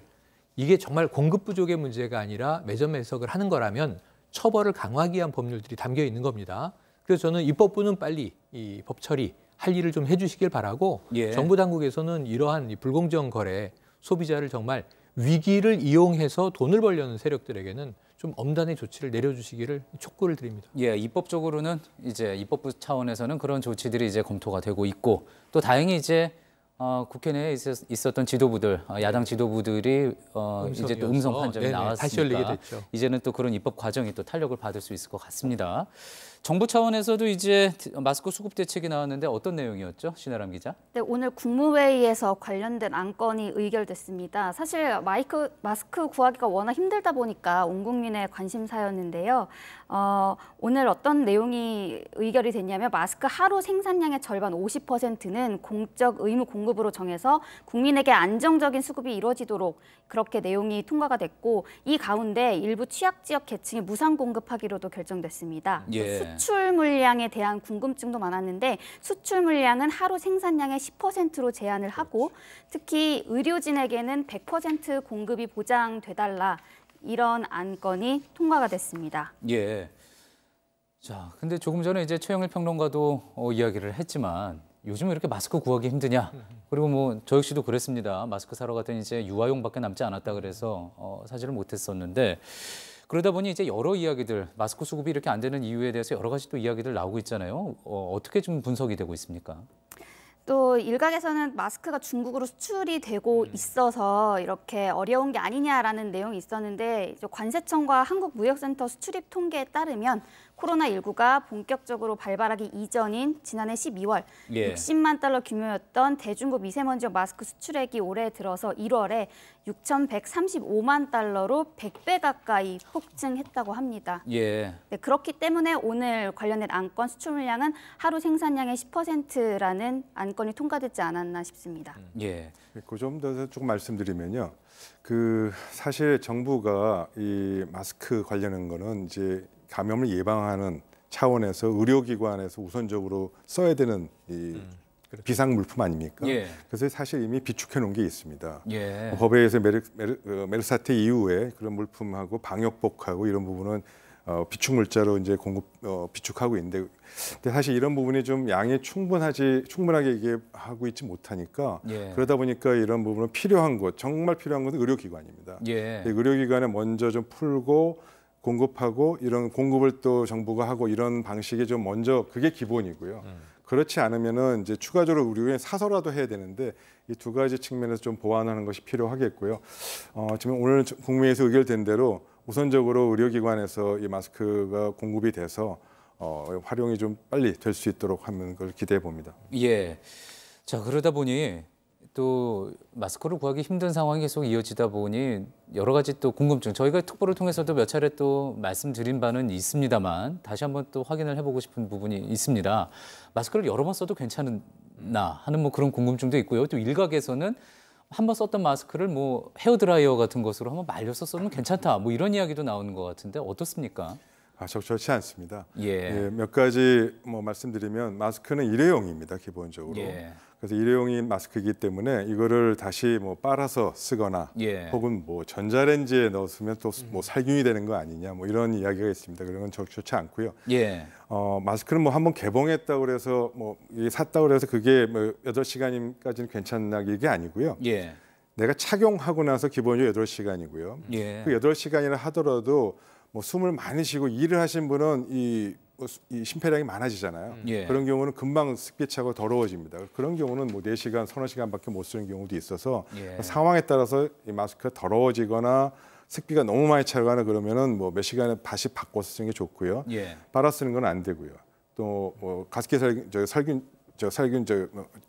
Speaker 7: 이게 정말 공급 부족의 문제가 아니라 매점 매석을 하는 거라면 처벌을 강화하기 위한 법률들이 담겨 있는 겁니다. 그래서 저는 입법부는 빨리 이 법 처리 할 일을 좀 해주시길 바라고
Speaker 1: 예.
Speaker 7: 정부 당국에서는 이러한 이 불공정 거래 소비자를 정말 위기를 이용해서 돈을 벌려는 세력들에게는 좀 엄단의 조치를 내려주시기를 촉구를 드립니다.
Speaker 1: 예, 입법적으로는 이제 입법부 차원에서는 그런 조치들이 이제 검토가 되고 있고 또 다행히 이제 국회 내에 있었던 지도부들, 야당 지도부들이 이제 또 음성 판정이 나왔으니까
Speaker 7: 다시 열리게 됐죠.
Speaker 1: 이제는 또 그런 입법 과정이 또 탄력을 받을 수 있을 것 같습니다. 정부 차원에서도 이제 마스크 수급 대책이 나왔는데 어떤 내용이었죠, 신아람 기자?
Speaker 14: 네, 오늘 국무회의에서 관련된 안건이 의결됐습니다. 사실 마스크 구하기가 워낙 힘들다 보니까 온 국민의 관심사였는데요. 오늘 어떤 내용이 의결이 됐냐면 마스크 하루 생산량의 절반 50%는 공적 의무 공급으로 정해서 국민에게 안정적인 수급이 이루어지도록 그렇게 내용이 통과가 됐고 이 가운데 일부 취약 지역 계층에 무상 공급하기로도 결정됐습니다.
Speaker 1: 예.
Speaker 14: 수출 물량에 대한 궁금증도 많았는데 수출 물량은 하루 생산량의 10%로 제한을 하고 특히 의료진에게는 100% 공급이 보장돼달라 이런 안건이 통과가 됐습니다.
Speaker 1: 예. 자, 근데 조금 전에 이제 최영일 평론가도 이야기를 했지만 요즘 이렇게 마스크 구하기 힘드냐? 그리고 뭐 저 역시도 그랬습니다. 마스크 사러 갔더니 이제 유아용밖에 남지 않았다 그래서 사지를 못했었는데 그러다 보니 이제 여러 이야기들 마스크 수급이 이렇게 안 되는 이유에 대해서 여러 가지 또 이야기들 나오고 있잖아요. 어떻게 좀 분석이 되고 있습니까?
Speaker 14: 또 일각에서는 마스크가 중국으로 수출이 되고 있어서 이렇게 어려운 게 아니냐라는 내용이 있었는데 관세청과 한국무역센터 수출입 통계에 따르면 코로나19가 본격적으로 발발하기 이전인 지난해 12월
Speaker 1: 예.
Speaker 14: 60만 달러 규모였던 대중국 미세먼지용 마스크 수출액이 올해 들어서 1월에 6,135만 달러로 100배 가까이 폭증했다고 합니다.
Speaker 1: 예.
Speaker 14: 네, 그렇기 때문에 오늘 관련된 안건 수출 물량은 하루 생산량의 10%라는 안건이 통과되지 않았나 싶습니다.
Speaker 1: 예.
Speaker 12: 그 점 더 조금 말씀드리면요. 사실 정부가 이 마스크 관련한 거는 이제 감염을 예방하는 차원에서 의료기관에서 우선적으로 써야 되는 이 비상 물품 아닙니까?
Speaker 1: 예.
Speaker 12: 그래서 사실 이미 비축해 놓은 게 있습니다.
Speaker 1: 예.
Speaker 12: 법에 의해서 메르스 사태 이후에 그런 물품하고 방역복하고 이런 부분은 비축 물자로 이제 비축하고 있는데, 근데 사실 이런 부분이 좀 양이 충분하게 이게 하고 있지 못하니까
Speaker 1: 예.
Speaker 12: 그러다 보니까 이런 부분은 필요한 것, 정말 필요한 것은 의료기관입니다.
Speaker 1: 예.
Speaker 12: 의료기관에 먼저 좀 풀고 공급하고 이런 공급을 또 정부가 하고 이런 방식이 좀 먼저 그게 기본이고요. 그렇지 않으면은 이제 추가적으로 의료기관에 사서라도 해야 되는데 이 두 가지 측면에서 좀 보완하는 것이 필요하겠고요. 지금 오늘 국무회의에서 의결된 대로 우선적으로 의료기관에서 이 마스크가 공급이 돼서 활용이 좀 빨리 될 수 있도록 하는 걸 기대해 봅니다.
Speaker 1: 예. 자, 그러다 보니 또 마스크를 구하기 힘든 상황이 계속 이어지다 보니 여러 가지 또 궁금증, 저희가 특보를 통해서도 몇 차례 또 말씀드린 바는 있습니다만 다시 한번 또 확인을 해보고 싶은 부분이 있습니다. 마스크를 여러 번 써도 괜찮나 하는 뭐 그런 궁금증도 있고요. 또 일각에서는 한 번 썼던 마스크를 뭐 헤어드라이어 같은 것으로 한번 말려서 써면 괜찮다, 뭐 이런 이야기도 나오는 것 같은데 어떻습니까?
Speaker 12: 적절치 않습니다.
Speaker 1: 예.
Speaker 12: 몇 가지 뭐 말씀드리면 마스크는 일회용입니다, 기본적으로.
Speaker 1: 예.
Speaker 12: 그래서 일회용인 마스크이기 때문에 이거를 다시 뭐 빨아서 쓰거나
Speaker 1: 예.
Speaker 12: 혹은 뭐 전자레인지에 넣었으면 또 뭐 살균이 되는 거 아니냐, 뭐 이런 이야기가 있습니다. 그런 건 적절치 않고요.
Speaker 1: 예.
Speaker 12: 마스크는 뭐 한번 개봉했다고 그래서 뭐 샀다고 그래서 그게 뭐 8시간까지는 괜찮나 이게 아니고요.
Speaker 1: 예.
Speaker 12: 내가 착용하고 나서 기본적으로 8시간이고요.
Speaker 1: 예.
Speaker 12: 그 8시간이나 하더라도 뭐 숨을 많이 쉬고 일을 하신 분은 이 심폐량이 많아지잖아요.
Speaker 1: 예.
Speaker 12: 그런 경우는 금방 습기 차고 더러워집니다. 그런 경우는 뭐 4시간, 서너 시간밖에 못 쓰는 경우도 있어서
Speaker 1: 예.
Speaker 12: 상황에 따라서 이 마스크가 더러워지거나 습기가 너무 많이 차거나 그러면은 뭐 몇 시간에 다시 바꿔서 쓰는 게 좋고요.
Speaker 1: 예.
Speaker 12: 빨아 쓰는 건 안 되고요. 또 뭐 가습기 살균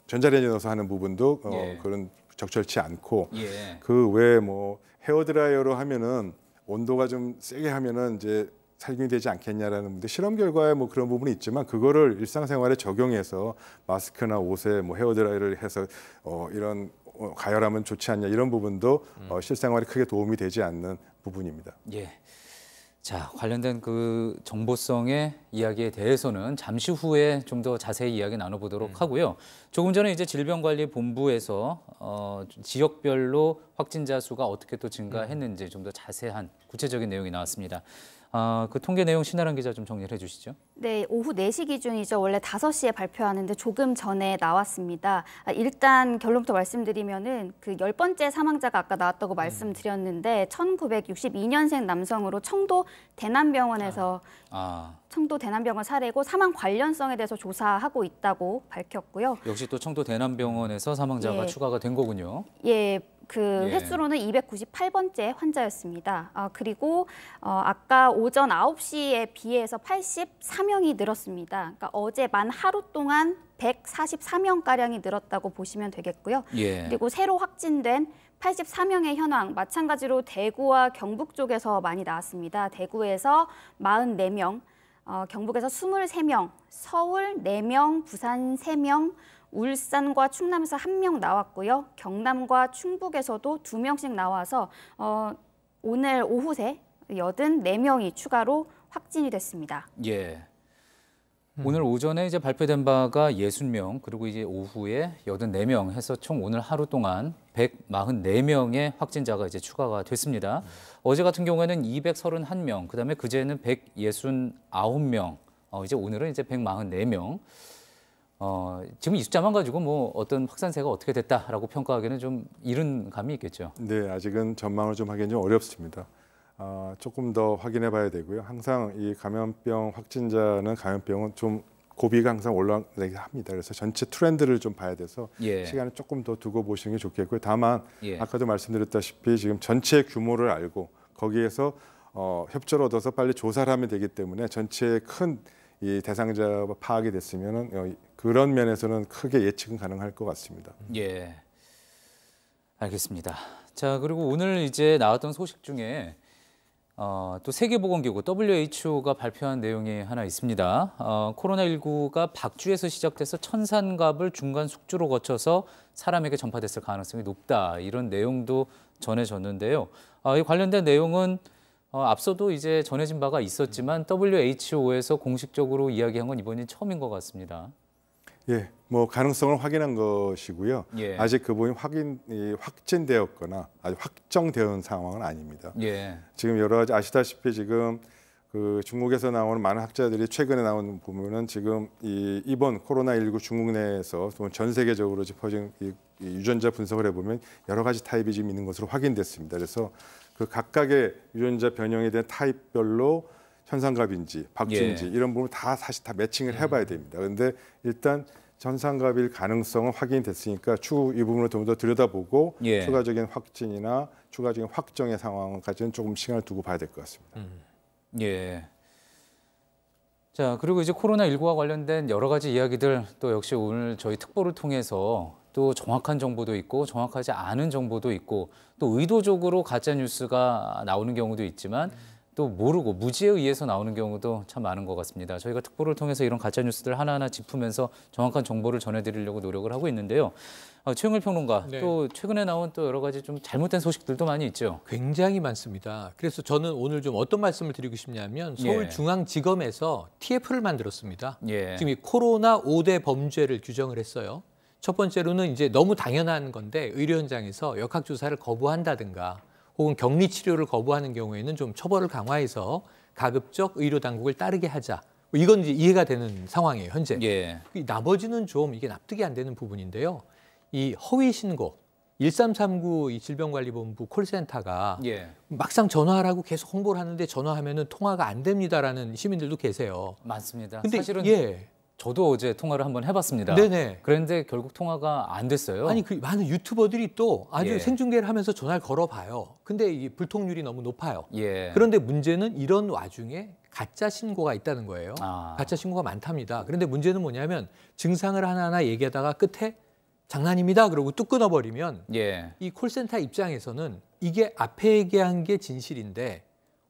Speaker 12: 전자레인지 넣어서 하는 부분도
Speaker 1: 예.
Speaker 12: 그런 적절치 않고
Speaker 1: 예.
Speaker 12: 그 외에 뭐 헤어드라이어로 하면은 온도가 좀 세게 하면은 이제 살균이 되지 않겠냐라는 문제, 실험 결과에 뭐 그런 부분이 있지만 그거를 일상생활에 적용해서 마스크나 옷에 뭐 헤어드라이어를 해서 이런 가열하면 좋지 않냐, 이런 부분도 실생활에 크게 도움이 되지 않는 부분입니다.
Speaker 1: 예. 자, 관련된 그 정보성의 이야기에 대해서는 잠시 후에 좀 더 자세히 이야기 나눠보도록 하고요. 조금 전에 이제 질병관리본부에서 지역별로 확진자 수가 어떻게 또 증가했는지 좀 더 자세한 구체적인 내용이 나왔습니다. 그 통계 내용 신하람 기자 좀 정리를 해주시죠.
Speaker 14: 네, 오후 4시 기준이죠. 원래 5시에 발표하는데 조금 전에 나왔습니다. 일단 결론부터 말씀드리면은 그 10번째 사망자가 아까 나왔다고 말씀드렸는데 1962년생 남성으로 청도 대남병원에서 청도 대남병원 사례고 사망 관련성에 대해서 조사하고 있다고 밝혔고요.
Speaker 1: 역시 또 청도 대남병원에서 사망자가
Speaker 14: 예.
Speaker 1: 추가가 된 거군요.
Speaker 14: 예. 그 횟수로는 298번째 환자였습니다. 그리고 아까 오전 9시에 비해서 84명이 늘었습니다. 그러니까 어제 만 하루 동안 144명가량이 늘었다고 보시면 되겠고요.
Speaker 1: 예.
Speaker 14: 그리고 새로 확진된 84명의 현황, 마찬가지로 대구와 경북 쪽에서 많이 나왔습니다. 대구에서 44명, 경북에서 23명, 서울 4명, 부산 3명, 울산과 충남에서 1명 나왔고요. 경남과 충북에서도 2명씩 나와서 오늘 오후새 84명이 추가로 확진이 됐습니다.
Speaker 1: 예. 오늘 오전에 이제 발표된 바가 60명, 그리고 이제 오후에 84명 해서 총 오늘 하루 동안 144명의 확진자가 이제 추가가 됐습니다. 어제 같은 경우에는 231명, 그다음에 그제는 169명, 이제 오늘은 이제 144명. 지금 이 숫자만 가지고 뭐 어떤 확산세가 어떻게 됐다라고 평가하기는 좀 이른 감이 있겠죠.
Speaker 12: 네, 아직은 전망을 좀 하기는 좀 어렵습니다. 조금 더 확인해 봐야 되고요. 항상 이 감염병 확진자는 감염병은 좀 고비가 항상 올라가게 합니다. 그래서 전체 트렌드를 좀 봐야 돼서 시간을 조금 더 두고 보시는 게 좋겠고요. 다만 아까도 말씀드렸다시피 지금 전체 규모를 알고 거기에서 협조를 얻어서 빨리 조사를 하면 되기 때문에 전체의 큰 이 대상자 파악이 됐으면은 그런 면에서는 크게 예측은 가능할 것 같습니다.
Speaker 1: 예, 알겠습니다. 자, 그리고 오늘 이제 나왔던 소식 중에 또 세계보건기구 WHO가 발표한 내용이 하나 있습니다. 코로나19가 박쥐에서 시작돼서 천산갑을 중간 숙주로 거쳐서 사람에게 전파됐을 가능성이 높다. 이런 내용도 전해졌는데요. 이 관련된 내용은 앞서도 이제 전해진 바가 있었지만 WHO에서 공식적으로 이야기한 건 이번이 처음인 것 같습니다.
Speaker 12: 예, 뭐 가능성을 확인한 것이고요. 아직 그 부분이 확진되었거나 아직 확정되은 상황은 아닙니다. 지금 여러 가지 아시다시피 지금 그 중국에서 나오는 많은 학자들이 최근에 나온 보면은 지금 이번 코로나19 중국 내에서 전 세계적으로 퍼진 이 유전자 분석을 해보면 여러 가지 타입이 지금 있는 것으로 확인됐습니다. 그래서 그 각각의 유전자 변형에 대한 타입별로 현상갑인지 박쥐인지 이런 부분 다 사실 다 매칭을 해봐야 됩니다. 그런데 일단 현상갑일 가능성은 확인이 됐으니까 추후 이 부분을 좀 더 들여다보고 추가적인 확진이나 추가적인 확정의 상황까지는 조금 시간을 두고 봐야 될 것 같습니다.
Speaker 1: 예. 자, 그리고 이제 코로나19와 관련된 여러 가지 이야기들 또 역시 오늘 저희 특보를 통해서 또 정확한 정보도 있고 정확하지 않은 정보도 있고 또 의도적으로 가짜 뉴스가 나오는 경우도 있지만 또 모르고 무지에 의해서 나오는 경우도 참 많은 것 같습니다. 저희가 특보를 통해서 이런 가짜 뉴스들 하나하나 짚으면서 정확한 정보를 전해드리려고 노력을 하고 있는데요. 최영일 평론가, 또 최근에 나온 또 여러 가지 좀 잘못된 소식들도 많이 있죠.
Speaker 7: 굉장히 많습니다. 그래서 저는 오늘 좀 어떤 말씀을 드리고 싶냐면 서울중앙지검에서 TF를 만들었습니다. 지금 이 코로나 5대 범죄를 규정을 했어요. 첫 번째로는 이제 너무 당연한 건데 의료 현장에서 역학조사를 거부한다든가 혹은 격리 치료를 거부하는 경우에는 좀 처벌을 강화해서 가급적 의료 당국을 따르게 하자. 이건 이제 이해가 되는 상황이에요, 현재. 나머지는 좀 이게 납득이 안 되는 부분인데요. 이 허위 신고 1339 이 질병관리본부 콜센터가 막상 전화하라고 계속 홍보를 하는데 전화하면은 통화가 안 됩니다라는 시민들도 계세요.
Speaker 1: 많습니다.
Speaker 7: 근데
Speaker 1: 사실은 저도 어제 통화를 한번 해봤습니다. 그런데 결국 통화가 안 됐어요.
Speaker 7: 아니 그 많은 유튜버들이 또 아주 생중계를 하면서 전화를 걸어봐요. 근데 이 불통률이 너무 높아요. 그런데 문제는 이런 와중에 가짜 신고가 있다는 거예요. 가짜 신고가 많답니다. 그런데 문제는 뭐냐면 증상을 하나하나 얘기하다가 끝에 장난입니다. 그러고 뚝 끊어버리면 이 콜센터 입장에서는 이게 앞에 얘기한 게 진실인데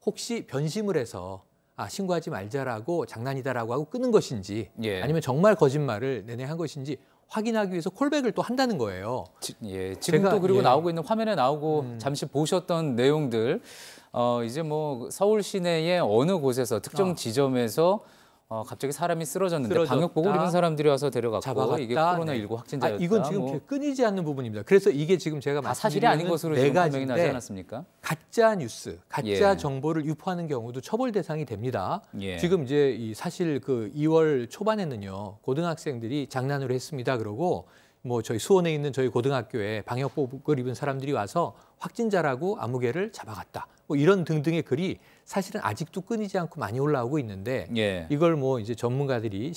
Speaker 7: 혹시 변심을 해서 신고하지 말자라고 장난이다라고 하고 끊은 것인지 아니면 정말 거짓말을 내내 한 것인지 확인하기 위해서 콜백을 또 한다는 거예요.
Speaker 1: 지금 또 그리고 나오고 있는 화면에 나오고 잠시 보셨던 내용들 이제 뭐 서울 시내의 어느 곳에서 특정 지점에서 갑자기 사람이 쓰러졌는데
Speaker 7: 쓰러졌다.
Speaker 1: 방역복을 입은 사람들이 와서 데려갔고
Speaker 7: 잡아갔다.
Speaker 1: 이게 코로나19 확진자였다.
Speaker 7: 이건 지금 끊이지 않는 부분입니다. 그래서 이게 지금 제가
Speaker 1: 다 사실이 아닌 것으로 지금 판명이 나지 않았습니까?
Speaker 7: 가짜 뉴스, 가짜 정보를 유포하는 경우도 처벌 대상이 됩니다. 지금 이제 사실 그 2월 초반에는요 고등학생들이 장난으로 했습니다. 그러고 뭐 저희 수원에 있는 저희 고등학교에 방역복을 입은 사람들이 와서 확진자라고 아무개를 잡아갔다. 뭐 이런 등등의 글이 사실은 아직도 끊이지 않고 많이 올라오고 있는데 이걸 뭐 이제 전문가들이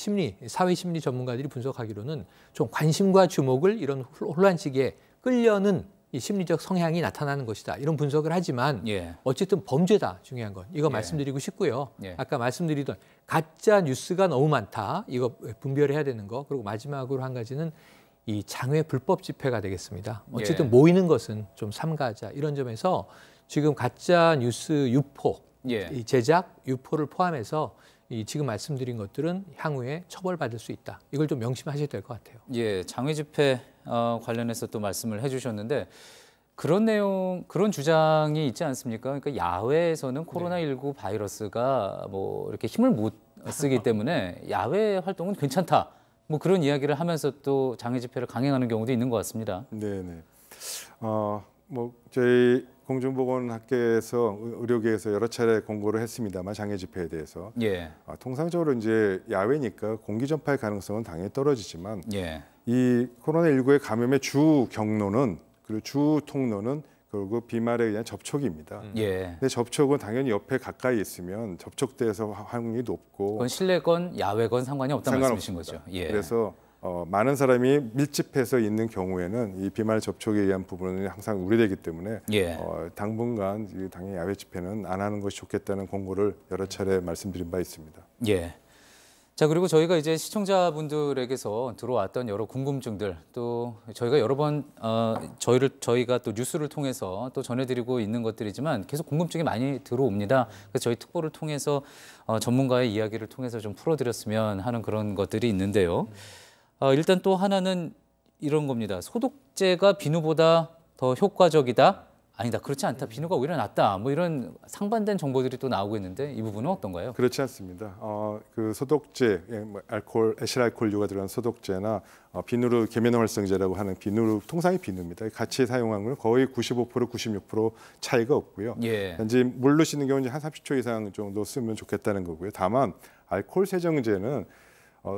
Speaker 7: 사회 심리 전문가들이 분석하기로는 좀 관심과 주목을 이런 혼란 시기에 끌려는 이 심리적 성향이 나타나는 것이다. 이런 분석을 하지만 어쨌든 범죄다. 중요한 건 이거 말씀드리고 싶고요. 아까 말씀드리던 가짜 뉴스가 너무 많다. 이거 분별해야 되는 거. 그리고 마지막으로 한 가지는 이 장외 불법 집회가 되겠습니다. 어쨌든 모이는 것은 좀 삼가하자. 이런 점에서 지금 가짜 뉴스 유포, 이 제작, 유포를 포함해서 이 지금 말씀드린 것들은 향후에 처벌받을 수 있다. 이걸 좀 명심하셔야 될 것 같아요.
Speaker 1: 장외 집회 관련해서 또 말씀을 해주셨는데 그런 주장이 있지 않습니까? 그러니까 야외에서는 코로나19 바이러스가 뭐 이렇게 힘을 못 쓰기 때문에 야외 활동은 괜찮다. 뭐 그런 이야기를 하면서 또 장외 집회를 강행하는 경우도 있는 것 같습니다.
Speaker 12: 네네. 뭐 저희 공중보건학계에서 의료계에서 여러 차례 공고를 했습니다만 장애 집회에 대해서 통상적으로 이제 야외니까 공기 전파의 가능성은 당연히 떨어지지만 이 코로나19의 감염의 주 경로는 그리고 주 통로는 결국 비말에 의한 접촉입니다. 근데 접촉은 당연히 옆에 가까이 있으면 접촉돼서 확률이 높고
Speaker 1: 그건 실내건 야외건 상관이 없다는 말씀이신 거죠.
Speaker 12: 그래서 많은 사람이 밀집해서 있는 경우에는 이 비말 접촉에 의한 부분은 항상 우려되기 때문에 당분간 당연히 야외 집회는 안 하는 것이 좋겠다는 공고를 여러 차례 말씀드린 바 있습니다.
Speaker 1: 자, 그리고 저희가 이제 시청자분들에게서 들어왔던 여러 궁금증들 또 저희가 여러 번 저희가 또 뉴스를 통해서 또 전해드리고 있는 것들이지만 계속 궁금증이 많이 들어옵니다. 그래서 저희 특보를 통해서 전문가의 이야기를 통해서 좀 풀어드렸으면 하는 그런 것들이 있는데요. 일단 또 하나는 이런 겁니다. 소독제가 비누보다 더 효과적이다? 아니다, 그렇지 않다. 비누가 오히려 낫다. 뭐 이런 상반된 정보들이 또 나오고 있는데 이 부분은 어떤가요?
Speaker 12: 그렇지 않습니다. 그 소독제, 에실알코올류가 들어간 소독제나 비누로 계면 활성제라고 하는 비누로 통상의 비누입니다. 같이 사용한 건 거의 95%, 96% 차이가 없고요. 단지 물로 씻는 경우는 한 30초 이상 정도 쓰면 좋겠다는 거고요. 다만 알코올 세정제는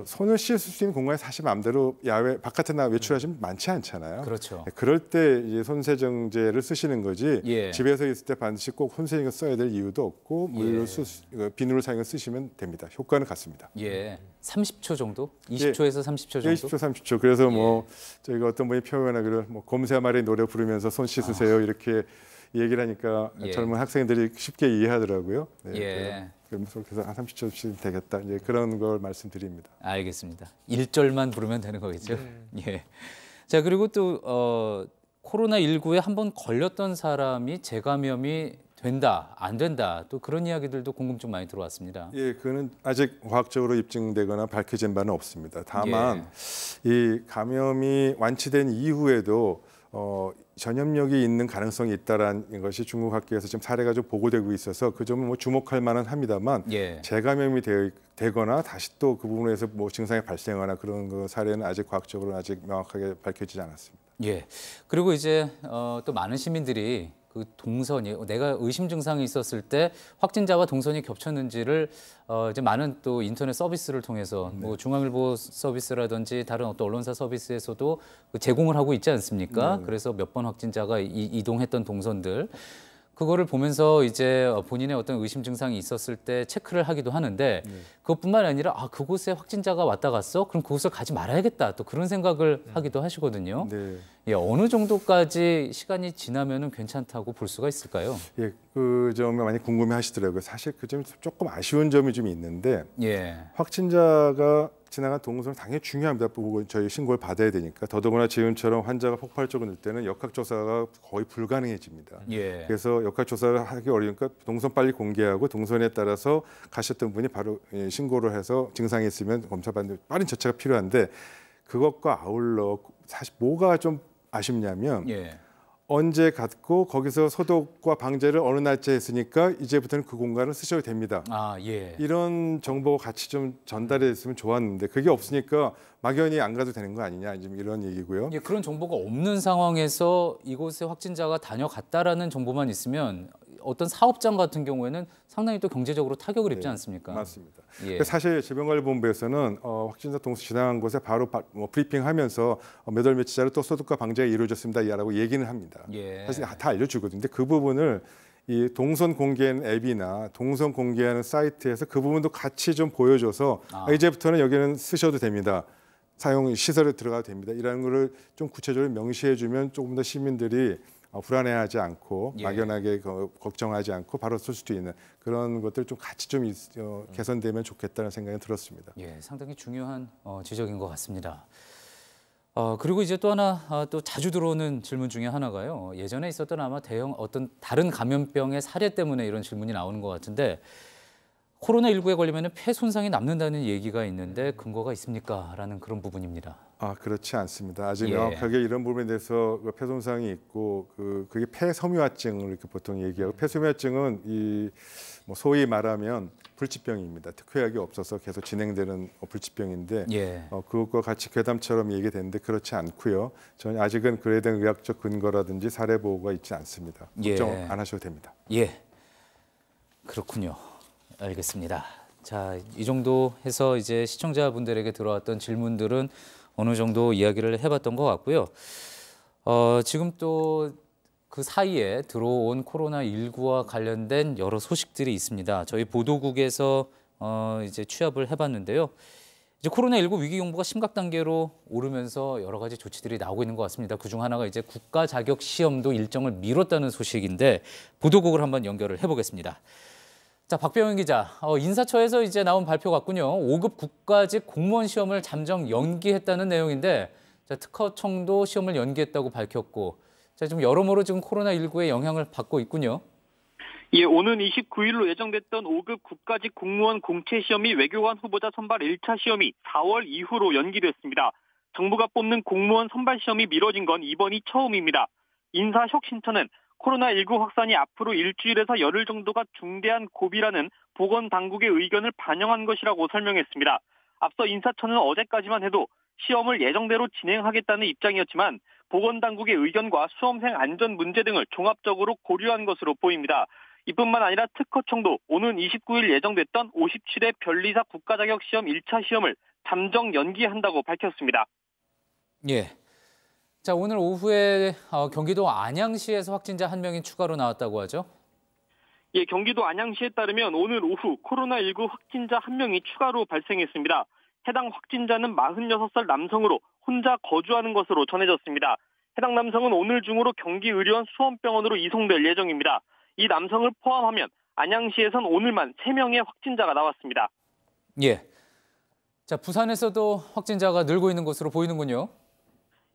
Speaker 12: 손을 씻을 수 있는 공간에 사실 마음대로 야외 바깥에 나 외출하시면 많지 않잖아요.
Speaker 1: 그렇죠.
Speaker 12: 그럴 때 이제 손세정제를 쓰시는 거지 집에서 있을 때 반드시 꼭 손세정을 써야 될 이유도 없고 물로 비누를 사용해 쓰시면 됩니다. 효과는 같습니다.
Speaker 1: 30초 정도? 20초에서 30초 정도?
Speaker 12: 20초, 30초. 그래서 뭐 저희가 어떤 분이 표현하기를 뭐 곰새 마리 노래 부르면서 손 씻으세요 이렇게 얘기를 하니까 젊은 학생들이 쉽게 이해하더라고요. 그래서 한 30초씩 되겠다. 이제 그런 걸 말씀드립니다.
Speaker 1: 알겠습니다. 1절만 부르면 되는 거겠죠. 자, 그리고 또 코로나19에 한번 걸렸던 사람이 재감염이 된다, 안 된다. 또 그런 이야기들도 궁금증 많이 들어왔습니다.
Speaker 12: 그거는 아직 과학적으로 입증되거나 밝혀진 바는 없습니다. 다만 이 감염이 완치된 이후에도 전염력이 있는 가능성이 있다라는 것이 중국 학계에서 지금 사례가 좀 보고되고 있어서 그 점은 뭐 주목할 만은 합니다만 재감염이 되거나 다시 또 그 부분에서 뭐 증상이 발생하거나 그런 그 사례는 아직 과학적으로 아직 명확하게 밝혀지지 않았습니다.
Speaker 1: 그리고 이제 또 많은 시민들이 그 동선이 내가 의심 증상이 있었을 때 확진자와 동선이 겹쳤는지를 이제 많은 또 인터넷 서비스를 통해서 뭐 중앙일보 서비스라든지 다른 어떤 언론사 서비스에서도 제공을 하고 있지 않습니까? 그래서 몇 번 확진자가 이동했던 동선들 그거를 보면서 이제 본인의 어떤 의심 증상이 있었을 때 체크를 하기도 하는데 그것뿐만 아니라 그곳에 확진자가 왔다 갔어? 그럼 그곳을 가지 말아야겠다. 또 그런 생각을 하기도 하시거든요. 어느 정도까지 시간이 지나면은 괜찮다고 볼 수가 있을까요?
Speaker 12: 그 점이 많이 궁금해하시더라고요. 사실 그 점이 조금 아쉬운 점이 좀 있는데 확진자가 지나간 동선은 당연히 중요합니다. 저희 신고를 받아야 되니까. 더더구나 지금처럼 환자가 폭발적으로 늘 때는 역학조사가 거의 불가능해집니다. 그래서 역학조사를 하기 어려우니까 동선 빨리 공개하고 동선에 따라서 가셨던 분이 바로 신고를 해서 증상이 있으면 검사받는 빠른 절차가 필요한데 그것과 아울러 사실 뭐가 좀 아쉽냐면 언제 갖고 거기서 소독과 방제를 어느 날짜 했으니까 이제부터는 그 공간을 쓰셔도 됩니다.
Speaker 1: 예.
Speaker 12: 이런 정보가 같이 좀 전달이 됐으면 좋았는데 그게 없으니까 막연히 안 가도 되는 거 아니냐 지금 이런 얘기고요.
Speaker 1: 예, 그런 정보가 없는 상황에서 이곳에 확진자가 다녀갔다라는 정보만 있으면 어떤 사업장 같은 경우에는 상당히 또 경제적으로 타격을 입지 않습니까?
Speaker 12: 맞습니다.
Speaker 1: 예.
Speaker 12: 사실 질병관리본부에서는 확진자 동수 지나간 곳에 바로 브리핑하면서 몇 월 며칠 또 소독과 방제가 이루어졌습니다라고 얘기는 합니다.
Speaker 1: 예.
Speaker 12: 사실 다 알려주거든요. 근데 그 부분을 이 동선 공개하는 앱이나 동선 공개하는 사이트에서 그 부분도 같이 좀 보여줘서 이제부터는 여기는 쓰셔도 됩니다. 사용 시설에 들어가도 됩니다. 이라는 거를 좀 구체적으로 명시해주면 조금 더 시민들이 불안해하지 않고 막연하게 걱정하지 않고 바로 쓸 수도 있는 그런 것들 좀 같이 좀 개선되면 좋겠다는 생각이 들었습니다.
Speaker 1: 예, 상당히 중요한 지적인 것 같습니다. 그리고 이제 또 하나 또 자주 들어오는 질문 중에 하나가요. 예전에 있었던 아마 대형 어떤 다른 감염병의 사례 때문에 이런 질문이 나오는 것 같은데 코로나19에 걸리면 폐 손상이 남는다는 얘기가 있는데 근거가 있습니까? 라는 그런 부분입니다.
Speaker 12: 그렇지 않습니다. 아직 명확하게 이런 부분에 대해서 폐 손상이 있고 그게 폐섬유화증을 이렇게 보통 얘기하고 폐섬유화증은 소위 말하면 불치병입니다. 특효약이 없어서 계속 진행되는 불치병인데 그것과 같이 괴담처럼 얘기되는데 그렇지 않고요. 저는 아직은 그에 대한 의학적 근거라든지 사례 보고가 있지 않습니다. 걱정 안 하셔도 됩니다.
Speaker 1: 예, 그렇군요. 알겠습니다. 자, 이 정도 해서 이제 시청자분들에게 들어왔던 질문들은 어느 정도 이야기를 해봤던 것 같고요. 지금 또 그 사이에 들어온 코로나19와 관련된 여러 소식들이 있습니다. 저희 보도국에서 이제 취합을 해봤는데요. 이제 코로나19 위기 경보가 심각 단계로 오르면서 여러 가지 조치들이 나오고 있는 것 같습니다. 그중 하나가 이제 국가 자격 시험도 일정을 미뤘다는 소식인데 보도국을 한번 연결을 해보겠습니다. 자, 박병현 기자, 인사처에서 이제 나온 발표 같군요. 5급 국가직 공무원 시험을 잠정 연기했다는 내용인데 특허청도 시험을 연기했다고 밝혔고 지금 여러모로 지금 코로나19의 영향을 받고 있군요.
Speaker 10: 예, 오는 29일로 예정됐던 5급 국가직 공무원 공채 시험이 외교관 후보자 선발 1차 시험이 4월 이후로 연기됐습니다. 정부가 뽑는 공무원 선발 시험이 미뤄진 건 이번이 처음입니다. 인사혁신처는 코로나19 확산이 앞으로 일주일에서 열흘 정도가 중대한 고비라는 보건당국의 의견을 반영한 것이라고 설명했습니다. 앞서 인사처는 어제까지만 해도 시험을 예정대로 진행하겠다는 입장이었지만 보건당국의 의견과 수험생 안전 문제 등을 종합적으로 고려한 것으로 보입니다. 이뿐만 아니라 특허청도 오는 29일 예정됐던 57회 변리사 국가자격시험 1차 시험을 잠정 연기한다고 밝혔습니다.
Speaker 1: 예. 자, 오늘 오후에 경기도 안양시에서 확진자 1명이 추가로 나왔다고 하죠?
Speaker 10: 예, 경기도 안양시에 따르면 오늘 오후 코로나19 확진자 1명이 추가로 발생했습니다. 해당 확진자는 46살 남성으로 혼자 거주하는 것으로 전해졌습니다. 해당 남성은 오늘 중으로 경기의료원 수원병원으로 이송될 예정입니다. 이 남성을 포함하면 안양시에선 오늘만 3명의 확진자가 나왔습니다.
Speaker 1: 예. 자, 부산에서도 확진자가 늘고 있는 것으로 보이는군요.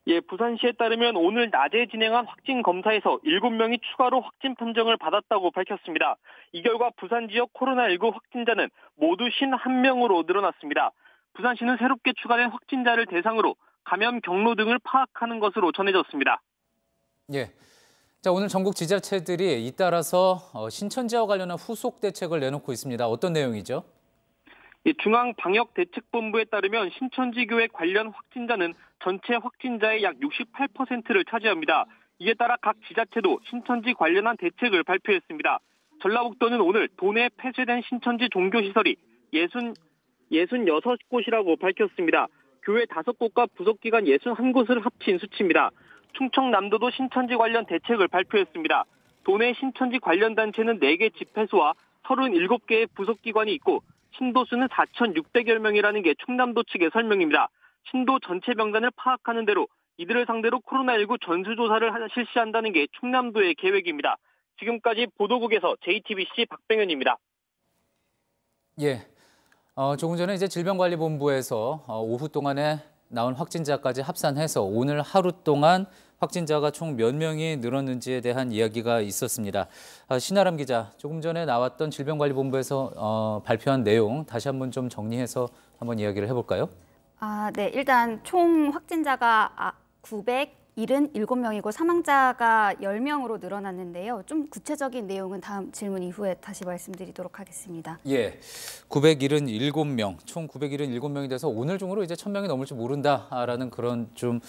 Speaker 10: 예, 부산시에 따르면 오늘 낮에 진행한 확진 검사에서 7명이 추가로 확진 판정을 받았다고 밝혔습니다. 이 결과 부산 지역 코로나19 확진자는 모두 51명으로 늘어났습니다. 부산시는 새롭게 추가된 확진자를 대상으로 감염 경로 등을 파악하는 것으로 전해졌습니다.
Speaker 1: 예. 자, 오늘 전국 지자체들이 잇따라서 신천지와 관련한 후속 대책을 내놓고 있습니다. 어떤 내용이죠?
Speaker 10: 예, 중앙방역대책본부에 따르면 신천지교회 관련 확진자는 전체 확진자의 약 68%를 차지합니다. 이에 따라 각 지자체도 신천지 관련한 대책을 발표했습니다. 전라북도는 오늘 도내 폐쇄된 신천지 종교시설이 66곳이라고 밝혔습니다. 교회 5곳과 부속기관 61곳을 합친 수치입니다. 충청남도도 신천지 관련 대책을 발표했습니다. 도내 신천지 관련 단체는 4개 집회소와 37개의 부속기관이 있고 신도수는 4,600여 명이라는 게 충남도 측의 설명입니다. 신도 전체 명단을 파악하는 대로 이들을 상대로 코로나19 전수조사를 실시한다는 게 충남도의 계획입니다. 지금까지 보도국에서 JTBC 박병현입니다.
Speaker 1: 예. 조금 전에 이제 질병관리본부에서 오후 동안에 나온 확진자까지 합산해서 오늘 하루 동안 확진자가 총 몇 명이 늘었는지에 대한 이야기가 있었습니다. 신아람 기자, 조금 전에 나왔던 질병관리본부에서 발표한 내용 다시 한번 좀 정리해서 한번 이야기를 해볼까요?
Speaker 14: 네. 일단 총 확진자가 177명이고 사망자가 10명으로 늘어났는데요. 좀 구체적인 내용은 다음 질문 이후에 다시 말씀드리도록 하겠습니다.
Speaker 1: 예, 977명, 총 977명이 돼서 오늘 중으로 이제 1000명이 넘을지 모른다라는 그런 좀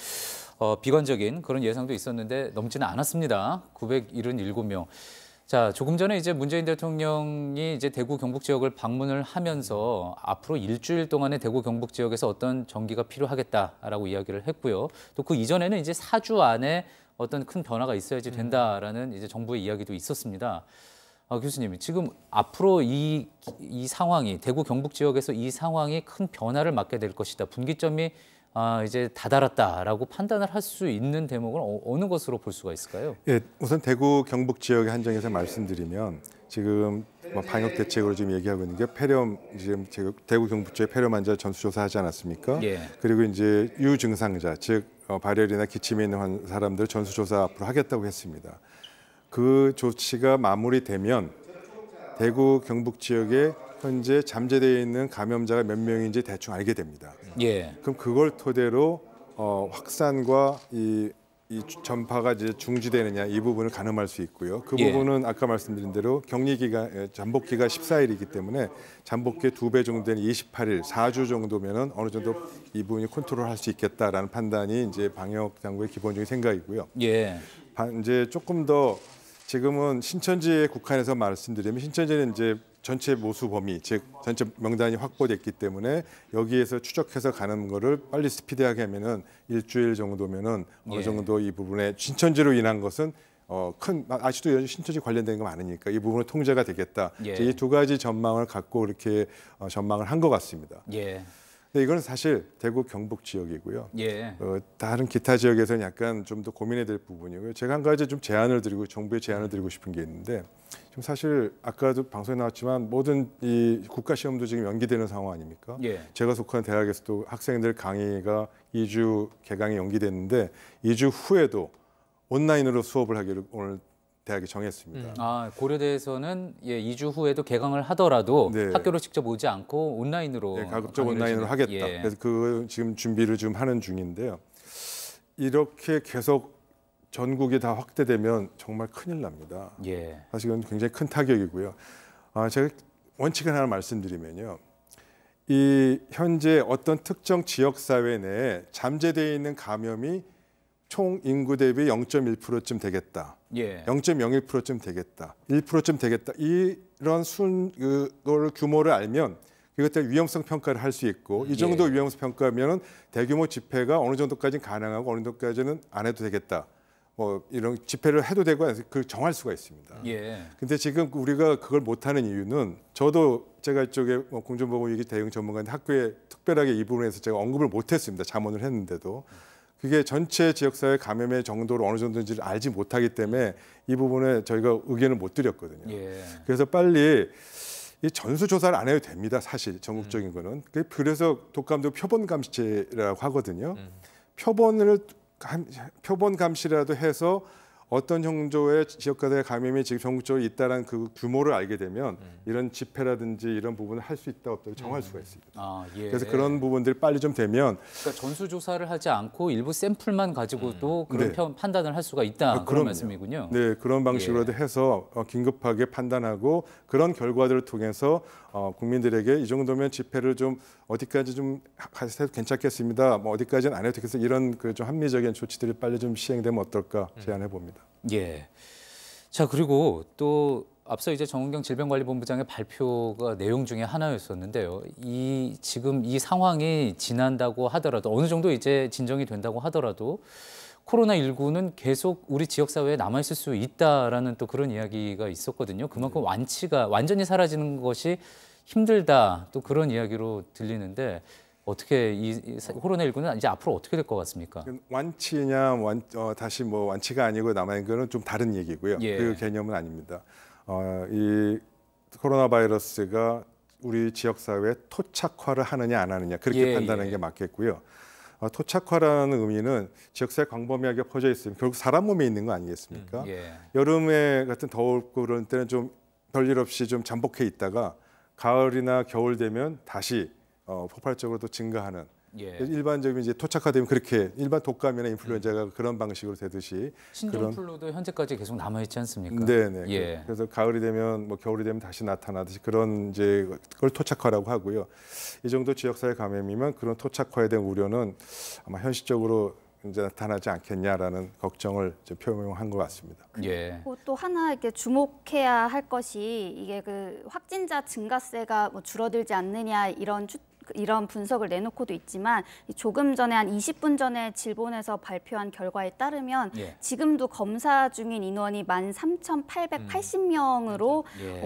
Speaker 1: 비관적인 그런 예상도 있었는데 넘지는 않았습니다. 977명. 자, 조금 전에 이제 문재인 대통령이 이제 대구 경북 지역을 방문을 하면서 앞으로 일주일 동안의 대구 경북 지역에서 어떤 전기가 필요하겠다라고 이야기를 했고요. 또 그 이전에는 이제 4주 안에 어떤 큰 변화가 있어야지 된다라는 이제 정부의 이야기도 있었습니다. 교수님, 지금 앞으로 이 상황이 대구 경북 지역에서 이 상황이 큰 변화를 맞게 될 것이다. 분기점이 이제 다다랐다라고 판단을 할 수 있는 대목은 어느 것으로 볼 수가 있을까요?
Speaker 12: 예, 우선 대구 경북 지역에 한정해서 말씀드리면 지금 방역 대책으로 지금 얘기하고 있는 게 폐렴, 지금 대구 경북 지역 폐렴 환자 전수조사하지 않았습니까?
Speaker 1: 예.
Speaker 12: 그리고 이제 유증상자, 즉 발열이나 기침이 있는 사람들 전수조사 앞으로 하겠다고 했습니다. 그 조치가 마무리되면 대구 경북 지역에 현재 잠재되어 있는 감염자가 몇 명인지 대충 알게 됩니다.
Speaker 1: 예.
Speaker 12: 그럼 그걸 토대로 확산과 이 전파가 이제 중지되느냐 이 부분을 가늠할 수 있고요. 그
Speaker 1: 예.
Speaker 12: 부분은 아까 말씀드린 대로 격리 기간, 잠복기가 14일이기 때문에 잠복기 2배 정도 되는 28일, 4주 정도면은 어느 정도 이 부분이 컨트롤할 수 있겠다라는 판단이 이제 방역 당국의 기본적인 생각이고요.
Speaker 1: 예.
Speaker 12: 이제 조금 더 지금은 신천지에 국한해서 말씀드리면 신천지는 이제 전체 모수 범위, 즉 전체 명단이 확보됐기 때문에 여기에서 추적해서 가는 거를 빨리 스피디하게 하면은 일주일 정도면은 어느 정도 이 부분에 신천지로 인한 것은 아직도 신천지 관련된 거 많으니까 이 부분은 통제가 되겠다.
Speaker 1: 예.
Speaker 12: 이 두 가지 전망을 갖고 이렇게 전망을 한 것 같습니다.
Speaker 1: 예.
Speaker 12: 근데 이거는 사실 대구 경북 지역이고요.
Speaker 1: 예.
Speaker 12: 다른 기타 지역에서는 약간 좀 더 고민해야 될 부분이고요. 제가 한 가지 좀 제안을 드리고 정부에 제안을 드리고 싶은 게 있는데 지금 사실 아까도 방송에 나왔지만 모든 이 국가 시험도 지금 연기되는 상황 아닙니까?
Speaker 1: 예.
Speaker 12: 제가 속한 대학에서도 학생들 강의가 2주 개강이 연기됐는데 2주 후에도 온라인으로 수업을 하기로 오늘 대학이 정했습니다.
Speaker 1: 고려대에서는 2주 후에도 개강을 하더라도
Speaker 12: 네.
Speaker 1: 학교로 직접 오지 않고 온라인으로
Speaker 12: 가급적 온라인으로 하겠다.
Speaker 1: 예.
Speaker 12: 그래서 그 지금 준비를 좀 하는 중인데요. 이렇게 계속 전국이 다 확대되면 정말 큰일 납니다.
Speaker 1: 예.
Speaker 12: 사실은 굉장히 큰 타격이고요. 제가 원칙을 하나 말씀드리면요. 이 현재 어떤 특정 지역 사회 내에 잠재되어 있는 감염이 총 인구 대비 0.1%쯤 되겠다.
Speaker 1: 예.
Speaker 12: 0.01%쯤 되겠다. 1%쯤 되겠다. 이런 그걸 규모를 알면 이것들 위험성 평가를 할 수 있고 이 정도 위험성 평가면은 대규모 집회가 어느 정도까지는 가능하고 어느 정도까지는 안 해도 되겠다. 이런 집회를 해도 되고 그걸 정할 수가 있습니다.
Speaker 1: 예.
Speaker 12: 근데 지금 우리가 그걸 못하는 이유는 저도 제가 이쪽에 공정보건위기 대응 전문가인데 학교에 특별하게 이 부분에서 제가 언급을 못했습니다. 자문을 했는데도. 그게 전체 지역사회 감염의 정도를 어느 정도인지를 알지 못하기 때문에 이 부분에 저희가 의견을 못 드렸거든요.
Speaker 1: 예.
Speaker 12: 그래서 빨리 이 전수조사를 안 해도 됩니다. 사실 전국적인 거는. 그래서 독감도 표본 감시라고 하거든요. 표본 감시라도 해서 어떤 정도의 지역가들의 감염이 지금 전국적으로 있다는 그 규모를 알게 되면 이런 집회라든지 이런 부분을 할 수 있다 없다 정할 수가 있습니다.
Speaker 1: 예.
Speaker 12: 그래서 그런 부분들이 빨리 좀 되면
Speaker 1: 그러니까 전수조사를 하지 않고 일부 샘플만 가지고도 그런 판단을 할 수가 있다. 그런
Speaker 12: 그럼요.
Speaker 1: 말씀이군요.
Speaker 12: 네, 그런 방식으로도 해서 긴급하게 판단하고 그런 결과들을 통해서 국민들에게 이 정도면 집회를 좀 어디까지 좀 해도 괜찮겠습니다. 어디까지는 안 해도 되겠습니다. 이런 그 좀 합리적인 조치들이 빨리 좀 시행되면 어떨까 제안해 봅니다.
Speaker 1: 예. 자, 그리고 또 앞서 이제 정은경 질병관리본부장의 발표가 내용 중에 하나였었는데요. 지금 이 상황이 지난다고 하더라도 어느 정도 이제 진정이 된다고 하더라도 코로나19는 계속 우리 지역사회에 남아있을 수 있다라는 또 그런 이야기가 있었거든요. 그만큼 완치가 완전히 사라지는 것이 힘들다 또 그런 이야기로 들리는데 어떻게 이 코로나19는 이제 앞으로 어떻게 될 것 같습니까?
Speaker 12: 완치냐 다시 완치가 아니고 남아있는 거는 좀 다른 얘기고요.
Speaker 1: 예.
Speaker 12: 그 개념은 아닙니다. 이 코로나 바이러스가 우리 지역사회에 토착화를 하느냐 안 하느냐 그렇게 판단하는 게 맞겠고요. 토착화라는 의미는 지역사회 광범위하게 퍼져 있으면 결국 사람 몸에 있는 거 아니겠습니까? 여름에 같은 더웠고 그런 때는 좀 별일 없이 좀 잠복해 있다가 가을이나 겨울 되면 다시 폭발적으로 또 증가하는
Speaker 1: 예.
Speaker 12: 일반적인 이제 토착화되면 그렇게 일반 독감이나 인플루엔자가 그런 방식으로 되듯이
Speaker 1: 신종플루도 현재까지 계속 남아 있지 않습니까?
Speaker 12: 네네.
Speaker 1: 예.
Speaker 12: 그래서 가을이 되면 뭐 겨울이 되면 다시 나타나듯이 그런 이제 그걸 토착화라고 하고요. 이 정도 지역사회 감염이면 그런 토착화에 대한 우려는 아마 현실적으로 이제 나타나지 않겠냐라는 걱정을 이제 표명한 것 같습니다.
Speaker 1: 예.
Speaker 14: 또 하나 이렇게 주목해야 할 것이 이게 그 확진자 증가세가 뭐 줄어들지 않느냐 이런 분석을 내놓고도 있지만 조금 전에 한 20분 전에 질본에서 발표한 결과에 따르면 지금도 검사 중인 인원이 13,880명으로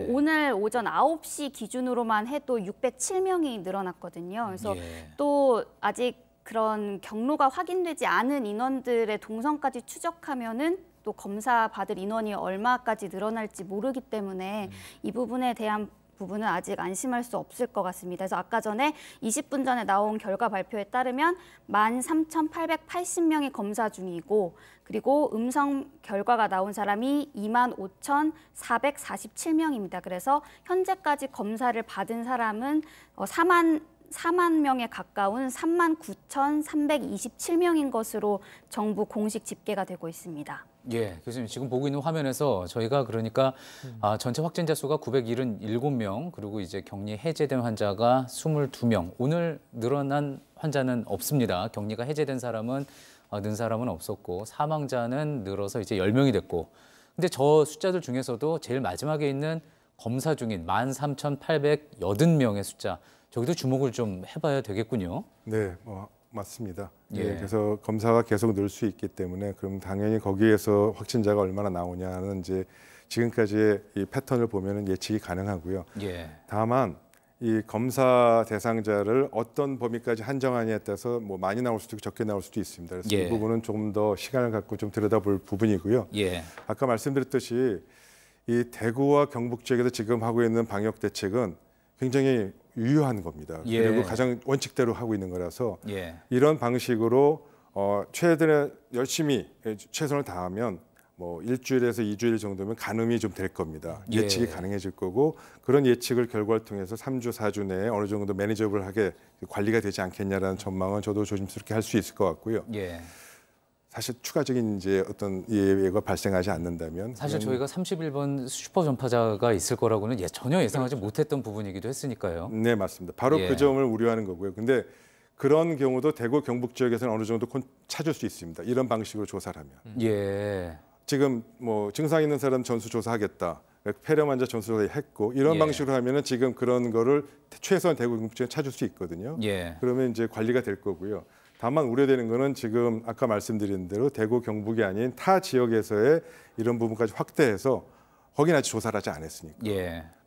Speaker 14: 오늘 오전 9시 기준으로만 해도 607명이 늘어났거든요. 그래서 또 아직 그런 경로가 확인되지 않은 인원들의 동선까지 추적하면은 또 검사 받을 인원이 얼마까지 늘어날지 모르기 때문에 이 부분에 대한 부분은 아직 안심할 수 없을 것 같습니다. 그래서 아까 전에 20분 전에 나온 결과 발표에 따르면 13,880명이 검사 중이고 그리고 음성 결과가 나온 사람이 25,447명입니다. 그래서 현재까지 검사를 받은 사람은 4만 명에 가까운 39,327명인 것으로 정부 공식 집계가 되고 있습니다.
Speaker 1: 예, 교수님 지금 보고 있는 화면에서 저희가 그러니까 전체 확진자 수가 977명, 그리고 이제 격리 해제된 환자가 22명. 오늘 늘어난 환자는 없습니다. 격리가 해제된 사람은 는 사람은 없었고 사망자는 늘어서 이제 10명이 됐고. 근데 저 숫자들 중에서도 제일 마지막에 있는 검사 중인 13,880명의 숫자. 저기도 주목을 좀 해봐야 되겠군요.
Speaker 12: 네, 맞습니다. 예. 그래서 검사가 계속 늘 수 있기 때문에 그럼 당연히 거기에서 확진자가 얼마나 나오냐는 이제 지금까지의 이 패턴을 보면은 예측이 가능하고요. 다만 이 검사 대상자를 어떤 범위까지 한정하냐에 따라서 뭐 많이 나올 수도 있고 적게 나올 수도 있습니다. 그래서 이 부분은 조금 더 시간을 갖고 좀 들여다볼 부분이고요. 아까 말씀드렸듯이 이 대구와 경북 지역에서 지금 하고 있는 방역 대책은 굉장히 유효한 겁니다. 그리고 가장 원칙대로 하고 있는 거라서 이런 방식으로 최대한 열심히 최선을 다하면 뭐 일주일에서 2주일 정도면 가늠이 좀 될 겁니다. 예측이 가능해질 거고 그런 예측을 결과를 통해서 3주, 4주 내에 어느 정도 매니저블하게 관리가 되지 않겠냐라는 전망은 저도 조심스럽게 할 수 있을 것 같고요. 사실 추가적인 이제 어떤 예외가 발생하지 않는다면
Speaker 1: 사실 저희가 31번 슈퍼 전파자가 있을 거라고는 전혀 예상하지 못했던 부분이기도 했으니까요.
Speaker 12: 네, 맞습니다. 바로 그 점을 우려하는 거고요. 근데 그런 경우도 대구 경북 지역에서는 어느 정도 찾을 수 있습니다. 이런 방식으로 조사를 하면. 지금 뭐 증상 있는 사람 전수 조사하겠다. 폐렴 환자 전수 조사했고 이런 방식으로 하면은 지금 그런 거를 최소한 대구 경북 지역에 찾을 수 있거든요. 그러면 이제 관리가 될 거고요. 다만 우려되는 거는 지금 아까 말씀드린 대로 대구 경북이 아닌 타 지역에서의 이런 부분까지 확대해서 거긴 아직 조사를 하지 않았으니까.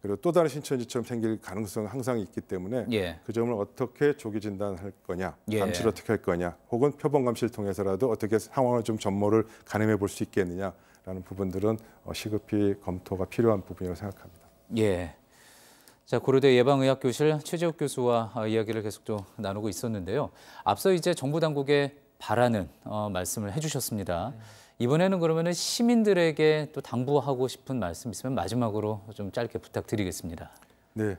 Speaker 12: 그리고 또 다른 신천지처럼 생길 가능성은 항상 있기 때문에 그 점을 어떻게 조기 진단할 거냐, 감시를 어떻게 할 거냐, 혹은 표본 감시를 통해서라도 어떻게 상황을 좀 전모를 가늠해 볼 수 있겠느냐라는 부분들은 시급히 검토가 필요한 부분이라고 생각합니다.
Speaker 1: 자, 고려대 예방의학교실 최재욱 교수와 이야기를 계속 좀 나누고 있었는데요. 앞서 이제 정부 당국에 바라는 말씀을 해주셨습니다. 이번에는 그러면은 시민들에게 또 당부하고 싶은 말씀 있으면 마지막으로 좀 짧게 부탁드리겠습니다.
Speaker 12: 네,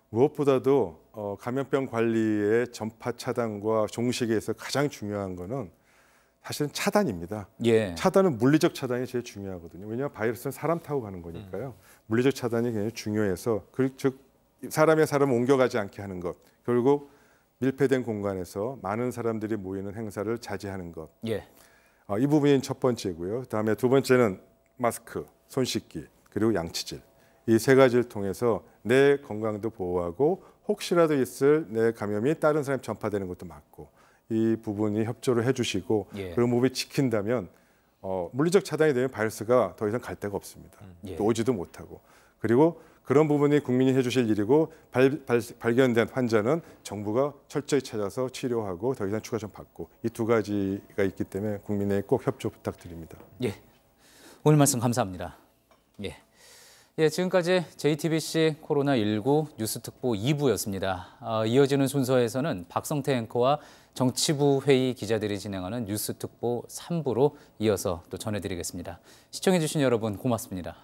Speaker 12: 무엇보다도 감염병 관리의 전파 차단과 종식에서 가장 중요한 거는 사실은 차단입니다. 차단은 물리적 차단이 제일 중요하거든요. 왜냐하면 바이러스는 사람 타고 가는 거니까요. 물리적 차단이 굉장히 중요해서 즉 사람의 사람을 옮겨가지 않게 하는 것, 결국 밀폐된 공간에서 많은 사람들이 모이는 행사를 자제하는 것. 이 부분이 첫 번째고요. 그다음에 두 번째는 마스크, 손 씻기, 그리고 양치질. 이 세 가지를 통해서 내 건강도 보호하고 혹시라도 있을 내 감염이 다른 사람에 전파되는 것도 막고 이 부분이 협조를 해주시고 그런 부분이 지킨다면 물리적 차단이 되면 바이러스가 더 이상 갈 데가 없습니다. 또 오지도 못하고. 그리고 그런 부분이 국민이 해주실 일이고 발견된 환자는 정부가 철저히 찾아서 치료하고 더 이상 추가 좀 받고 이 두 가지가 있기 때문에 국민의 꼭 협조 부탁드립니다.
Speaker 1: 오늘 말씀 감사합니다. 지금까지 JTBC 코로나19 뉴스특보 2부였습니다. 이어지는 순서에서는 박성태 앵커와 정치부 회의 기자들이 진행하는 뉴스특보 3부로 이어서 또 전해드리겠습니다. 시청해주신 여러분 고맙습니다.